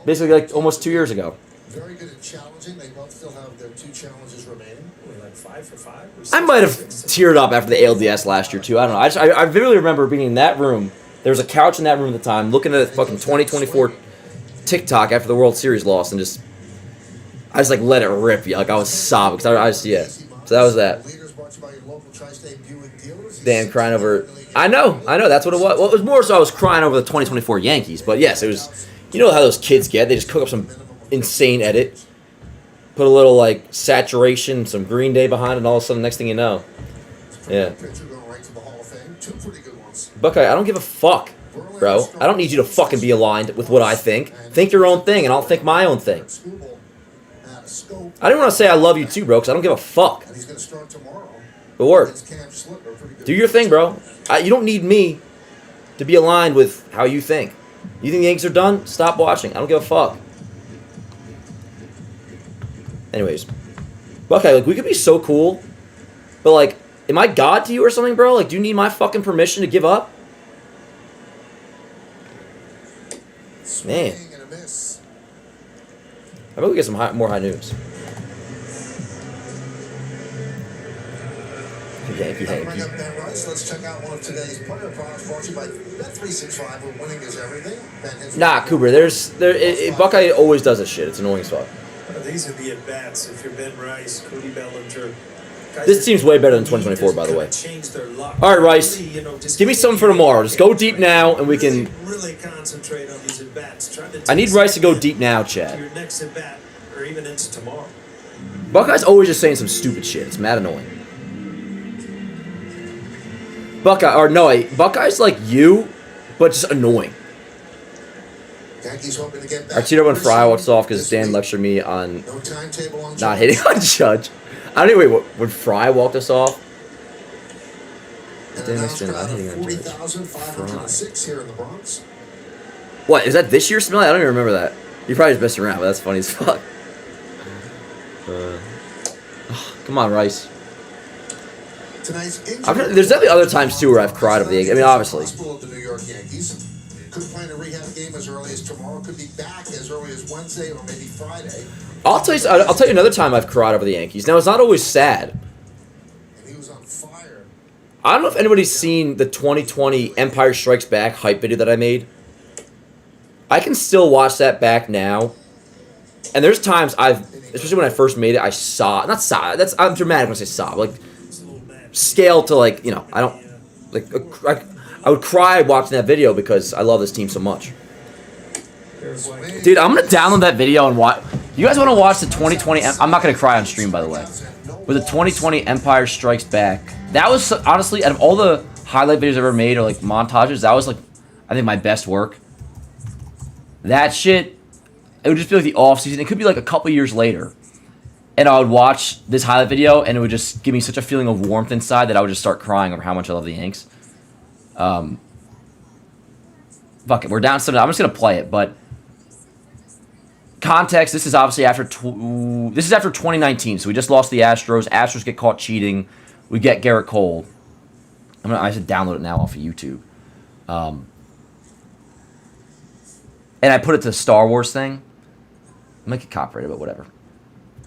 basically like almost 2 years ago. Very good at challenging. They both still have their 2 challenges remaining. Like 5 for 5. I might have teared up after the ALDS last year too. I don't know. I vividly remember being in that room. There was a couch in that room at the time, looking at fucking 2024 TikTok after the World Series loss, and I just like let it rip. Yeah, like I was sobbing because I just So that was that. Damn, crying over. I know. That's what it was. Well, it was more so I was crying over the 2024 Yankees. But yes, it was. You know how those kids get. They just cook up some insane edit, put a little like saturation, some Green Day behind it, and all of a sudden, next thing you know, yeah. Buckeye, I don't give a fuck, bro. I don't need you to fucking be aligned with what I think. Think your own thing, and I'll think my own thing. I didn't want to say I love you too, bro, because I don't give a fuck. But work. Do your thing, bro. You don't need me to be aligned with how you think. You think the Yankees are done? Stop watching. I don't give a fuck. Anyways. Buckeye, like, we could be so cool, but, like, am I God to you or something, bro? Like, do you need my fucking permission to give up? Man. How about we get some more high news? Yankee. Bring up Ben Rice. Let's check out one of today's player props brought to you by Bet365, where winning is everything. Nah, Cooper. Buckeye always does this shit. It's annoying as fuck. These are the at-bats. If you're Ben Rice, Cody Bellinger. This team's way better than 2024, by the way. All right, Rice. Give me something for tomorrow. Just go deep now, and we can. Really concentrate on these at-bats. I need Rice to go deep now, Chad. Your next at-bat, or even into tomorrow. Buckeye's always just saying some stupid shit. It's mad annoying. Buckeye's like you, but just annoying. Our Tito and Fry walks off because Dan lectured me on not hitting on Judge. I don't even when Fry walked us off. Dan lectured not hitting on Judge. What, is that this year's Smelly? I don't even remember that. You probably just messing around, but that's funny as fuck. Come on, Rice. There's definitely other times too where I've cried over the Yankees. I mean, obviously. The New York Yankees could play in a rehab game as early as tomorrow. Could be back as early as Wednesday or maybe Friday. I'll tell you another time I've cried over the Yankees. Now it's not always sad. And he was on fire. I don't know if anybody's seen the 2020 Empire Strikes Back hype video that I made. I can still watch that back now, and there's times especially when I first made it, I sobbed. Not sob. I'm dramatic when I say sob. Like. Scale to like, you know, I don't like I would cry watching that video because I love this team so much. Dude, I'm gonna download that video and watch. You guys want to watch the 2020? I'm not gonna cry on stream, by the way. With the 2020 Empire Strikes Back, that was honestly out of all the highlight videos I've ever made or like montages, that was like I think my best work. That shit, it would just be like the off season. It could be like a couple years later. And I would watch this highlight video, and it would just give me such a feeling of warmth inside that I would just start crying over how much I love the Yanks. Fuck it, we're down 7. I'm just gonna play it, but context. This is obviously after 2019, so we just lost the Astros. Astros get caught cheating. We get Garrett Cole. I should download it now off of YouTube. And I put it to the Star Wars thing. I might get copyrighted, but whatever.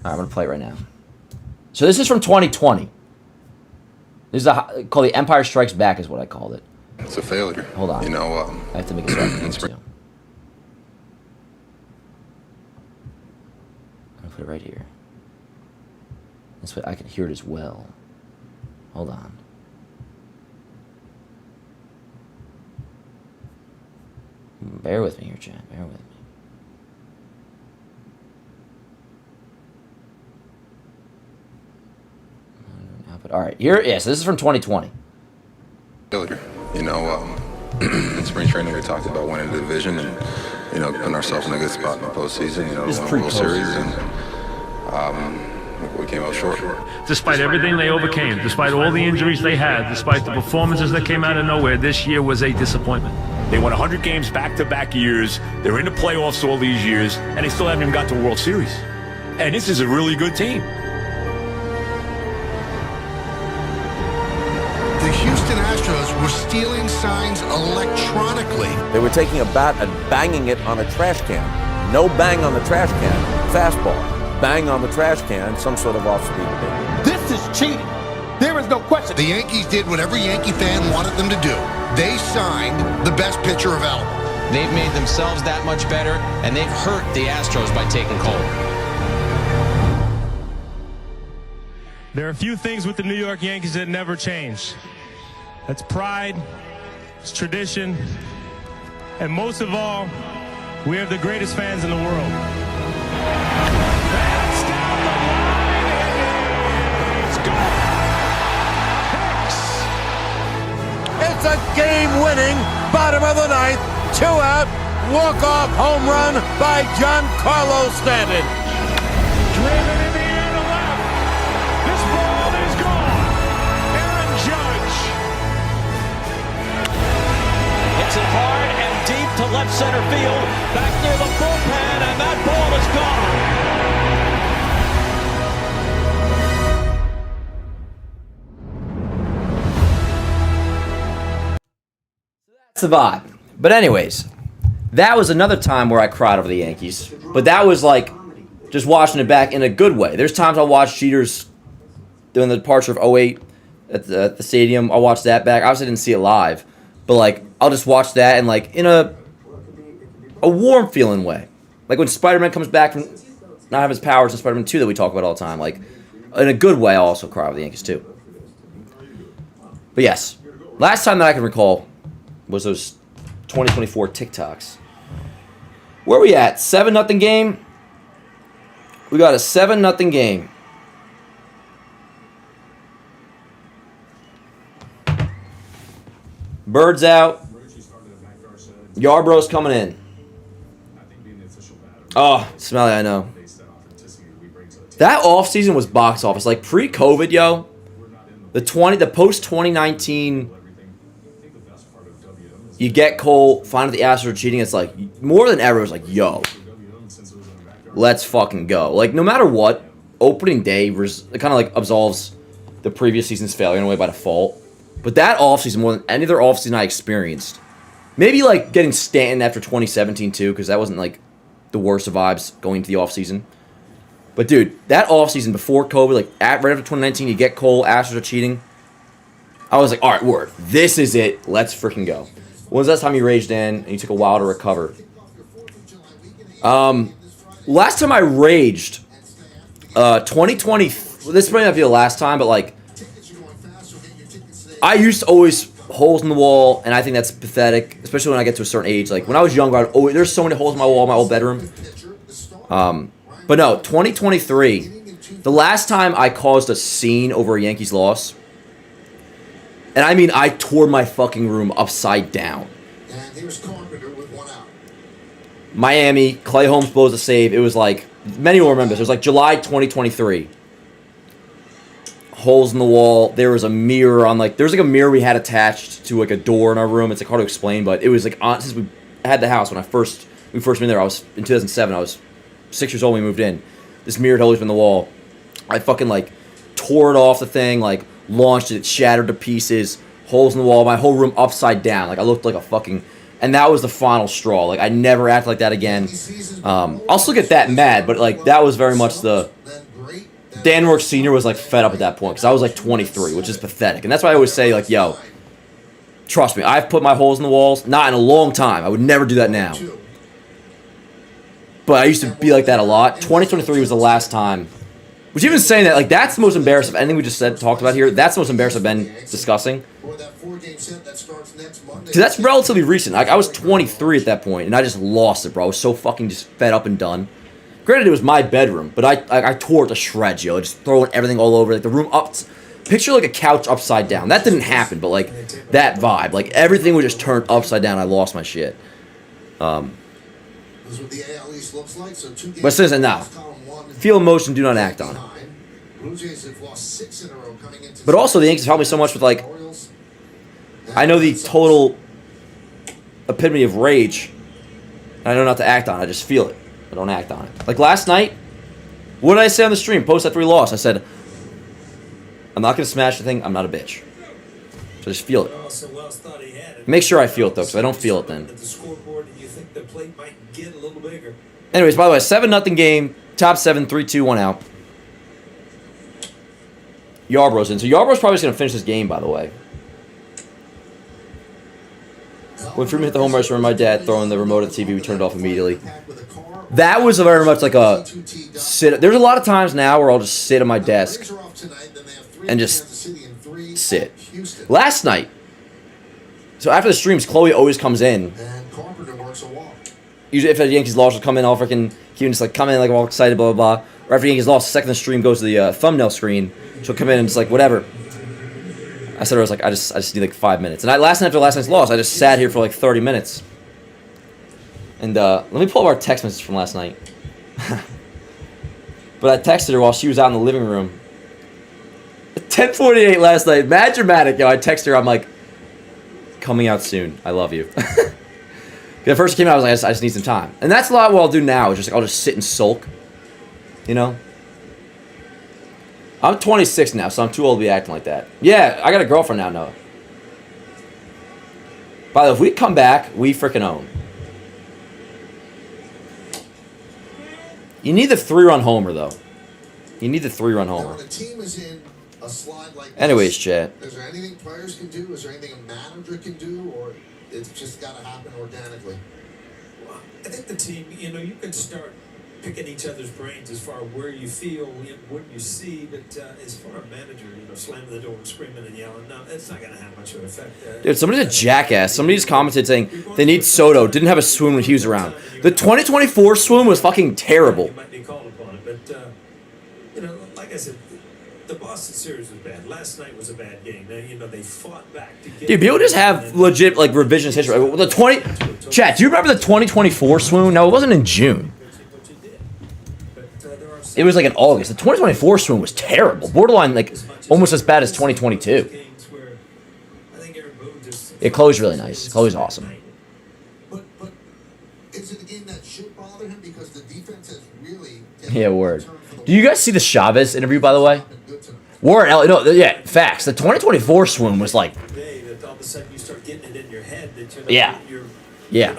Alright, I'm going to play it right now. So this is from 2020. This is called the Empire Strikes Back is what I called it. It's a failure. Hold on. You know, I have to make it so I can too. I'm going to put it right here. This way I can hear it as well. Hold on. Bear with me here, Chad. Bear with me. But all right, here, yeah. So this is from 2020. in spring training, we talked about winning the division and, you know, putting ourselves in a good spot in the postseason, you know, win the World Series, and we came out short. Despite everything they overcame, despite all the injuries they had, despite the performances that came out of nowhere, this year was a disappointment. They won 100 games back-to-back years. They're in the playoffs all these years, and they still haven't even got to the World Series. And this is a really good team. The Houston Astros were stealing signs electronically. They were taking a bat and banging it on a trash can. No bang on the trash can, fastball. Bang on the trash can, some sort of off-speed thing. This is cheating. There is no question. The Yankees did what every Yankee fan wanted them to do. They signed the best pitcher available. They've made themselves that much better, and they've hurt the Astros by taking Cole. There are a few things with the New York Yankees that never change. That's pride, it's tradition, and most of all, we have the greatest fans in the world. That's down the line. It's gone. It's a game-winning, bottom of the ninth, 2-out, walk-off home run by Giancarlo Stanton. Driven in the air to left. This ball is gone. Aaron Judge. Hits it hard and deep to left center field. Back near the bullpen, and that ball is gone. That's the vibe. But anyways, that was another time where I cried over the Yankees. But that was like just watching it back in a good way. There's times I'll watch Jeter's doing the departure of '08 at the stadium. I'll watch that back. Obviously, I didn't see it live. But like, I'll just watch that and like in a warm feeling way. Like when Spider-Man comes back from not having his powers in Spider-Man 2 that we talk about all the time. Like, in a good way, I'll also cry over the Yankees too. But yes, last time that I can recall was those 2024 TikToks. Where are we at? 7-0 game? We got a 7-0 game. Bird's out. Yarbrough's coming in. Oh, Smelly, I know. That offseason was box office. Like pre-COVID, yo. The post-2019, you get Cole, find out the Astros are cheating. It's like, more than ever, it was like, yo, let's fucking go. Like, no matter what, opening day, it kind of like absolves the previous season's failure in a way by default. But that offseason, more than any other offseason I experienced, maybe like getting Stanton after 2017 too, because that wasn't like the worst of vibes going into the offseason. But dude, that offseason before COVID, like right after 2019, you get Cole, Astros are cheating. I was like, all right, word, this is it. Let's freaking go. When was the last time you raged in and you took a while to recover? Last time I raged, 2020. This might not be the last time, but like, I used to always holes in the wall, and I think that's pathetic, especially when I get to a certain age. Like when I was younger, there's so many holes in my wall in my old bedroom. But no, 2023, the last time I caused a scene over a Yankees loss, and I mean I tore my fucking room upside down. Miami, Clay Holmes blows a save. It was like, many will remember this. It was like July 2023. Holes in the wall. There was a mirror on there was like a mirror we had attached to like a door in our room. It's like hard to explain, but it was like since we had the house when we first moved in there. I was in 2007. I was 6 years old when we moved in. This mirror had always been the wall. I fucking like tore it off the thing, like launched it, shattered to pieces. Holes in the wall. My whole room upside down. Like I looked like a fucking. And that was the final straw. Like I never act like that again. I'll still get that mad, but like that was very much the. Dan Rourke Sr. was like fed up at that point because I was like 23, which is pathetic. And that's why I always say, like, yo, trust me, I've put my holes in the walls, not in a long time. I would never do that now. But I used to be like that a lot. 2023 was the last time. Which even saying that, like, that's the most embarrassing of anything we just talked about here. That's the most embarrassing I've been discussing. Because that's relatively recent. Like, I was 23 at that point, and I just lost it, bro. I was so fucking just fed up and done. Granted, it was my bedroom, but I tore it to shreds, yo. Just throwing everything all over. Like the room picture like a couch upside down. That didn't happen, but like that vibe. Like everything was just turned upside down. I lost my shit. But citizen, now feel emotion, do not act on it. But also the Yankees helped me so much with like, I know the total epitome of rage. I know not to act on it. I just feel it. I don't act on it. Like last night, what did I say on the stream? Post after we lost. I said, I'm not going to smash the thing. I'm not a bitch. So just feel it. Make sure I feel it, though, because if I don't feel it, then. Anyways, by the way, 7-0 game. Top 7, 3-2, 1 out. Yarborough's in. So Yarborough's probably just going to finish this game, by the way. When Freeman hit the home run, I remember my dad throwing the remote at the TV. We turned it off immediately. That was very much like a sit. There's a lot of times now where I'll just sit at my desk and just sit. Last night, so after the streams, Chloe always comes in. Usually, if the Yankees lost, she'll come in all freaking cute and just like come in like all excited, blah blah blah. Or after the Yankees lost, the second the stream goes to the thumbnail screen, she'll come in and just like whatever. I said to her, I was like, I just need like 5 minutes. And last night after last night's loss, I just sat here for like 30 minutes. And let me pull up our text message from last night. But I texted her while she was out in the living room. At 10:48 last night, mad dramatic. Yo, I texted her. I'm like, coming out soon. I love you. At first it came out, I was like, I just need some time. And that's a lot of what I'll do now. Is just like I'll just sit and sulk. You know. I'm 26 now, so I'm too old to be acting like that. Yeah, I got a girlfriend now, Noah. By the way, if we come back, we freaking own. You need the 3-run homer, though. You need the 3-run homer. When a team is in a slide like Anyways, this, chat. Is there anything players can do? Is there anything a manager can do? Or it's just got to happen organically? Well, I think the team, you can start picking each other's brains as far as where you feel, what you see, but as far as manager, slamming the door and screaming and yelling, no, it's not going to have much of an effect. Dude, somebody's a jackass. Somebody just commented saying they need Soto. Didn't have a swoon when he was around. The 2024 swoon was fucking terrible. You might be called upon it, but, like I said, the Boston series was bad. Last night was a bad game. Now, they fought back to get... Dude, people just have legit, like, revisionist history. Chat, do you remember the 2024 swoon? No, it wasn't in June. It was like in August. The 2024 swoon was terrible. Borderline, like, almost as bad as 2022. It Chloe's really nice. Chloe's awesome. But is it a game that should bother him because the defense has really... Yeah, word. Do you guys see the Chavez interview, by the way? Word. No, yeah, facts. The 2024 swoon was like... Yeah. Yeah.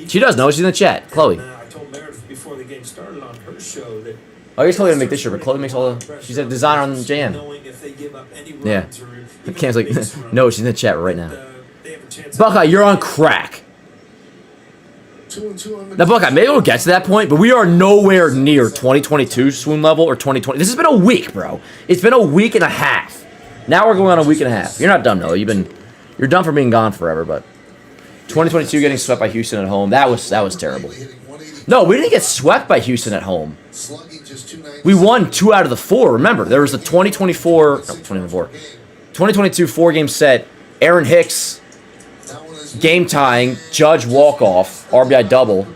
She does know. She's in the chat. Chloe. I told Meredith before the game started on her show that... Oh, you're Chloe gonna make this shirt, but Chloe makes all the... She's a designer on JM. Yeah. Cam's like, no, she's in the chat right now. Buckeye, you're on crack. Now, Buckeye, maybe we'll get to that point, but we are nowhere near 2022 swoon level or 2020. This has been a week, bro. It's been a week and a half. Now we're going on a week and a half. You're not done, though. You're done for being gone forever, but 2022 getting swept by Houston at home, that was terrible. No, we didn't get swept by Houston at home. We won 2 out of the 4. Remember, there was a 2022 4-game set. Aaron Hicks, game tying, Judge walk-off, RBI double.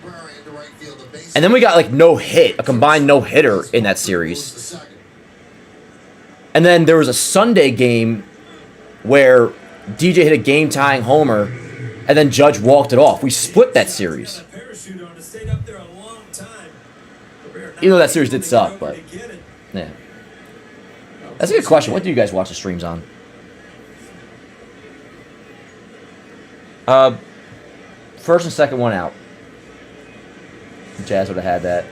And then we got like a combined no-hitter in that series. And then there was a Sunday game where DJ hit a game-tying homer, and then Judge walked it off. We split that series. Even though that series did suck, but yeah. That's a good question. What do you guys watch the streams on? First and second one out. Jazz would have had that.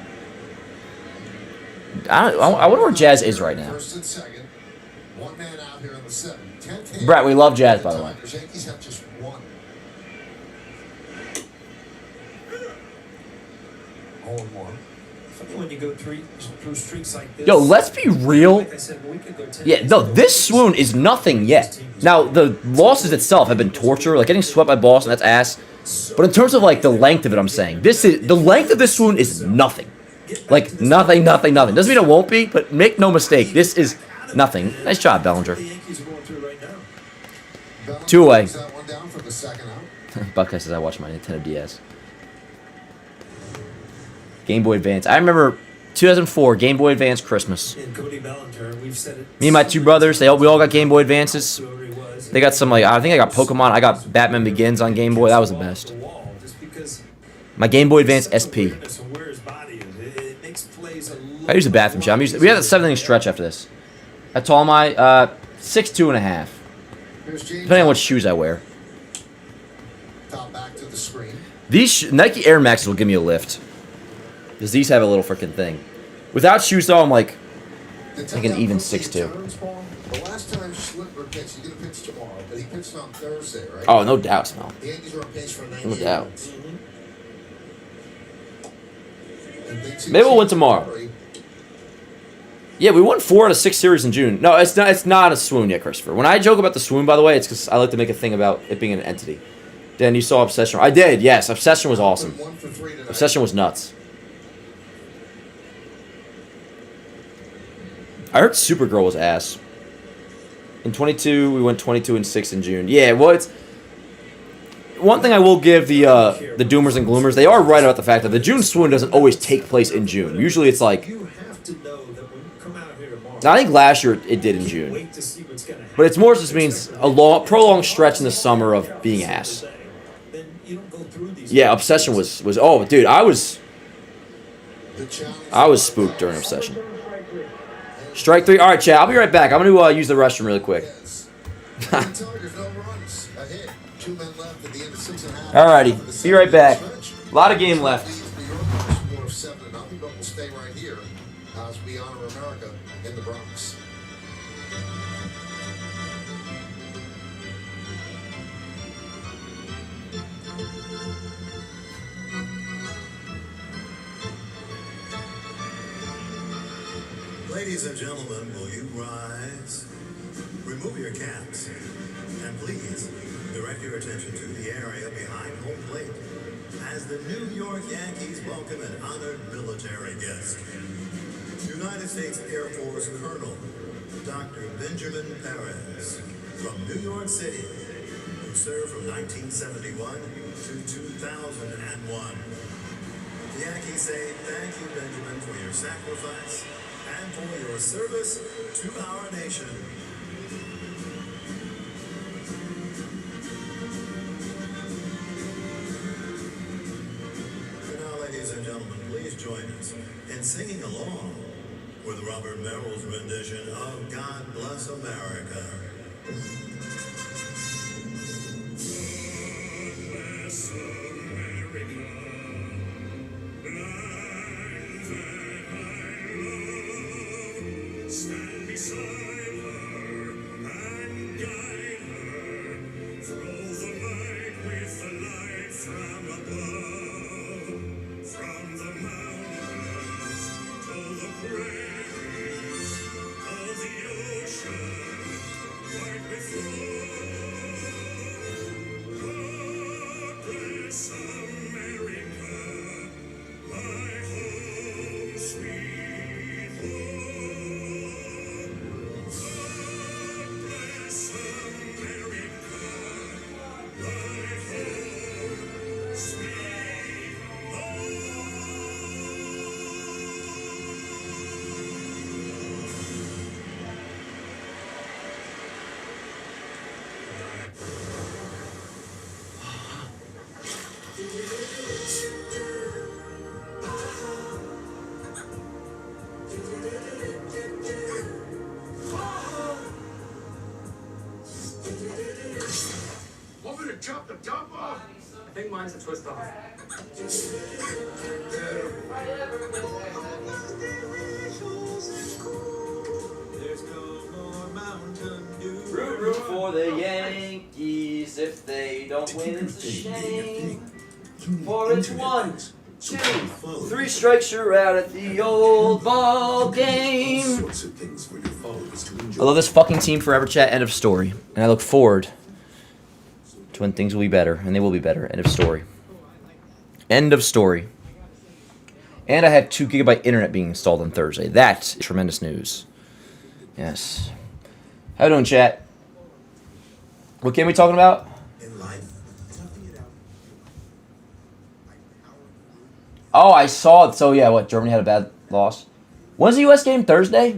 I wonder where Jazz is right now. First and second, 1 man out here in the 7th. Brett, we love Jazz, by the way. The Yankees have just 1. 0-1. When you go through streaks like this, yo, let's be real. Yeah, no, this swoon is nothing yet. Now, the losses itself have been torture. Like, getting swept by Boston, that's ass. But in terms of, like, the length of it, I'm saying, the length of this swoon is nothing. Like, nothing. Doesn't mean it won't be, but make no mistake, this is Nothing. Nice job, Bellinger. The Yankees are going through right now. 2 away. That one down for the second out. Buckeye says I watch my Nintendo DS. Game Boy Advance. I remember 2004 Game Boy Advance Christmas. And Cody Bellinger, we've said it. Me and my 2 brothers, we all got Game Boy Advances. They got some, like, I think I got Pokemon. I got Batman Begins on Game Boy. That was the best. My Game Boy Advance SP. I use the bathroom shot. We have a 7-inning stretch after this. How tall am I? 6'2" and a half. Depending on what shoes I wear. Back to the screen. These Nike Air Maxes will give me a lift. Because these have a little freaking thing. Without shoes, though, I'm like an even 6'2". The last time Schlittler pitched, he's going to pitch tomorrow, but he pitched on Thursday, right? Oh, no doubt, Smell. The Yankees are on pace for 98. No doubt. Maybe we'll win tomorrow. Yeah, we won 4 out of 6 series in June. No, it's not a swoon yet, Christopher. When I joke about the swoon, by the way, it's because I like to make a thing about it being an entity. Dan, you saw Obsession. I did, yes. Obsession was awesome. Obsession was nuts. I heard Supergirl was ass. In 22, we went 22-6 in June. Yeah, well, it's one thing I will give the Doomers and Gloomers. They are right about the fact that the June swoon doesn't always take place in June. Usually, it's like. Now, I think last year it did in June, but it's more just means a prolonged stretch in the summer of being ass. Yeah, Obsession was oh, dude, I was spooked during Obsession. Strike 3. All right, Chad, I'll be right back. I'm going to use the restroom really quick. Alrighty, be right back. A lot of game left. Stay right here as we honor America in the Bronx. Ladies and gentlemen, will you rise? Remove your caps. And please, direct your attention to the area behind home plate as the New York Yankees welcome an honored military guest. United States Air Force Colonel Dr. Benjamin Perez from New York City, who served from 1971 to 2001. The Yankees say thank you, Benjamin, for your sacrifice and for your service to our nation. And now, ladies and gentlemen, please join us in singing along with Robert Merrill's rendition of God Bless America. Stand beside her and guide her through the night with the light from above, from the mountains to the prairies of the ocean right before. God bless America, my home sweet home. Want me to chop the top off? I think mine's a twist off. Root for the Yankees. If they don't win, it's a shame. For it's 1, 2, 3 strikes, you're out at the old ball game. I love this fucking team forever, chat. End of story. And I look forward to when things will be better, and they will be better. End of story. End of story. And I had 2 GB internet being installed on Thursday. That is tremendous news. Yes. How you doing, chat? What game are we talking about? Oh, I saw it. So, yeah, what? Germany had a bad loss. When's the U.S. game? Thursday?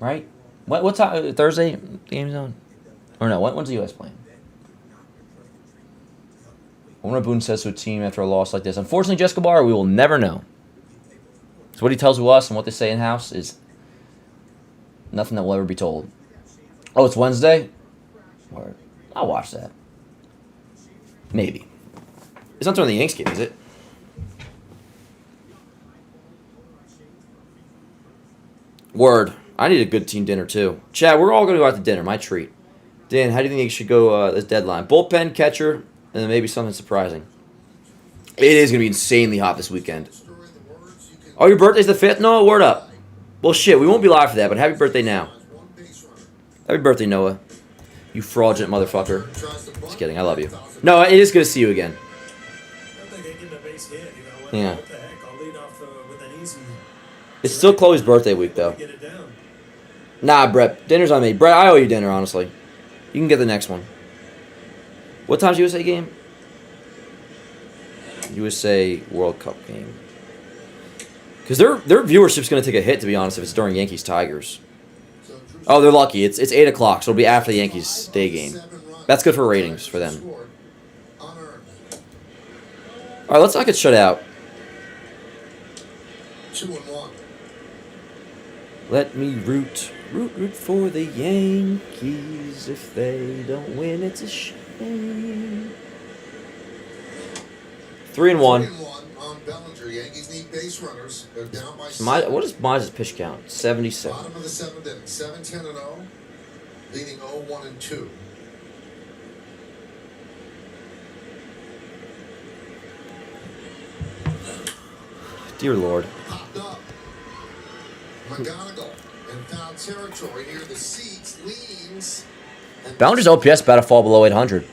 Right? What time? Thursday? The game's on? Or no, when's the U.S. playing? What Boone says to a team after a loss like this. Unfortunately, Jessica Barr, we will never know. So what he tells to us and what they say in-house is nothing that will ever be told. Oh, it's Wednesday? Word. I'll watch that. Maybe. It's not during the Yanks game, is it? Word. I need a good team dinner, too. Chad, we're all going to go out to dinner. My treat. Dan, how do you think you should go this deadline? Bullpen, catcher, and then maybe something surprising. It is going to be insanely hot this weekend. Oh, your birthday's the 5th? Noah, word up. Well, shit, we won't be live for that, but happy birthday now. Happy birthday, Noah. You fraudulent motherfucker. Just kidding, I love you. No, it is good to see you again. Yeah. It's still Chloe's birthday week, though. Nah, Brett. Dinner's on me. Brett, I owe you dinner, honestly. You can get the next one. What time's USA game? USA World Cup game. Because their viewership's going to take a hit, to be honest, if it's during Yankees Tigers. Oh, they're lucky. It's 8 o'clock, so it'll be after the Yankees day game. That's good for ratings for them. All right, let's not get shut out. 2-1. Let me root for the Yankees. If they don't win, it's a shame. 3-1. On Bellinger. Yankees need base runners. They're down by What is Mize' pitch count? 77. Bottom of the 7th inning. 7-10-0. Leading 0-1-2. Dear Lord. Popped up. McGonigal in foul territory near the seats. Leans. Bellinger's OPS about to fall below 800.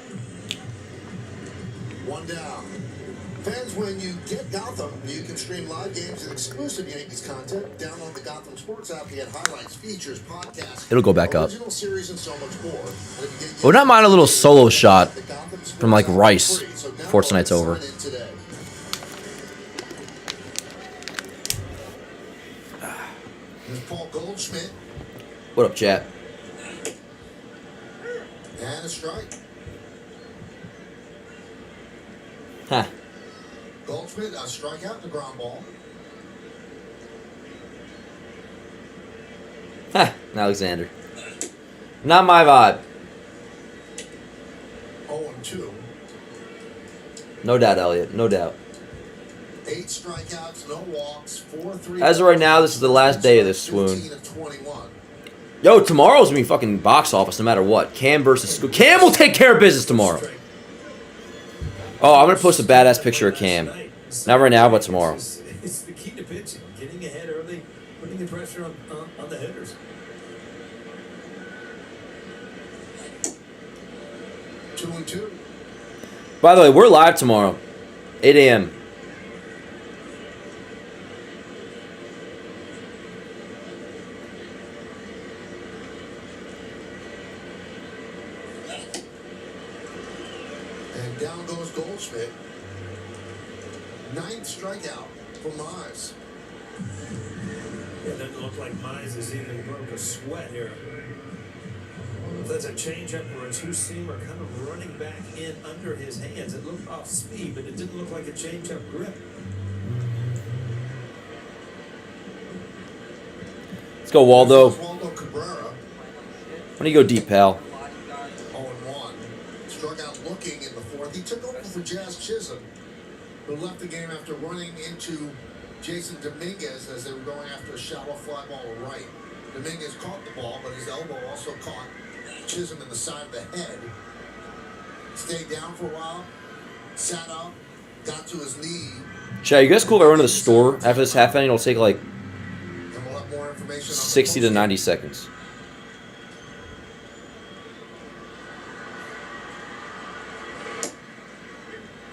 One down. Fans, when you get Gotham, you can stream live games and exclusive Yankees content. Download the Gotham Sports app to get highlights, features, podcasts, It'll go back up. original series, and so much more. And if you get Would not mind a little solo shot from like Rice before tonight's over. There's Paul Goldschmidt. What up, chat? And a strike. Huh. Goldschmidt, a strikeout and a ground ball. Huh. Alexander. Not my vibe. 0-2. No doubt, Elliot. No doubt. 8 strikeouts, no walks, 4-3. As of right now, this is the last day of this swoon. Yo, tomorrow's gonna be fucking box office no matter what. Cam versus school. Cam will take care of business tomorrow. Oh, I'm gonna post a badass picture of Cam. Not right now, but tomorrow. It's the key to pitching. Getting ahead early, putting the pressure on the hitters. 2-2. By the way, we're live tomorrow, 8 a.m. And down goes Goldschmidt. 9th strikeout for Mize. It doesn't look like Mize has even broke a sweat here. If that's a changeup or a two-seamer kind of running back in under his hands, it looked off speed, but it didn't look like a changeup grip. Let's go, Waldo. Waldo Cabrera. Why don't you go deep, pal? 0-1. Struck out looking in the 4th. He took over for Jazz Chisholm, who left the game after running into Jason Dominguez as they were going after a shallow fly ball right. Dominguez caught the ball, but his elbow also caught Chisholm in the side of the head. Stayed down for a while, sat up, got to his knee. Chad, you guys cool if I run to the store after this half inning? It'll take like 60 to 90 seconds.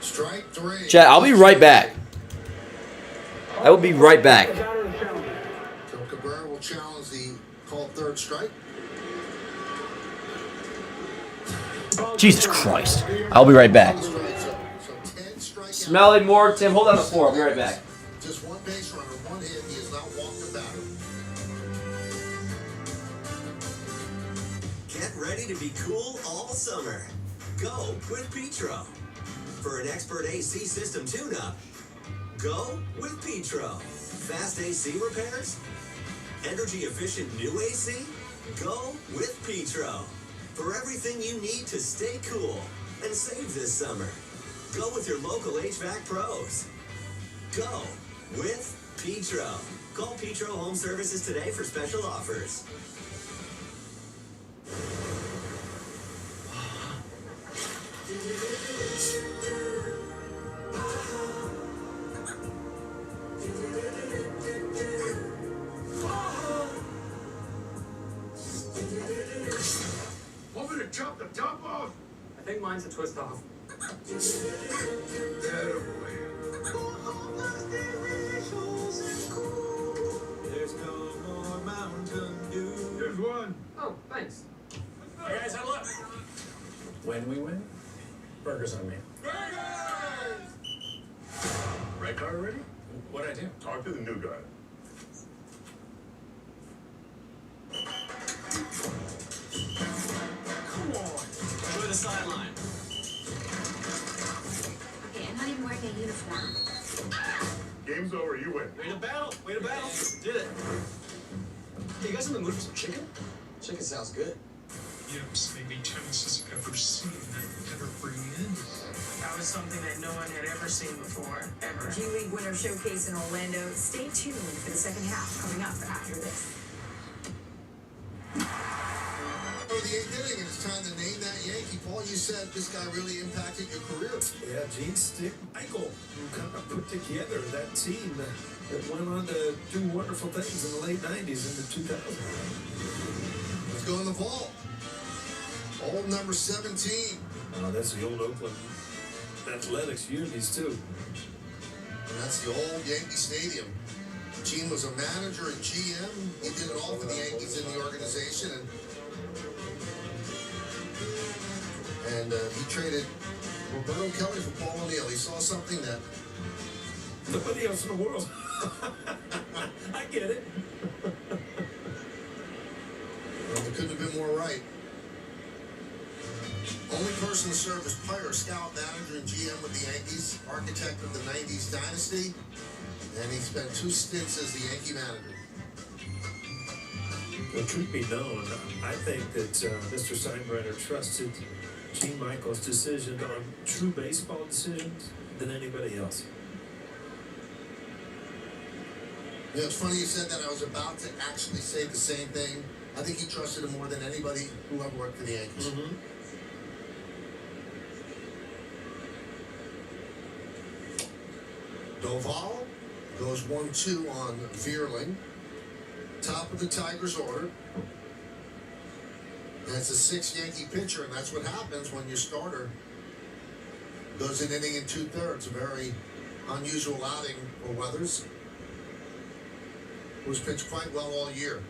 Strike 3. Chad, I'll be right back. I will be right back. So Cabrera will challenge the called third strike. Jesus Christ. I'll be right back. Smelling more, Tim. Hold on the floor. I'll be right back. Just one base runner, one hit. He has not walked a batter. Get ready to be cool all summer. Go with Petro. For an expert AC system tune-up, go with Petro. Fast AC repairs? Energy-efficient new AC? Go with Petro. For everything you need to stay cool and save this summer, go with your local HVAC pros. Go with Petro. Call Petro Home Services today for special offers. Want me to chop the top off? I think mine's a twist off. There's no more Mountain Dew. There's one. Oh, thanks. Hey guys, have a look. When we win, burgers on me. Red car already? What'd I do? Talk to the new guy. Come on. Enjoy the sideline. Okay, I'm not even wearing a uniform. Game's over, you win. Way to battle. Way to battle. Did it. Hey, you guys in the mood for some chicken? Chicken sounds good. Yes, maybe tennis has ever seen and ever bring in. That was something that no one had ever seen before, ever. G League Winter Showcase in Orlando. Stay tuned for the second half coming up after this. For the eighth inning, it's time to name that Yankee. Paul, you said this guy really impacted your career. Yeah, Gene Stick Michael, who kind of put together that team that went on to do wonderful things in the late 90s and the 2000s. Let's go in the vault. Old number 17. Oh, that's the old Oakland Athletics Unis, too. And that's the old Yankee Stadium. Gene was a manager and GM. He did it all for the Yankees in the organization. And he traded Roberto Kelly for Paul O'Neill. He saw something that nobody else in the world. I get it. Well, it couldn't have been more right. Only person to serve as player, scout, manager, and GM with the Yankees, architect of the 90s dynasty, and he spent 2 stints as the Yankee manager. Well, truth be known, I think that Mr. Steinbrenner trusted Gene Michael's decision on true baseball decisions than anybody else. You know, it's funny you said that. I was about to actually say the same thing. I think he trusted him more than anybody who ever worked for the Yankees. Mm-hmm. Doval goes 1-2 on Vierling. Top of the Tigers order. And it's a 6th Yankee pitcher, and that's what happens when your starter goes an inning and 2/3. A very unusual outing for Weathers, who's pitched quite well all year.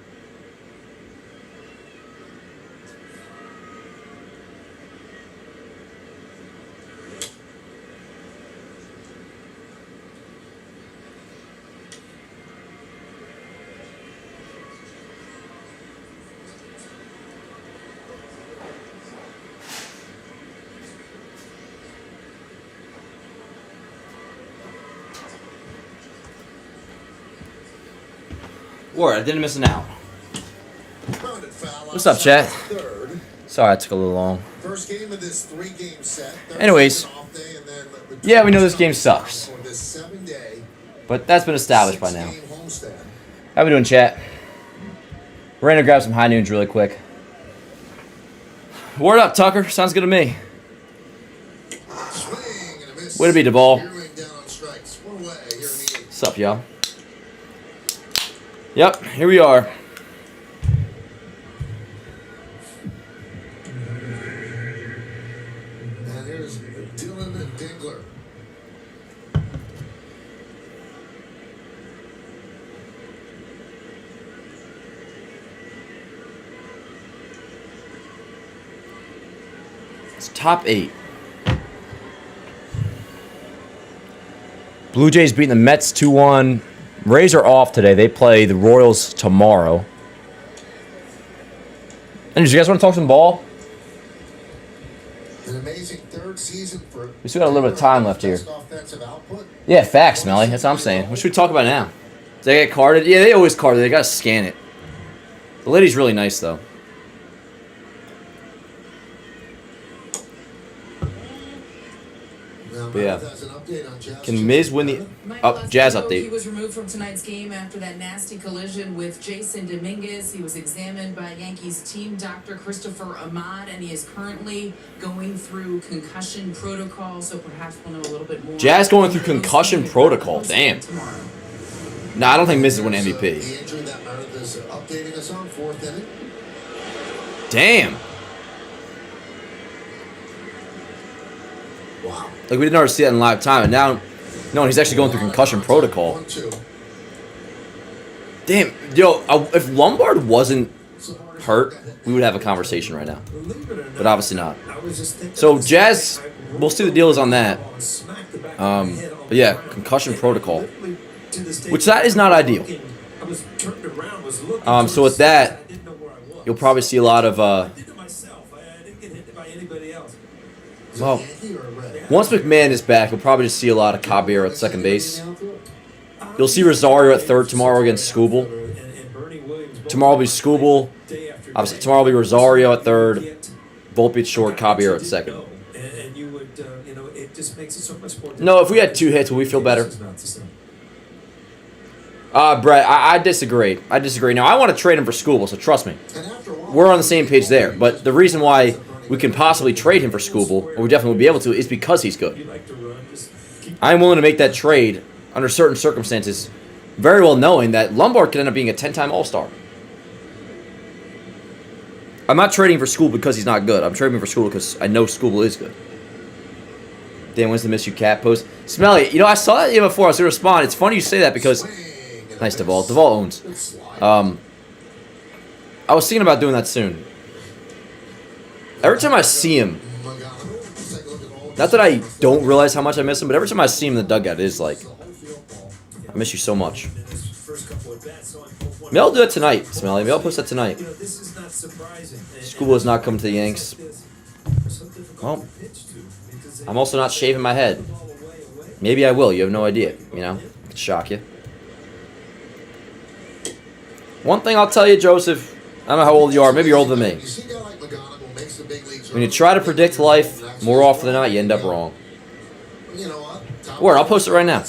Word, I didn't miss an out. What's up, chat? Sorry, I took a little long. First game of this 3-game set. Anyways, yeah, we know this game sucks, but that's been established by now. How we doing, chat? We're gonna grab some high noons really quick. Word up, Tucker. Sounds good to me. Way to be, DeBall. What's up, y'all? Yep, here we are. And here's Dylan Dingler. It's top 8. Blue Jays beating the Mets 2-1. Rays are off today. They play the Royals tomorrow. And did you guys want to talk some ball? An amazing third season for We still got a little bit of time left here. Yeah, facts, Smelly. That's what I'm saying. What should we talk about now? Did they get carded? Yeah, they always carded. They got to scan it. The lady's really nice, though. But yeah. Can Miz win the Jazz update? He was removed from tonight's game after that nasty collision with Jason Dominguez. He was examined by Yankees team doctor Christopher Ahmad, and he is currently going through concussion protocol. So perhaps we'll know a little bit more. Jazz going through concussion protocol. Damn. Nah, I don't think Miz is winning MVP. The injury that Meredith is updating us on, 4th inning. Damn. Wow. Like, we didn't ever see that in live time, and now, no, he's actually going through concussion protocol. Damn, yo, if Lombard wasn't hurt, we would have a conversation right now. But obviously not. So, Jazz, we'll see the deal is on that. But yeah, concussion protocol. Which that is not ideal. So with that, you'll probably see a lot of, well, once McMahon is back, you'll probably just see a lot of Caballero at second base. You'll see Rosario at third tomorrow against Scooble. Tomorrow will be Scooble. Obviously, tomorrow will be Rosario at third. Volpe at short, Caballero at second. No, if we had 2 hits, would we feel better? Brett, I disagree. I disagree. Now, I want to trade him for Scooble, so trust me. We're on the same page there. But the reason why we can possibly trade him for Scooble, or we definitely will be able to, is because he's good. I'm willing to make that trade under certain circumstances, very well knowing that Lombard could end up being a 10-time All-Star. I'm not trading for Scooble because he's not good. I'm trading for Scooble because I know Scooble is good. Dan, when's the Miss You Cat post? Smelly, you know, I saw that even before I was going to respond. It's funny you say that because... Nice, Duvall. Duvall owns. I was thinking about doing that soon. Every time I see him, not that I don't realize how much I miss him, but every time I see him in the dugout, it is like, I miss you so much. Maybe I'll do it tonight, Smelly. Maybe I'll post that tonight. Scooble is not coming to the Yanks. Well, I'm also not shaving my head. Maybe I will. You have no idea. You know, it could shock you. One thing I'll tell you, Joseph, I don't know how old you are. Maybe you're older than me. When you try to predict life, more often than not, you end up wrong. Word, I'll post it right now.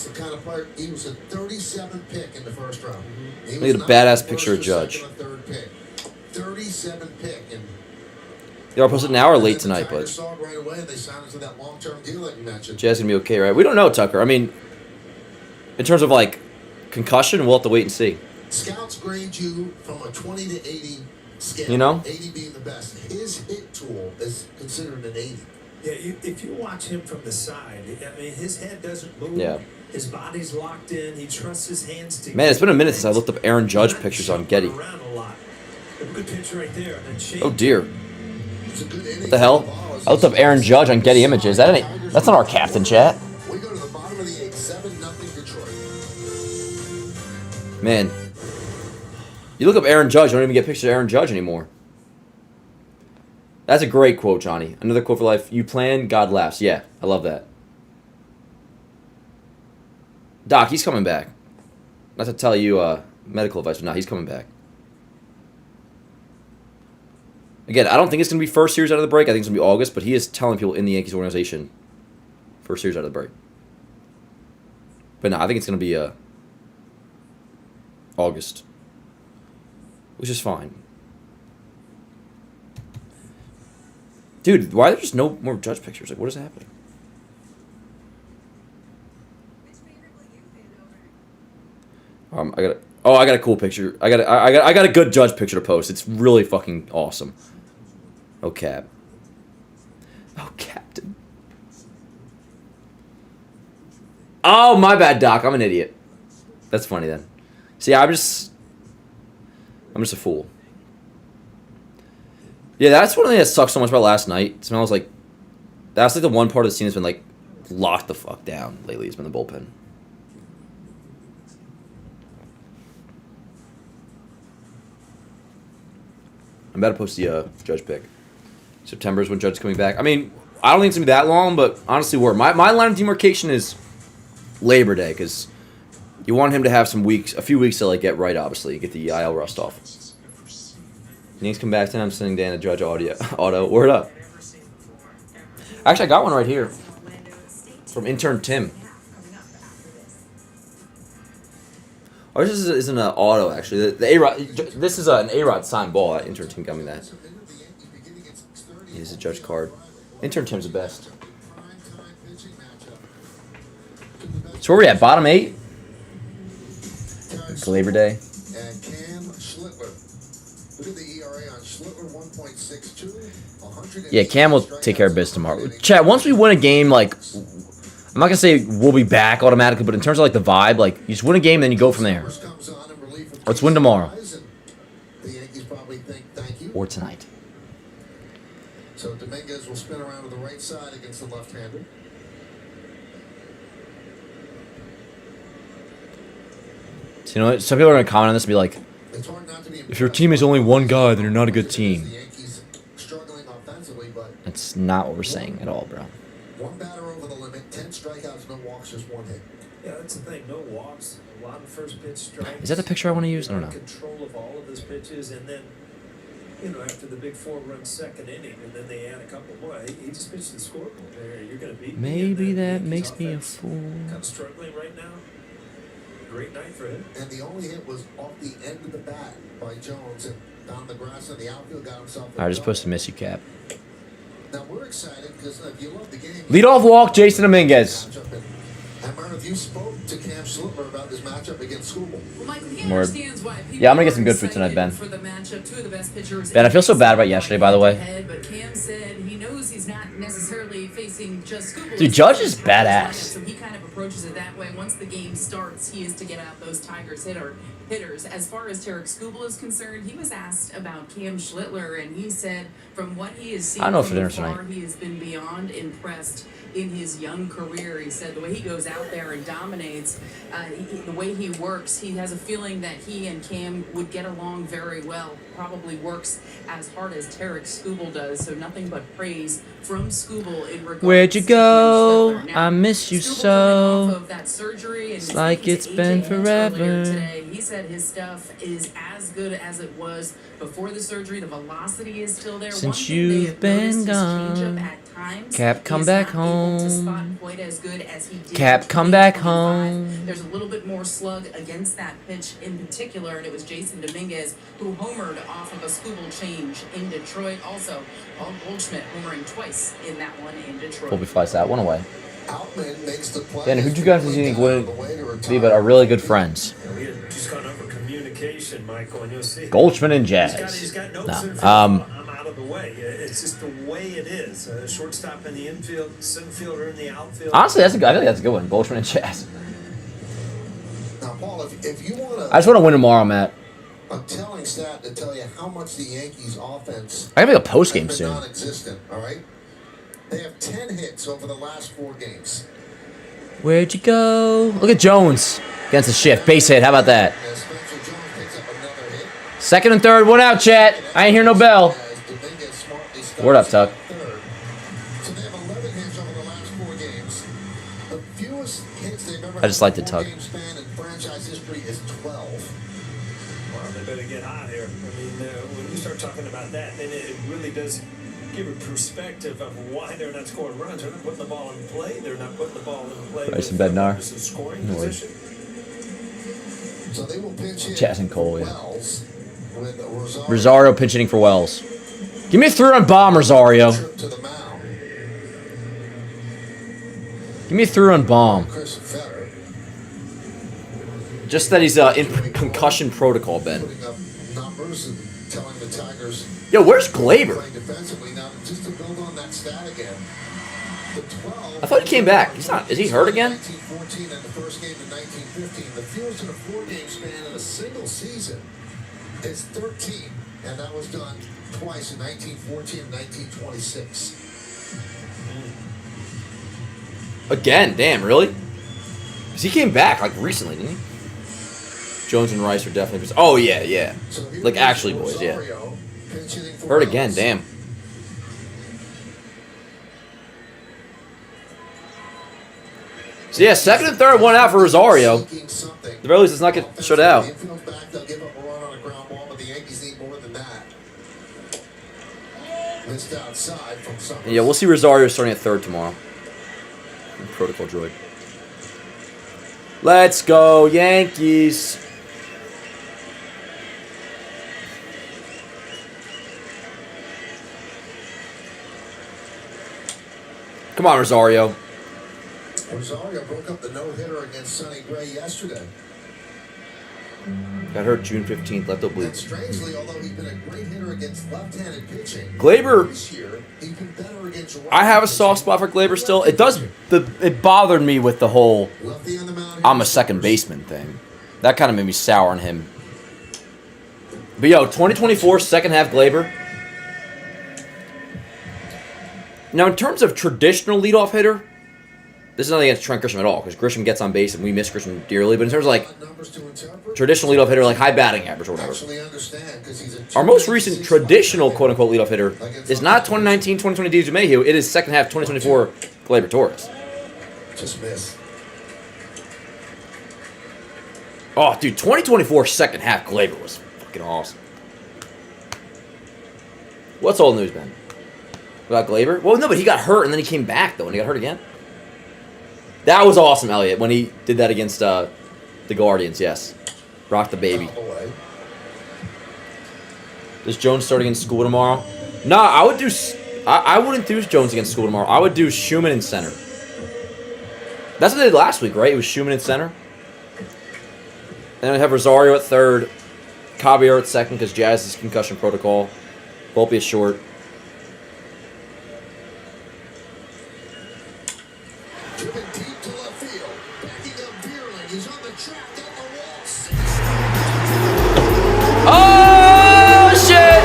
He was a 37 pick in the first round. Look at a badass picture of Judge. 37 pick. Yeah, I'll post it now or late tonight, but Jazz gonna be okay, right? We don't know, Tucker. I mean, in terms of like concussion, we'll have to wait and see. Scouts grade you from a 20 to 80 scale. You know? 80 being the best. His hit tool is considered an 80. Yeah, if you watch him from the side, I mean, his head doesn't move. Yeah. His body's locked in. He trusts his hands to. Man, it's been a minute since I looked up Aaron Judge pictures on Getty. Good picture right there. Oh dear. What the hell? I looked up Aaron Judge on Getty Images. That's not our captain, chat. We go to the bottom of the 8th, 7-0 Detroit. Man. You look up Aaron Judge, you don't even get pictures of Aaron Judge anymore. That's a great quote, Johnny. Another quote for life. You plan, God laughs. Yeah, I love that. Doc, he's coming back. Not to tell you medical advice, but no, he's coming back. Again, I don't think it's going to be first series out of the break. I think it's going to be August, but he is telling people in the Yankees organization first series out of the break. But no, I think it's going to be August. Which is fine. Dude, why are there just no more Judge pictures? Like, what is happening? I got a cool picture. I got a good Judge picture to post. It's really fucking awesome. Oh, Cap. Oh, Captain. Oh, my bad, Doc. I'm an idiot. That's funny then. See, I'm just a fool. Yeah, that's one thing that sucks so much about last night. It smells like That's like the one part of the scene that's been like locked the fuck down lately. It's been the bullpen. I'm about to post the Judge pick. September is when Judge's coming back. I mean, I don't think it's going to be that long, but honestly, my line of demarcation is Labor Day, because you want him to have a few weeks to like get right, obviously, get the IL rust off. Yankees come back, then I'm sending Dan the Judge auto. Word up. Actually, I got one right here from intern Tim. Oh, this isn't an auto, actually. The A-Rod, this is an A-Rod signed ball. Intern Tim got me that. Here's a Judge card. Intern Tim's the best. So where we at? Bottom 8? It's Labor Day. And Cam Schlittler. Look at the ERA on Schlittler, 1.62. Yeah, Cam will take care of business tomorrow. Chat, once we win a game, like, I'm not going to say we'll be back automatically, but in terms of, like, the vibe, like, you just win a game, then you go from there. Let's win tomorrow. Or tonight. So Dominguez will spin around to the right side against the left-hander. So, you know, some people are going to comment on this and be like, if your team is only one guy, then you're not a good team. That's not what we're saying at all, bro. One batter over the limit, 10 strikeouts, no walks, just one hit. Yeah, that's the thing. No walks, a lot of first pitch strikes. Is that the picture I want to use? I don't know. Control of all of his pitches, and then, you know, after the big 4-run second inning, and then they add a couple more. He just pitched the scoreboard there. You're going to beat me. Maybe that makes me a fool. Kind of struggling right now. Great night for him. And the only hit was off the end of the bat by Jones, and down the grass in the outfield, got himself. I just posted Miss You Cap. Now we're excited because if you love the game. Leadoff walk, Jason Dominguez. And Murph, you spoke to Cam Schlittler about this matchup against School. Well, Michael, he understands why people yeah, I'm gonna get some good food tonight, Ben. for the matchup. Two of the best pitchers. Ben, I feel so bad about yesterday, by the way. But Cam said he knows he's not necessarily facing just Scooball. Dude, Judge is badass. So he kind of approaches it that way. Once the game starts, he is to get out those Tigers hitters. As far as Tarek Scooball is concerned, he was asked about Cam Schlittler, and he said from what he has seen so far, he has been beyond impressed in his young career. He said the way he goes out there and dominates, the way he works, he has a feeling that he and Cam would get along very well. Probably works as hard as Tarek Scooball does, so nothing but praise from Scooball in regards. Where'd you go? Now, I miss you Scooball so. coming off of that surgery, and it's like it's been forever. Today, he said his stuff is as good as it was before the surgery. The velocity is still there. Since you've been gone. Cap, come back home. Cap, come back home. There's a little bit more slug against that pitch in particular, and it was Jason Dominguez who homered off of a Scooball change in Detroit. Also, Paul Goldschmidt homering twice in that one in Detroit. Colby flies that one away. Outman makes the play. Dan, who'd you guys think would be but are really good friends? Yeah, we had just gone over communication, Michael, and you'll see. Goldschmidt and Jazz. He's got no No. I'm out of the way. It's just the way it is. Shortstop in the infield, center fielder in the outfield. Honestly, I think that's a good one. Goldschmidt and Jazz. Now, Paul, if you want to. I just want to win tomorrow, Matt. A telling stat to tell you how much the Yankees offense. I gotta make a post game soon. Non-existent, all right? They have 10 hits over the last 4 games. Where'd you go? Look at Jones against the shift. Base hit. How about that? Second and third. One out, chat. I ain't hear no bell. Word up, Tuck. So they have 11 hits over the last 4 games. The fewest hits they've ever I just like the Tuck. game span in franchise history is 12. Well, they better get hot here. I mean, when you start talking about that, then it really does give a perspective of why they're not scoring runs. They're not putting the ball in play. They're not putting the ball in play. Bryson Bednar. Scoring position. So they will pitch in Chaz and Cole, yeah. Wells with Rosario pinch hitting for Wells. Give me a 3-run bomb, Rosario. to the mound. Give me a 3-run bomb. Chris Fetter Just that he's in concussion protocol, Ben. putting up numbers and telling the Tigers Yo, where's Glaber? playing defensively. Now, just to build on that stat again, the 12. I thought he came back. He's not. Is he hurt again? 1914 and the first game in 1915. The fewest in a 4-game span in a single season is 13, and that was done twice in 1914 and 1926. Again, damn, really? Because he came back, like, recently, didn't he? Jones and Rice are definitely... Oh, yeah, yeah. Like, actually, boys, yeah. Hurt again, damn. So, yeah, second and third, one out for Rosario. The very least, let's not get shut out. Yeah, we'll see Rosario starting at third tomorrow. Protocol droid. Let's go, Yankees. Come on, Rosario. Rosario broke up the no-hitter against Sonny Gray yesterday. Got hurt June 15th, left oblique. And strangely, although he's been a great hitter against left-handed pitching, Glaber, this year, he's been better against right I have a soft spot for Glaber still. It does. It bothered me with the whole I'm a second baseman thing. That kind of made me sour on him. But yo, 2024 second half Glaber. Now, in terms of traditional leadoff hitter, this is nothing against Trent Grisham at all, because Grisham gets on base and we miss Grisham dearly. But in terms of like traditional leadoff hitter, like high batting average or whatever, our most recent traditional quote unquote leadoff hitter is not 2019, 2020 DJ Mayhew. It is second half 2024 Gleyber Torres. Just miss. Oh, dude, 2024 second half Gleyber was fucking awesome. What's all the news been about Gleyber? Well, no, but he got hurt and then he came back though, and he got hurt again. That was awesome, Elliot, when he did that against the Guardians, yes. Rock the baby. Does Jones start against School tomorrow? Nah, I would do... I wouldn't do Jones against School tomorrow. I would do Schumann in center. That's what they did last week, right? It was Schumann in center. Then I'd have Rosario at third. Caballero at second because Jazz is concussion protocol. Volpe is short. Oh, shit!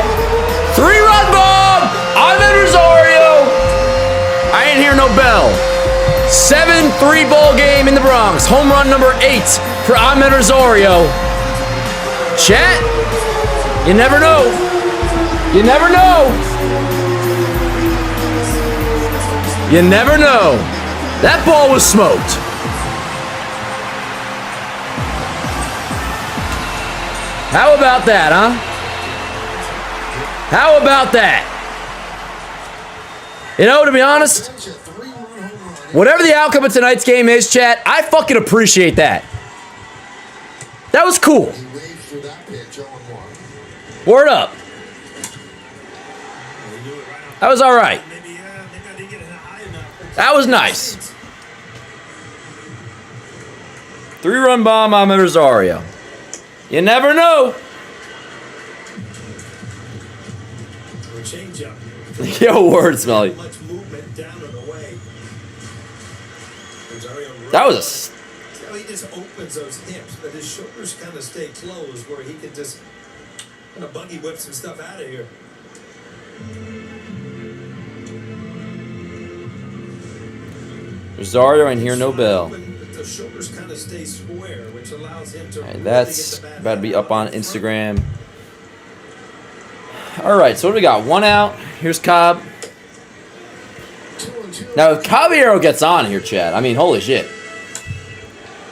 3-run bomb! I'm in Rosario! I ain't hear no bell. 7-3 ball game in the Bronx. Home run number 8 for Ahmed Rosario. Chat, you never know. You never know. You never know. That ball was smoked. How about that, huh? How about that? You know, to be honest, whatever the outcome of tonight's game is, chat, I fucking appreciate that. That was cool. Word up. That was all right. That was nice. 3-run bomb, Ahmed Rosario. You never know. Yo, word, Smelly. That was a... He just opens those hips, but his shoulders kind of stay closed where he can just kind of buggy whip some stuff out of here. Rosario and hear no bell. The shoulders kind of stay square, which allows him to. Right, that's about to be up on Instagram. All right, so what do we got? One out. Here's Cobb. Now, if Caballero gets on here, Chad, I mean, holy shit.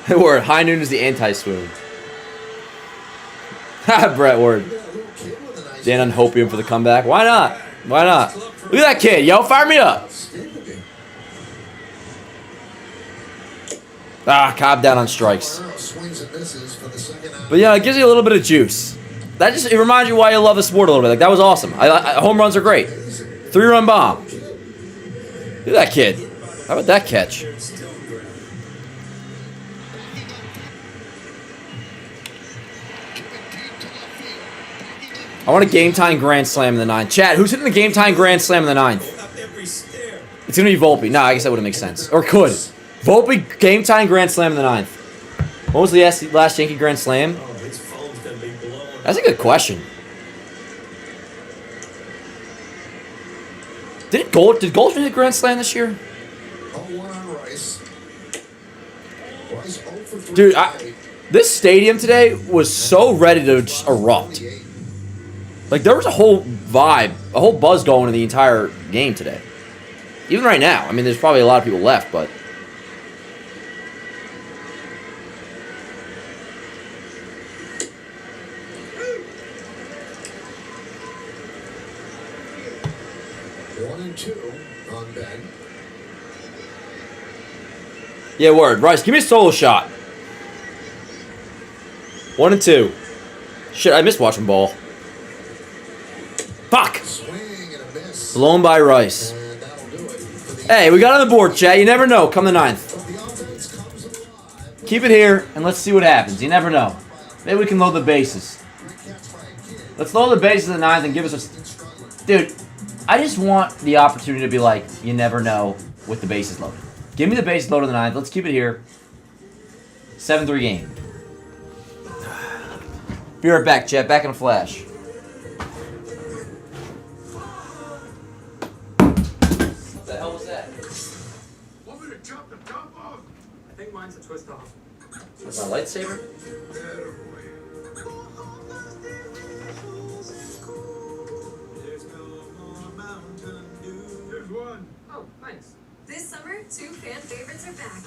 Word, high noon is the anti-swoon. Ha, Brett Word. Dan Unhopium for the comeback. Why not? Why not? Look at that kid, yo. Fire me up. Ah, Cobb down on strikes. But yeah, it gives you a little bit of juice. That just, it reminds you why you love the sport a little bit. Like, that was awesome. Home runs are great. 3-run bomb. Look at that kid. How about that catch? I want a game-time grand slam in the 9th. Chad, who's hitting the game-time grand slam in the 9th? It's going to be Volpe. No, I guess that wouldn't make sense. Or could. Volpe, game-time grand slam in the 9th. What was the last Yankee grand slam? That's a good question. Did Goldschmidt hit grand slam this year? Oh, one on Rice. Dude, this stadium today was so ready to just erupt. Like, there was a whole vibe, a whole buzz going in the entire game today. Even right now. I mean, there's probably a lot of people left, but... On Ben. Yeah, word. Rice, give me a solo shot. 1 and 2. Shit, I missed watching ball. Fuck! Blown by Rice. Hey, we got on the board, chat. You never know. Come the 9th. Keep it here, and let's see what happens. You never know. Maybe we can load the bases. Let's load the bases in the 9th and give us a... Dude, I just want the opportunity to be like, you never know with the bases loaded. Give me the bases loaded in the 9th. Let's keep it here. 7-3 game. Be right back, chat. Back in a flash. What the hell was that? Want me to chop the top off? I think mine's a twist off. That's my lightsaber? Here's one. Oh, nice. This summer, 2 fan favorites are back.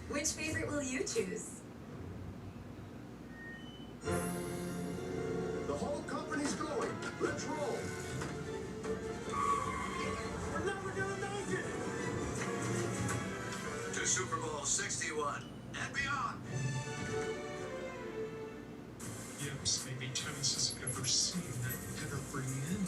Which favorite will you choose? The whole company's going. Let's roll. We're never gonna make it to Super Bowl 61 and beyond. Yes, maybe tennis has ever seen that evergreen end.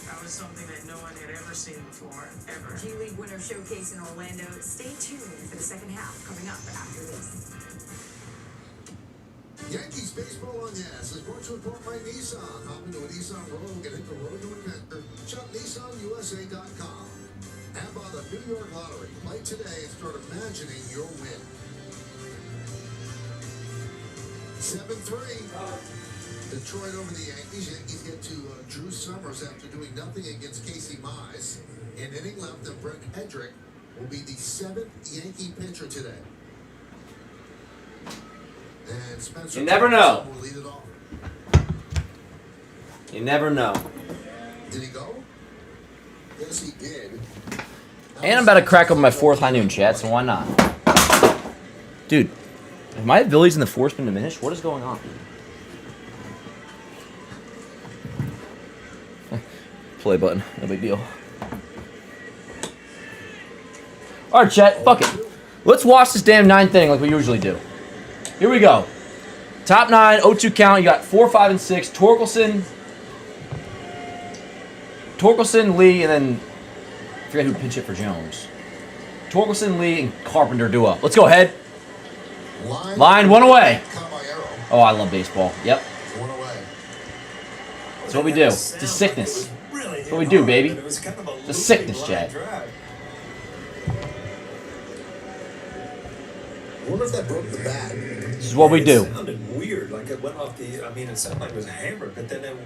That was something that no one had ever seen before, ever. G League Winter Showcase in Orlando. Stay tuned for the second half coming up after this. Yankees baseball on Yes is brought to you by Nissan. Hop into a Nissan Rogue and hit the road to adventure. Shop NissanUSA.com. And by the New York Lottery. Play today and start imagining your win. 7-3. Detroit over the Yankees. Yankees get to Drew Summers after doing nothing against Casey Mize. An inning left, and Brent Hedrick will be the 7th Yankee pitcher today. And Spencer You never know. will lead it off. You never know. Did he go? Yes, he did. And I'm about to crack open my 4th high noon, chat, so why not? Dude, have my abilities in the Force been diminished? What is going on? Play button. No big deal. Alright, chat. Fuck it. Let's watch this damn 9th inning like we usually do. Here we go. Top 9, 0-2 count. You got 4, 5, and 6. Torkelson, Lee, and then I forget who pinch hit for Jones. Torkelson, Lee, and Carpenter do up. Let's go ahead. Line, 1 away. Oh, I love baseball. Yep. 1 away. That's what we do. It's a sickness. That's what we do, baby. It's a sickness, Chad. I wonder if that broke the bat. This is what we do. It sounded weird, like it went off the. I mean, it sounded like it was hammered, but then it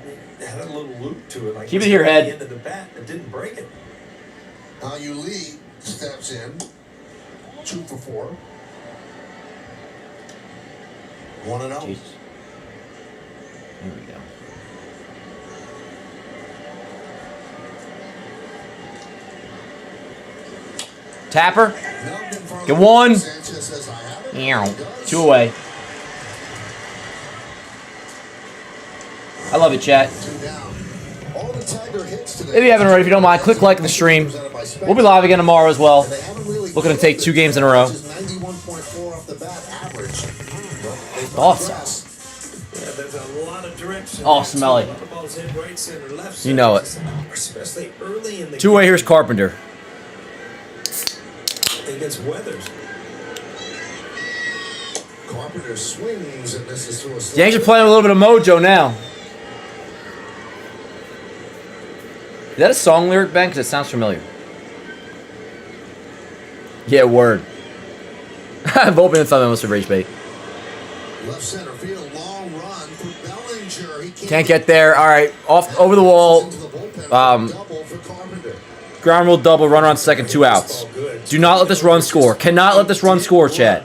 had a little loop to it. Like Keep it here, Head. The end of the bat, it didn't break it. You Lee steps in. 2 for 4. 1-0. Jesus. Here we go. Tapper. Get 1. 2 away. I love it, chat. If you haven't already, if you don't mind, click like in the stream. We'll be live again tomorrow as well. Looking to take 2 games in a row. Awesome. Yeah, there's a lot of direction. Oh, smelly. Right center, left You know it. especially early in the 2 away, here's Carpenter. against Weathers. Carpenter swings and misses through a Yankees are playing a little bit of mojo now. that a song lyric, Ben? Because it sounds familiar. Yeah, word. Volpe and Thumb must have rage bait. Left center field, long run for Bellinger. He Can't get there. All right, off over the wall. Ground rule double. Runner on second. 2 outs. Do not let this run score. Cannot let this run score, Chad.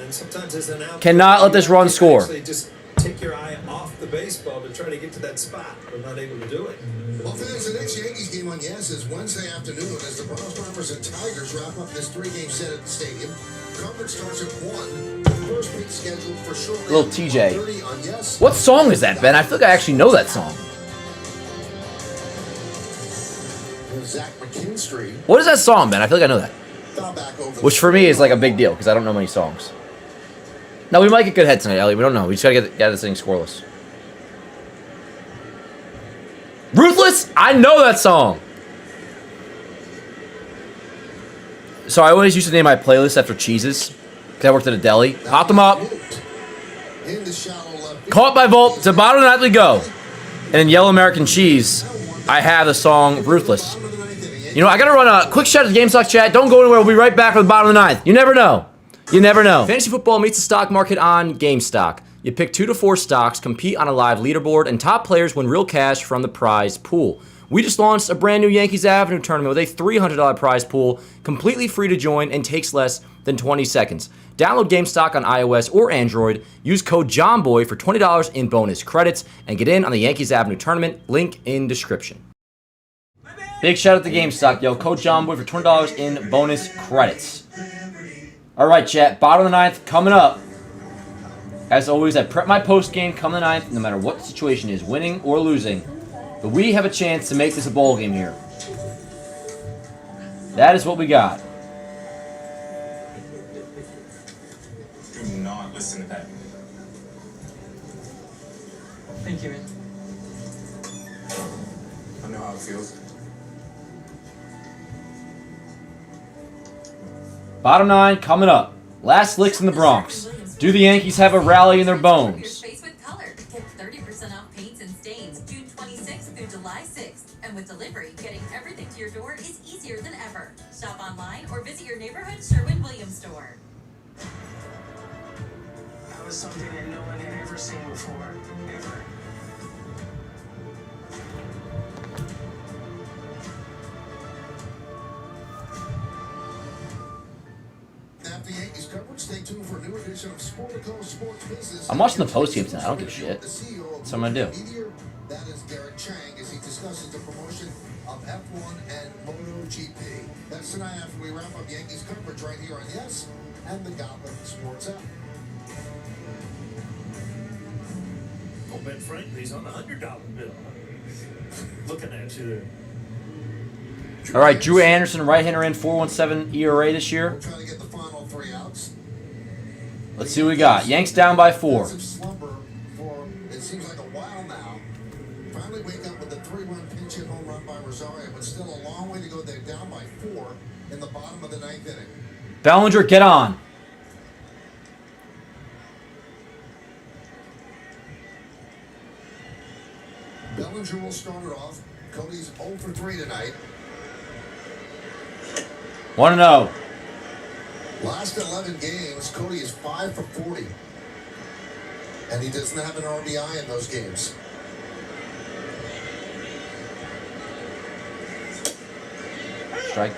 Cannot let this run score. Just take your eye off the baseball to try to get to that spot, but not able to do it. Well, fans, the next Yankees game on Yes is Wednesday afternoon as the Bronx Bombers and Tigers wrap up this 3-game set at the stadium. Coverage starts at 1. The first pitch scheduled for shortly. Little TJ. What song is that, Ben? I feel like I actually know that song. Zach McKinstry. What is that song, Ben? I feel like I know that. Which for me is like a big deal because I don't know many songs. Now we might get good head tonight, Ellie. We don't know. We just gotta get this thing scoreless. Ruthless? I know that song. So I always used to name my playlist after cheeses because I worked at a deli. Hot them up. Caught by Volt. To bottom of the ninth we go. And in Yellow American Cheese, I have the song Ruthless. You know, I gotta run a quick shout out to GameStop chat. Don't go anywhere. We'll be right back for the bottom of the ninth. You never know. You never know. Fantasy football meets the stock market on GameStop. You pick 2 to 4 stocks, compete on a live leaderboard, and top players win real cash from the prize pool. We just launched a brand new Yankees Avenue tournament with a $300 prize pool, completely free to join and takes less than 20 seconds. Download GameStop on iOS or Android. Use code JOHNBOY for $20 in bonus credits and get in on the Yankees Avenue tournament. Link in description. Big shout out to GameStop, yo. Code JOHNBOY for $20 in bonus credits. All right, chat. Bottom of the ninth coming up. As always, I prep my post game come the ninth, no matter what the situation is, winning or losing. But we have a chance to make this a bowl game here. That is what we got. Do not listen to that. Thank you, man. I know how it feels. Bottom 9 coming up. Last licks in the Bronx. Do the Yankees have a rally in their bones? Face with color. Get 30% off paints and stains June 26th through July 6th. And with delivery, getting everything to your door is easier than ever. Shop online or visit your neighborhood Sherwin-Williams store. That was something that no one had ever seen before, ever. After Yankees coverage, stay tuned for a new edition of Sportico Sports Business. I'm watching the post game tonight. I don't give a shit. That's what I'm gonna do. That is Derek Chang as he discusses the promotion of F1 and MotoGP. That's tonight after we wrap up Yankees coverage right here on Yes and the Gotham Sports app. Oh, Ben Franklin's on the $100 bill. Looking at you there. All right, Drew Anderson, right-hander in 4.17 ERA this year. We're trying to get the final 3 outs. Let's see what we got. Yanks down by 4. Slumber for it seems like a while now. Finally wake up with a 3-run pinch hit home run by Rosario, but still a long way to go. They're down by 4 in the bottom of the 9th inning. Bellinger, get on. Bellinger will start it off. Cody's 0 for 3 tonight. 1-0. Last 11 games, Cody is 5 for 40. And he doesn't have an RBI in those games. Strike.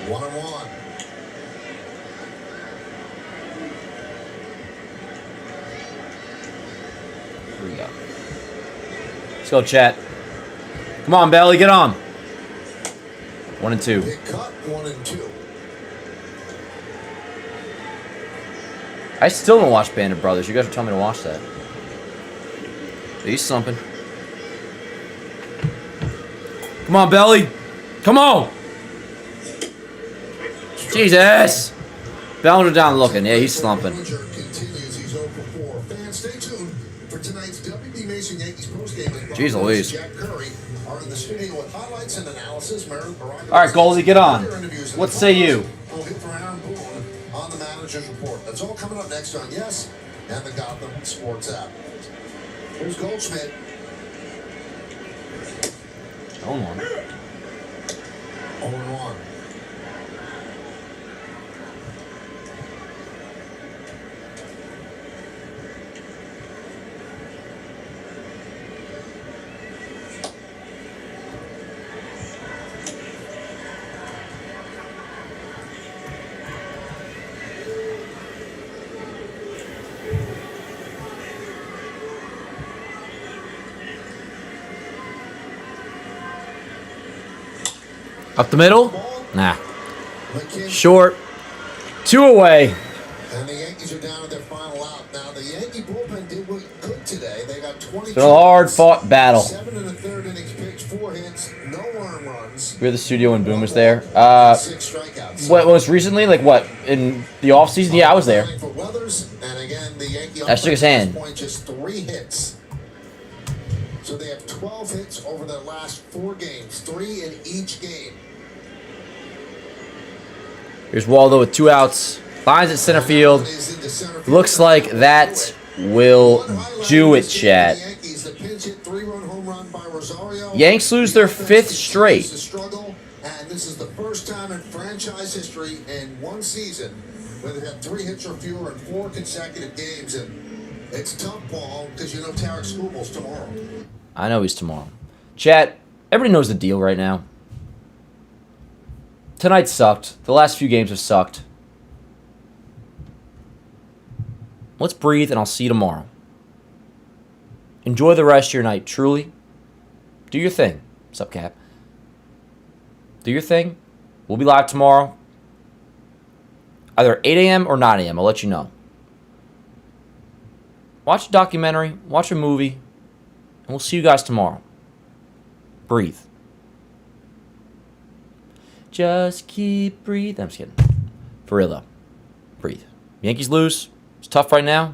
1-1. Here we go. Let's go, chat. Come on, Belly, get on. 1-2. Big cut, 1-2. I still don't watch Band of Brothers. You guys are telling me to watch that. He's slumping. Come on, Belly. Come on. Jesus. Bellinger down looking. Yeah, he's slumping. Bellinger continues. He's 0 for 4. Fans, stay tuned for tonight's WB Mason Yankees postgame. Jeez Louise. Jack Curry are in the studio with highlights and analysis. All right, Goldie, get on. What say you? We'll hit for Aaron Boone on the manager's report. That's all coming up next on Yes and the Gotham Sports app. Here's Goldschmidt. Hold on. 0-1. Up the middle? Nah. Short. 2 away. And the Yankees are down to their final out. Now, the Yankee bullpen did what it could today. They got 20. It's been a hard-fought battle. 7 in the third innings pitched, 4 hits, no earned runs. We were at the studio when Boom was there. 6 strikeouts. What, most recently? Like what? In the offseason? Yeah, I was there. For Weathers, and again, the Yankee I shook his hand. point just 3 hits. So they have 12 hits over their last 4 games, 3 in each game. Here's Waldo with 2 outs. Lines at center field. Looks like that will do it, chat. Yanks lose their 5th straight. And this is the first time in franchise history in one season where they have 3 hits or fewer in 4 consecutive games. And it's tough, Paul, because you know Tarek Skubal's tomorrow. I know he's tomorrow. Chat, everybody knows the deal right now. Tonight sucked. The last few games have sucked. Let's breathe, and I'll see you tomorrow. Enjoy the rest of your night, truly. Do your thing. What's up, Cap? Do your thing. We'll be live tomorrow. Either 8 a.m. or 9 a.m. I'll let you know. Watch a documentary. Watch a movie. And we'll see you guys tomorrow. Breathe. Just keep breathing. I'm just kidding. For real, though. Breathe. Yankees lose. It's tough right now.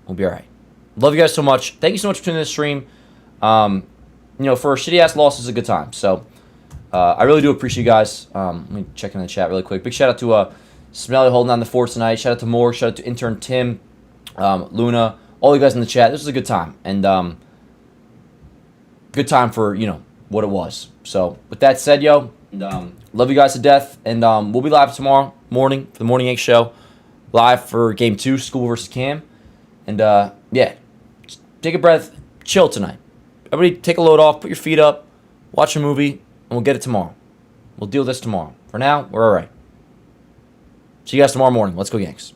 We'll be all right. Love you guys so much. Thank you so much for tuning in the stream. You know, for a shitty-ass loss, it's a good time. So, I really do appreciate you guys. Let me check in the chat really quick. Big shout-out to Smelly holding on the fort tonight. Shout-out to Morgan. Shout-out to intern Tim, Luna, all you guys in the chat. This was a good time. And good time for, you know, what it was. So, with that said, yo, love you guys to death. And we'll be live tomorrow morning for the Morning Yanks show. Live for Game 2, School versus Cam. And, yeah, just take a breath. Chill tonight. Everybody take a load off. Put your feet up. Watch a movie. And we'll get it tomorrow. We'll deal with this tomorrow. For now, we're all right. See you guys tomorrow morning. Let's go, Yanks.